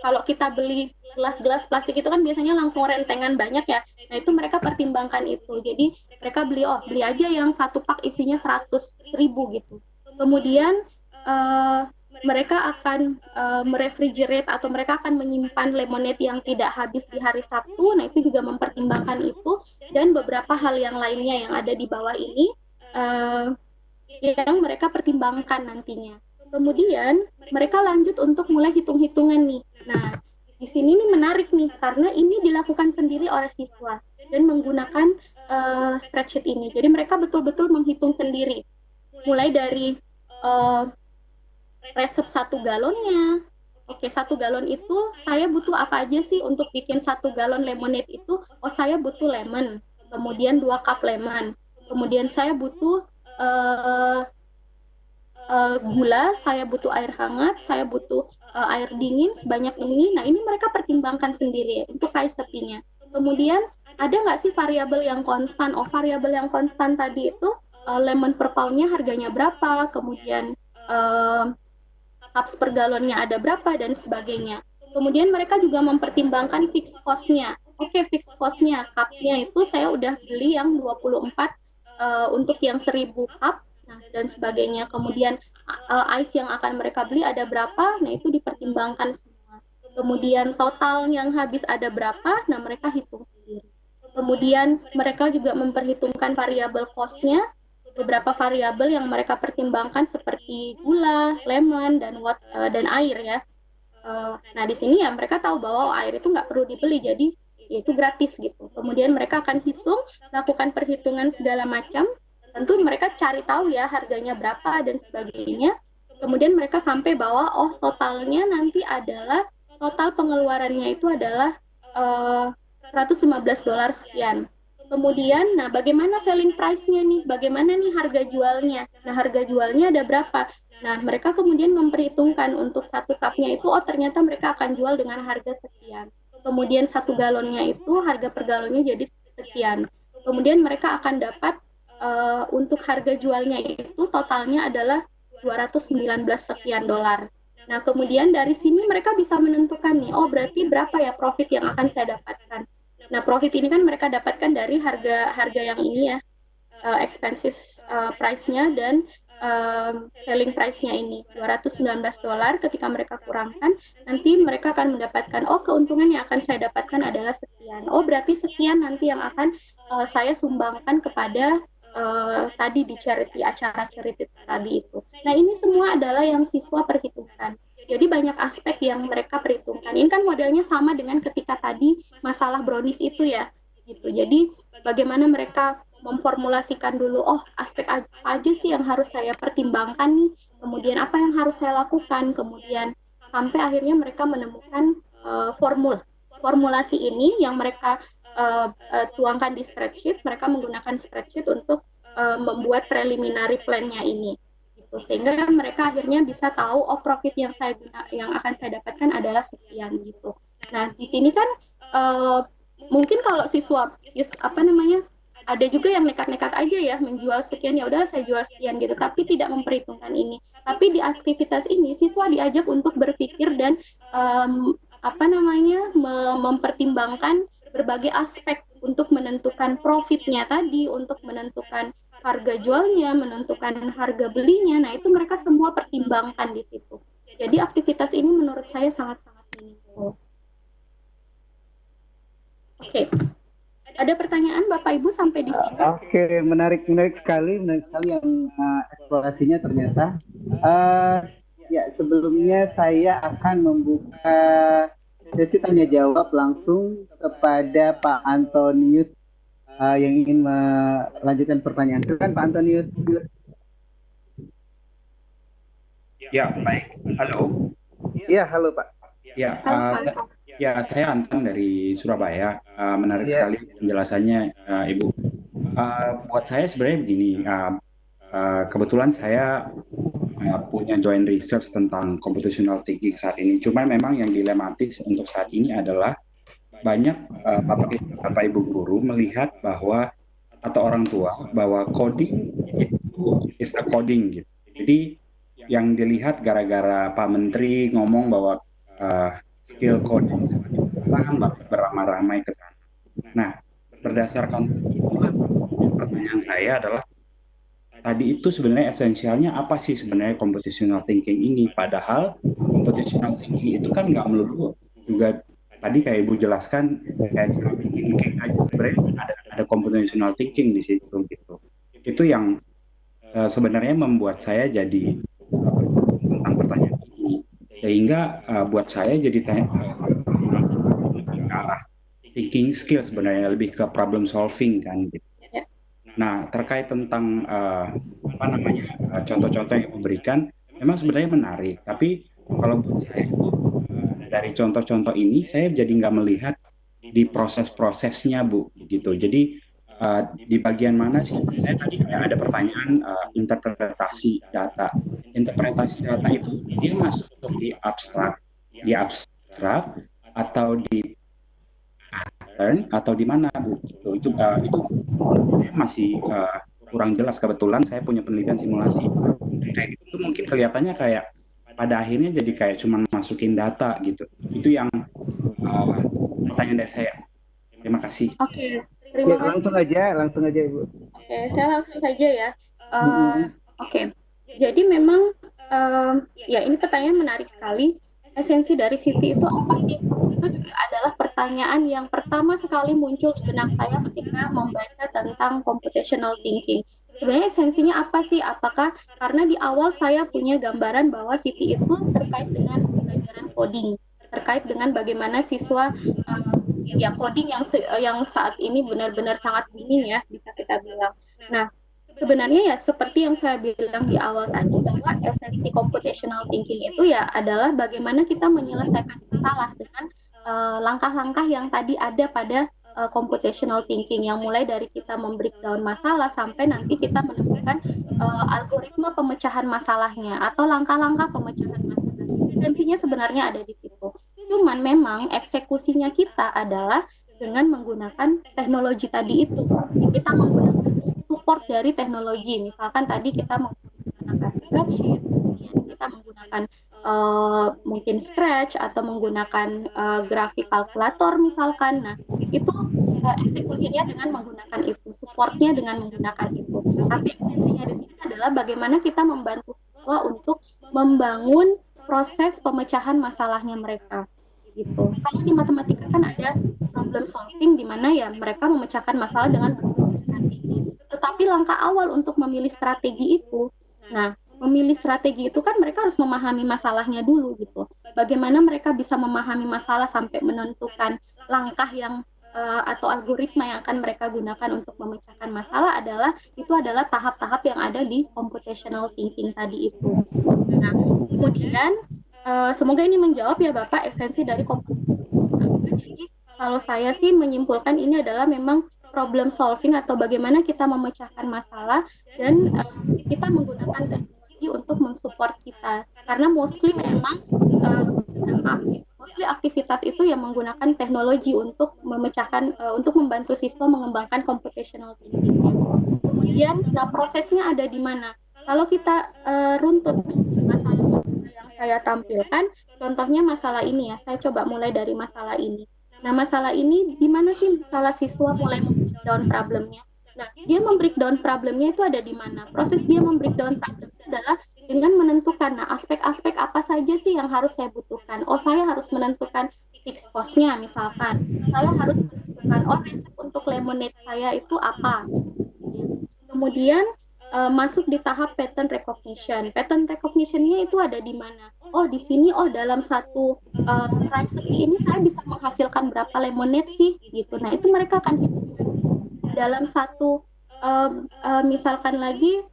kalau kita beli gelas-gelas plastik itu kan biasanya langsung rentengan banyak ya. Nah, itu mereka pertimbangkan itu. Jadi mereka beli aja yang satu pak isinya 100.000 gitu. Kemudian mereka akan merefrigerate atau mereka akan menyimpan lemonade yang tidak habis di hari Sabtu. Nah, itu juga mempertimbangkan itu dan beberapa hal yang lainnya yang ada di bawah ini yang mereka pertimbangkan nantinya. Kemudian mereka lanjut untuk mulai hitung-hitungan nih. Nah, di sini nih menarik nih karena ini dilakukan sendiri oleh siswa dan menggunakan spreadsheet ini. Jadi mereka betul-betul menghitung sendiri. Mulai dari resep 1 galonnya. Oke, 1 galon itu saya butuh apa aja sih untuk bikin 1 galon lemonade itu? Saya butuh lemon. Kemudian 2 cup lemon. Kemudian saya butuh gula, saya butuh air hangat, saya butuh air dingin sebanyak ini. Nah, ini mereka pertimbangkan sendiri untuk resepinya. Kemudian ada nggak sih variabel yang konstan? Variabel yang konstan tadi itu lemon per pound-nya harganya berapa, kemudian cups per galonnya ada berapa, dan sebagainya. Kemudian mereka juga mempertimbangkan fixed cost-nya. Fixed cost-nya, cup-nya itu saya udah beli yang 24 untuk yang 1000 cup, dan sebagainya. Kemudian ice yang akan mereka beli ada berapa, nah itu dipertimbangkan semua. Kemudian total yang habis ada berapa, nah mereka hitung sendiri. Kemudian mereka juga memperhitungkan variabel cost-nya, beberapa variabel yang mereka pertimbangkan seperti gula, lemon, dan air ya. Nah, di sini ya mereka tahu bahwa air itu nggak perlu dibeli, jadi ya itu gratis gitu. Kemudian mereka akan lakukan perhitungan segala macam. Tentu mereka cari tahu ya harganya berapa dan sebagainya. Kemudian mereka sampai bahwa totalnya nanti adalah total pengeluarannya itu adalah $115 sekian. Kemudian, bagaimana selling price-nya nih? Bagaimana nih harga jualnya? Nah, harga jualnya ada berapa? Nah, mereka kemudian memperhitungkan untuk satu cupnya itu, oh ternyata mereka akan jual dengan harga sekian. Kemudian satu galonnya itu harga per galonnya jadi sekian. Kemudian mereka akan dapat untuk harga jualnya itu totalnya adalah 219 sekian dolar. Nah, kemudian dari sini mereka bisa menentukan nih, oh berarti berapa ya profit yang akan saya dapatkan. Nah, profit ini kan mereka dapatkan dari harga yang ini ya, expenses price-nya dan selling price-nya ini $219. Ketika mereka kurangkan, nanti mereka akan mendapatkan, oh keuntungan yang akan saya dapatkan adalah sekian. Oh berarti sekian nanti yang akan saya sumbangkan kepada tadi di charity, acara charity tadi itu. Nah ini semua adalah yang siswa perhitungkan. Jadi banyak aspek yang mereka perhitungkan. Ini kan modelnya sama dengan ketika tadi masalah brownies itu ya, gitu. Jadi bagaimana mereka memformulasikan dulu, oh aspek apa aja sih yang harus saya pertimbangkan nih, kemudian apa yang harus saya lakukan, kemudian sampai akhirnya mereka menemukan formulasi ini yang mereka tuangkan di spreadsheet. Mereka menggunakan spreadsheet untuk membuat preliminary plan-nya ini gitu. Sehingga mereka akhirnya bisa tahu, oh profit yang akan saya dapatkan adalah sekian gitu. Nah di sini kan mungkin kalau siswa apa namanya, ada juga yang nekat-nekat aja ya menjual sekian, ya udah saya jual sekian gitu, tapi tidak memperhitungkan ini. Tapi di aktivitas ini siswa diajak untuk berpikir dan apa namanya mempertimbangkan berbagai aspek untuk menentukan profitnya tadi, untuk menentukan harga jualnya, menentukan harga belinya. Nah itu mereka semua pertimbangkan di situ. Jadi aktivitas ini menurut saya sangat-sangat meaningful. Oke. Ada pertanyaan Bapak Ibu sampai di sini? Oke, menarik sekali yang eksplorasinya ternyata. Ya, sebelumnya saya akan membuka sesi tanya jawab langsung kepada Pak Antonius yang ingin melanjutkan pertanyaan. Silakan Pak Antonius. Ya, baik. Halo. Ya, halo Pak. Ya, saya Anton dari Surabaya. Menarik sekali penjelasannya, Ibu. Buat saya sebenarnya begini, kebetulan saya punya joint research tentang computational thinking saat ini. Cuma memang yang dilematis untuk saat ini adalah banyak Bapak Ibu guru melihat bahwa, atau orang tua, bahwa coding itu is a coding gitu. Jadi yang dilihat gara-gara Pak Menteri ngomong bahwa skill coding semakin beramai-ramai ke sana. Nah, berdasarkan itulah pertanyaan saya adalah, tadi itu sebenarnya esensialnya apa sih sebenarnya computational thinking ini? Padahal computational thinking itu kan nggak melulu juga, tadi kayak Ibu jelaskan kayak cara bikin cake aja sebenarnya ada computational thinking di situ gitu. Itu yang sebenarnya membuat saya jadi tentang pertanyaan ini, sehingga buat saya jadi ke arah thinking skill sebenarnya, lebih ke problem solving kan gitu. Nah, terkait tentang contoh-contoh yang diberikan memang sebenarnya menarik, tapi kalau buat saya itu dari contoh-contoh ini saya jadi nggak melihat di proses-prosesnya Bu gitu. Jadi di bagian mana sih? Saya tadi kayak ada pertanyaan interpretasi data. Interpretasi data itu dia masuk di abstrak atau di pattern atau di mana Bu? Itu masih kurang jelas. Kebetulan saya punya penelitian simulasi kayak gitu, mungkin kelihatannya kayak pada akhirnya jadi kayak cuma masukin data gitu. Itu yang pertanyaan dari saya. Terima kasih. Oke, terima kasih. Langsung aja Ibu. Oke, saya langsung saja ya. Oke, jadi memang ya ini pertanyaan menarik sekali. Esensi dari Siti itu apa sih? Itu juga adalah pertanyaan yang pertama sekali muncul di benak saya ketika membaca tentang computational thinking. Sebenarnya esensinya apa sih? Apakah karena di awal saya punya gambaran bahwa Siti itu terkait dengan pelajaran coding, terkait dengan bagaimana siswa ya coding yang saat ini benar-benar sangat booming ya, bisa kita bilang. Nah, sebenarnya ya seperti yang saya bilang di awal tadi, bahwa esensi computational thinking itu ya adalah bagaimana kita menyelesaikan masalah dengan langkah-langkah yang tadi ada pada computational thinking, yang mulai dari kita membreakdown masalah sampai nanti kita menemukan algoritma pemecahan masalahnya atau langkah-langkah pemecahan masalah. Esensinya sebenarnya ada di situ. Cuman memang eksekusinya kita adalah dengan menggunakan teknologi tadi itu. Kita menggunakan support dari teknologi. Misalkan tadi kita menggunakan spreadsheet, kemudian kita menggunakan mungkin Scratch atau menggunakan grafik kalkulator misalkan. Nah, itu eksekusinya dengan menggunakan itu, supportnya dengan menggunakan itu. Tapi esensinya di sini adalah bagaimana kita membantu siswa untuk membangun proses pemecahan masalahnya mereka. Gitu. Kalau di matematika kan ada problem solving di mana ya mereka memecahkan masalah dengan berbagai strategi. Tetapi langkah awal untuk memilih strategi itu, nah memilih strategi itu kan mereka harus memahami masalahnya dulu gitu. Bagaimana mereka bisa memahami masalah sampai menentukan langkah yang atau algoritma yang akan mereka gunakan untuk memecahkan masalah itu adalah tahap-tahap yang ada di computational thinking tadi itu. Nah, kemudian semoga ini menjawab ya Bapak esensi dari computational thinking. Jadi kalau saya sih menyimpulkan ini adalah memang problem solving atau bagaimana kita memecahkan masalah dan kita menggunakan teknologi untuk mensupport kita karena mostly memang aktivitas itu yang menggunakan teknologi untuk memecahkan untuk membantu siswa mengembangkan computational thinking. Kemudian nah prosesnya ada di mana? Kalau kita runtut masalah yang saya tampilkan, contohnya masalah ini ya, saya coba mulai dari masalah ini. Nah, masalah ini di mana sih masalah siswa mulai membreakdown problemnya? Nah, dia membreakdown problemnya itu ada di mana? Proses dia membreakdown problemnya adalah dengan menentukan, nah aspek-aspek apa saja sih yang harus saya butuhkan? Oh, saya harus menentukan fixed cost-nya misalkan. Saya harus menentukan, oh resep untuk lemonade saya itu apa? Kemudian masuk di tahap pattern recognition. Pattern recognition-nya itu ada di mana? Oh, di sini, oh dalam satu recipe ini saya bisa menghasilkan berapa lemonade sih? Gitu. Nah, itu mereka akan hitung lagi. Dalam satu, misalkan lagi,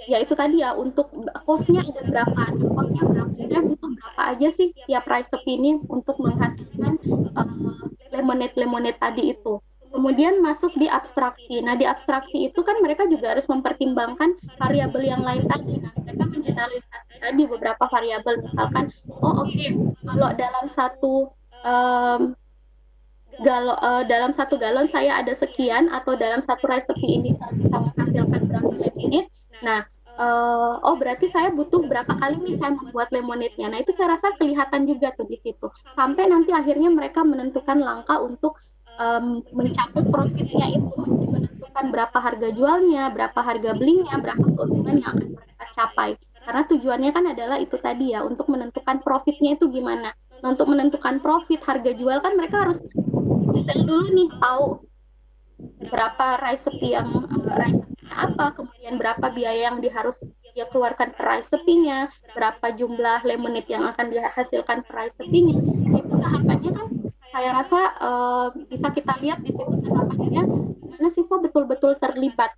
ya itu tadi ya, untuk cost-nya ada berapa? Cost-nya berapa? Saya butuh berapa aja sih tiap recipe ini untuk menghasilkan lemonade tadi itu. Kemudian masuk di abstraksi. Nah, di abstraksi itu kan mereka juga harus mempertimbangkan variabel yang lain tadi. Nah, mereka mengeneralisasi tadi beberapa variabel. Misalkan, oh oke, kalau dalam satu galon saya ada sekian, atau dalam satu recipe ini saya bisa menghasilkan berapa lemonade. Nah, berarti saya butuh berapa kali nih saya membuat lemonade-nya. Nah, itu saya rasa kelihatan juga tuh di situ. Sampai nanti akhirnya mereka menentukan langkah untuk mencapai profitnya itu, menentukan berapa harga jualnya, berapa harga belinya, berapa keuntungan yang akan mereka capai. Karena tujuannya kan adalah itu tadi ya, untuk menentukan profitnya itu gimana. Nah, untuk menentukan profit, harga jual kan mereka harus detail dulu nih, tahu berapa recipe-nya apa, kemudian berapa biaya yang harus dia keluarkan per recipe-nya, berapa jumlah lemonade yang akan dihasilkan per recipe-nya. Itu tahapannya kan saya rasa bisa kita lihat di situ tahapannya mana siswa betul-betul terlibat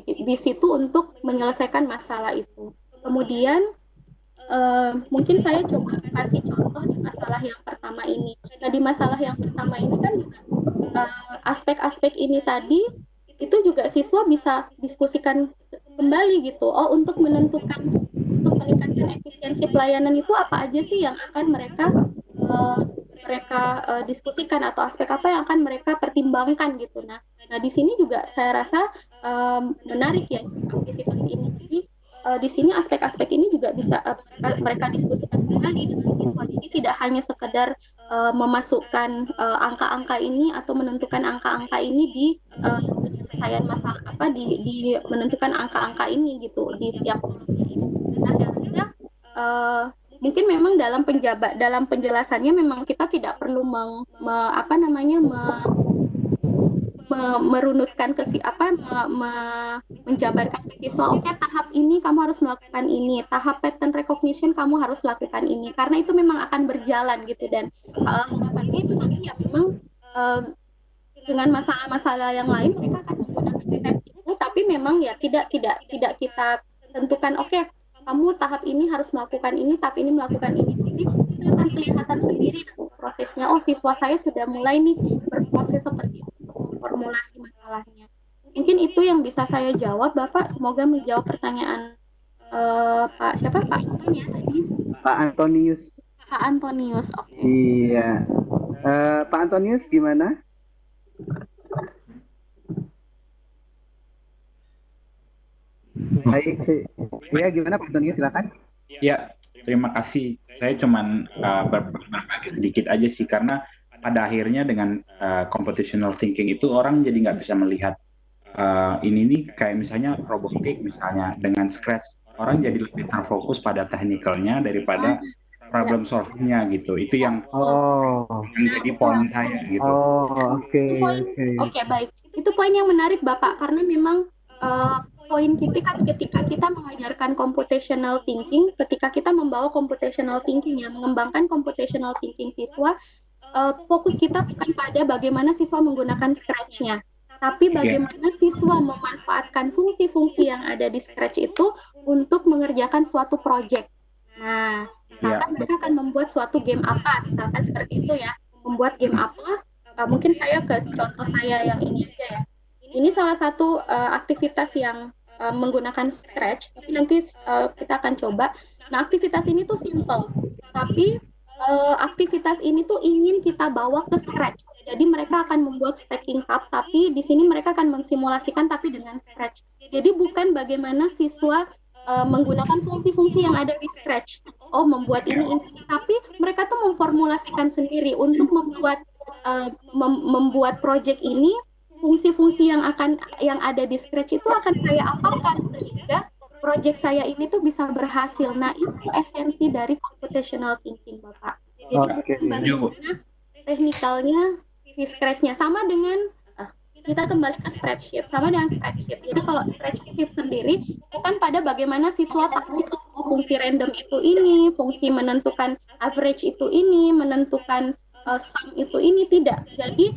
di situ untuk menyelesaikan masalah itu. Kemudian mungkin saya coba kasih contoh di masalah yang pertama ini. Nah, di masalah yang pertama ini kan juga aspek-aspek ini tadi itu juga siswa bisa diskusikan kembali gitu. Oh, untuk menentukan, untuk meningkatkan efisiensi pelayanan itu apa aja sih yang akan mereka diskusikan, atau aspek apa yang akan mereka pertimbangkan gitu. Nah di sini juga saya rasa menarik ya aktivitas ini. Jadi di sini aspek-aspek ini juga bisa mereka diskusikan kembali dengan siswa. Jadi tidak hanya sekedar memasukkan angka-angka ini atau menentukan angka-angka ini di penyelesaian masalah di menentukan angka-angka ini gitu di tiap kelompok ini. Nah, saya rasa mungkin memang dalam penjelasannya memang kita tidak perlu merunutkan menjabarkan ke siswa, oke, tahap ini kamu harus melakukan ini, tahap pattern recognition kamu harus lakukan ini, karena itu memang akan berjalan gitu. Dan harapannya itu nanti ya memang dengan masalah-masalah yang lain mereka akan menggunakan step itu, tapi memang ya tidak kita tentukan, oke, kamu tahap ini harus melakukan ini, tahap ini melakukan ini. Jadi itu akan kelihatan sendiri prosesnya. Oh, siswa saya sudah mulai nih berproses seperti itu untuk memformulasi masalahnya. Mungkin itu yang bisa saya jawab, Bapak. Semoga menjawab pertanyaan Pak siapa? Pak Anton ya tadi? Pak Antonius. Pak Antonius, oke. Iya. Pak Antonius gimana? Baik sih. Ya, gimana Pak Antonius, silakan. Ya, terima kasih. Saya cuman berbagi sedikit aja sih, karena pada akhirnya dengan computational thinking itu orang jadi nggak bisa melihat ini nih kayak misalnya robotik misalnya dengan Scratch, orang jadi lebih terfokus pada technicalnya daripada problem solvingnya gitu. Itu yang menjadi poin saya gitu. Oke, baik. Itu poin yang menarik Bapak, karena memang poin ketika kita mengajarkan computational thinking, ketika kita membawa computational thinking ya, mengembangkan computational thinking siswa, fokus kita bukan pada bagaimana siswa menggunakan Scratch-nya, tapi bagaimana siswa memanfaatkan fungsi-fungsi yang ada di Scratch itu untuk mengerjakan suatu project. Nah, misalkan mereka akan membuat suatu game apa, misalkan seperti itu ya, membuat game apa, mungkin saya ke contoh saya yang ini aja ya. Ini salah satu aktivitas yang menggunakan Scratch, tapi nanti kita akan coba. Nah, aktivitas ini tuh simple, tapi aktivitas ini tuh ingin kita bawa ke Scratch. Jadi mereka akan membuat stacking cup, tapi di sini mereka akan mensimulasikan tapi dengan Scratch. Jadi bukan bagaimana siswa menggunakan fungsi-fungsi yang ada di Scratch. Oh, membuat ini, tapi mereka tuh memformulasikan sendiri untuk membuat project ini. Fungsi-fungsi yang ada di Scratch itu akan saya apakan sehingga project saya ini tuh bisa berhasil. Nah, itu esensi dari computational thinking, Bapak. Jadi bukan bagaimana teknikalnya di Scratch-nya. Sama dengan kita kembali ke spreadsheet, sama dengan spreadsheet. Jadi kalau spreadsheet sendiri bukan pada bagaimana siswa tahu fungsi random itu ini, fungsi menentukan average itu ini, menentukan sum itu ini, tidak. Jadi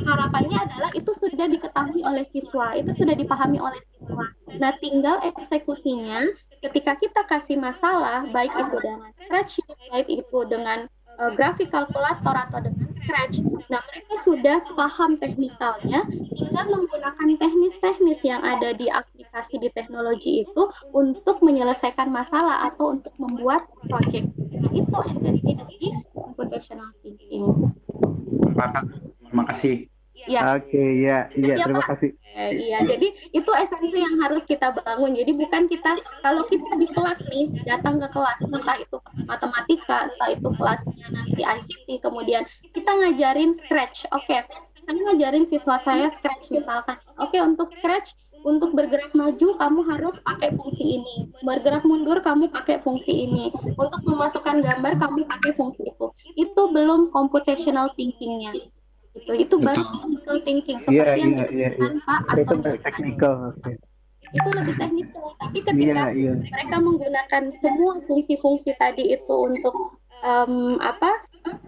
harapannya adalah itu sudah diketahui oleh siswa, itu sudah dipahami oleh siswa. Nah, tinggal eksekusinya ketika kita kasih masalah, baik itu dengan spreadsheet, baik itu dengan grafik kalkulator atau dengan Scratch. Nah, mereka sudah paham teknikalnya, tinggal menggunakan teknis-teknis yang ada di aplikasi di teknologi itu untuk menyelesaikan masalah atau untuk membuat project. Nah, itu esensi dari computational thinking. Terima kasih. Ya. Oke, terima kasih. Iya, jadi itu esensi yang harus kita bangun. Jadi bukan kita, kalau kita di kelas nih, datang ke kelas, entah itu matematika, entah itu kelasnya nanti ICT, kemudian kita ngajarin Scratch. Oke, saya ngajarin siswa saya Scratch misalkan. Oke, untuk Scratch, untuk bergerak maju kamu harus pakai fungsi ini, bergerak mundur kamu pakai fungsi ini, untuk memasukkan gambar kamu pakai fungsi itu belum computational thinking-nya. Itu baru technical thinking seperti yang dikatakan Pak Antonius. Itu lebih teknikal, tapi ketika mereka menggunakan semua fungsi-fungsi tadi itu untuk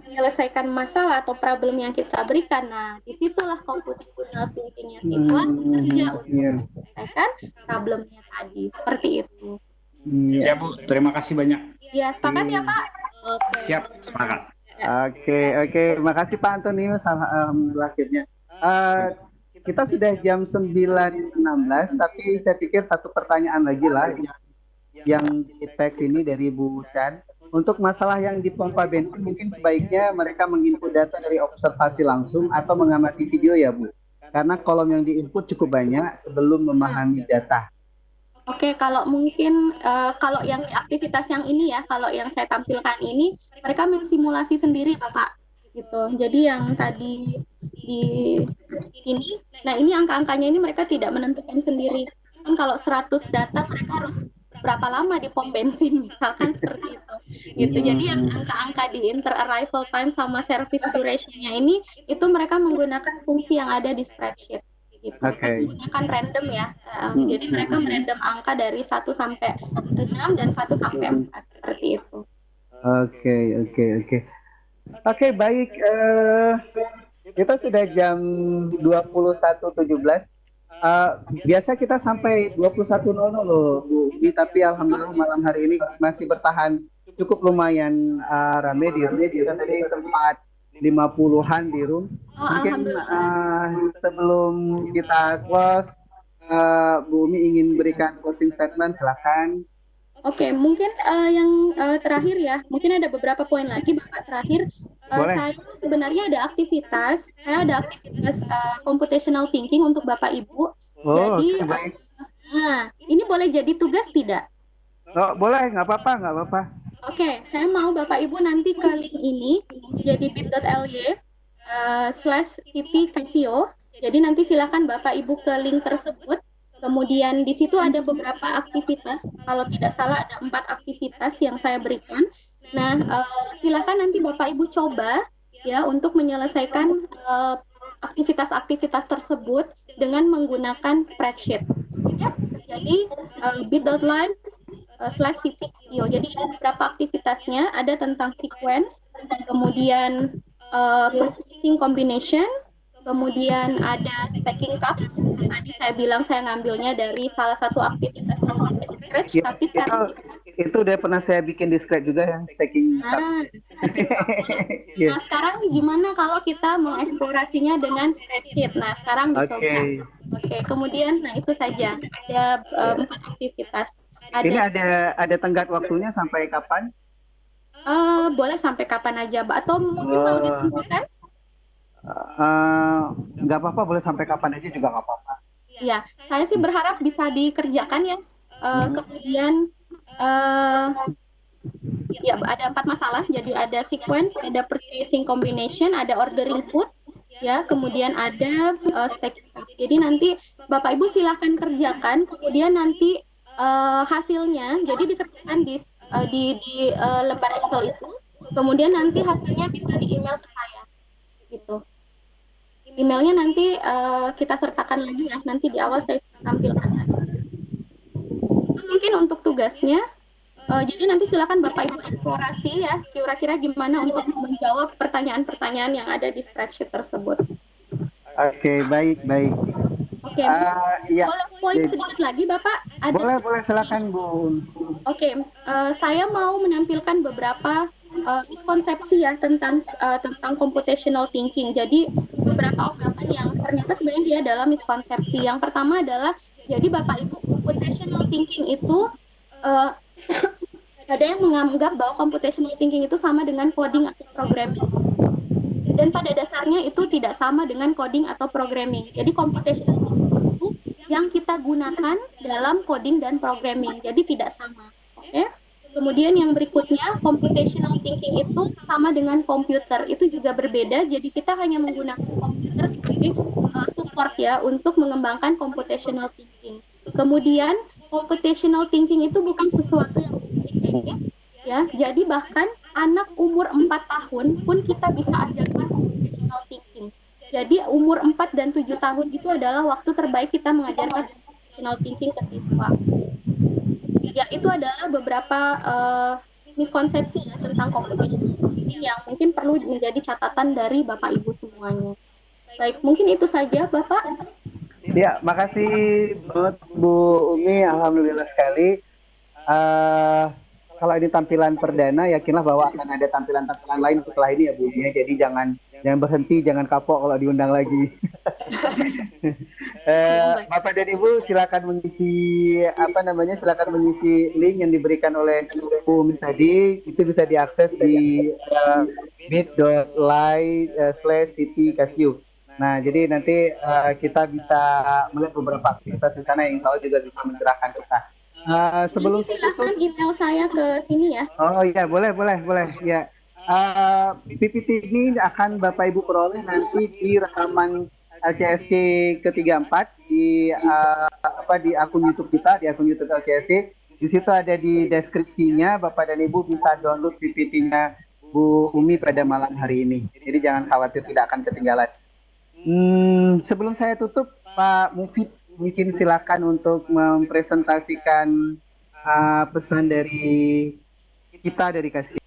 menyelesaikan masalah atau problem yang kita berikan, nah disitulah computational thinkingnya siswa bekerja untuk menyelesaikan problemnya tadi, seperti itu. Ya Bu, terima kasih banyak. Ya, sepakat ya Pak? Oke. Siap, sepakat. Oke. Makasih Pak Antonius. Alhamdulillah akhirnya. Kita sudah jam 9.16, tapi saya pikir satu pertanyaan lagi lah yang di teks ini dari Bu Chan. Untuk masalah yang di pompa bensin, mungkin sebaiknya mereka menginput data dari observasi langsung atau mengamati video ya Bu. Karena kolom yang diinput cukup banyak sebelum memahami data. Oke, kalau mungkin kalau yang aktivitas yang ini ya, kalau yang saya tampilkan ini, mereka mensimulasi sendiri Bapak, gitu. Jadi yang tadi di ini, nah ini angka-angkanya ini mereka tidak menentukan sendiri. Kan kalau 100 data mereka harus berapa lama di pom bensin, misalkan seperti itu. Gitu. Jadi yang angka-angka di inter-arrival time sama service duration-nya ini, itu mereka menggunakan fungsi yang ada di spreadsheet. Gitu. Menggunakan random ya. Jadi mereka merandom angka dari 1 sampai 6 dan 1 sampai 4 seperti itu. Oke, baik. Kita sudah jam 21.17. Biasa kita sampai 21.00 loh Bu, tapi alhamdulillah malam hari ini masih bertahan cukup lumayan rame di room. Kita tadi sempat 50-an di room. Oh, Mungkin alhamdulillah. sebelum kita close, Bu Umi ingin berikan closing statement, silakan. Oke, mungkin yang terakhir ya, mungkin ada beberapa poin lagi Bapak terakhir. Boleh. Saya sebenarnya ada aktivitas computational thinking untuk Bapak Ibu. Oh, Jadi, oke, baik. ini boleh jadi tugas tidak? Oh, boleh, nggak apa-apa, nggak apa-apa. Oke, saya mau Bapak Ibu nanti ke link ini, jadi bit.ly /Siti Casio. Jadi nanti silakan Bapak Ibu ke link tersebut. Kemudian di situ ada beberapa aktivitas, kalau tidak salah ada 4 aktivitas yang saya berikan. Nah, silakan nanti Bapak Ibu coba ya untuk menyelesaikan aktivitas-aktivitas tersebut dengan menggunakan spreadsheet. Ya, jadi bit.ly /Siti Casio. Jadi ada beberapa aktivitasnya, ada tentang sequence, kemudian purchasing combination, kemudian ada stacking cups. Tadi saya bilang saya ngambilnya dari salah satu aktivitas yang ada di Scratch, Ya, tapi sekarang itu udah pernah saya bikin di Scratch juga yang stacking cup. Nah, sekarang gimana kalau kita mengeksplorasinya dengan spreadsheet? Nah, sekarang dicoba. Oke, kemudian, nah itu saja. Ada 4 aktivitas. Ini ada tenggat waktunya sampai kapan? Boleh sampai kapan aja, Mbak. Atau mungkin mau ditentukan? Nggak apa-apa, boleh sampai kapan aja juga nggak apa-apa. Iya, saya sih berharap bisa dikerjakan ya. Kemudian ya ada 4 masalah. Jadi ada sequence, ada purchasing combination, ada ordering food, ya. Kemudian ada stacking cup. Jadi nanti Bapak Ibu silahkan kerjakan. Kemudian nanti hasilnya, jadi dikerjakan di lembar Excel itu. Kemudian nanti hasilnya bisa di email ke saya, gitu. Emailnya nanti kita sertakan lagi ya, nanti di awal saya tampilkan lagi. Mungkin untuk tugasnya, jadi nanti silakan Bapak Ibu eksplorasi ya, kira-kira gimana untuk menjawab pertanyaan-pertanyaan yang ada di spreadsheet tersebut. Oke, baik. Oke, ya. boleh poin sedikit lagi Bapak? Boleh, silakan Bu. Oke, saya mau menampilkan beberapa miskonsepsi ya tentang computational thinking. Jadi beberapa ungkapan yang ternyata sebenarnya dia adalah miskonsepsi. Yang pertama adalah, jadi Bapak Ibu, computational thinking itu ada yang menganggap bahwa computational thinking itu sama dengan coding atau programming. Dan pada dasarnya itu tidak sama dengan coding atau programming. Jadi computational thinking itu yang kita gunakan dalam coding dan programming. Jadi tidak sama. Oke? Kemudian yang berikutnya, computational thinking itu sama dengan komputer. Itu juga berbeda. Jadi kita hanya menggunakan komputer sebagai support ya untuk mengembangkan computational thinking. Kemudian computational thinking itu bukan sesuatu yang complicated ya. Jadi bahkan anak umur 4 tahun pun kita bisa ajarkan computational thinking. Jadi umur 4 dan 7 tahun itu adalah waktu terbaik kita mengajarkan computational thinking ke siswa. Ya, itu adalah beberapa miskonsepsi ya tentang computational thinking yang mungkin perlu menjadi catatan dari Bapak Ibu semuanya. Baik, mungkin itu saja Bapak. Ya, makasih banget Bu Umi, alhamdulillah sekali. Kalau ini tampilan perdana, yakinlah bahwa akan ada tampilan-tampilan lain setelah ini ya Bu Umi. Jadi jangan berhenti, jangan kapok kalau diundang lagi. Bapak dan Ibu silakan mengisi link yang diberikan oleh Bu Umi tadi. Itu bisa diakses di bit.ly/Siti Casio. Nah, jadi nanti kita bisa melihat beberapa aktivitas di sana yang insya Allah juga bisa mencerahkan kita. Sebelum silakan email saya ke sini ya. Oh iya, boleh ya. PPT ini akan Bapak Ibu peroleh nanti di rekaman LCSC ke-34 di akun YouTube kita, di akun YouTube LCSC. Di situ ada di deskripsinya, Bapak dan Ibu bisa download PPT-nya Bu Umi pada malam hari ini. Jadi jangan khawatir, tidak akan ketinggalan. Sebelum saya tutup, Pak Mufid, mungkin silakan untuk mempresentasikan pesan dari kita dari Casio.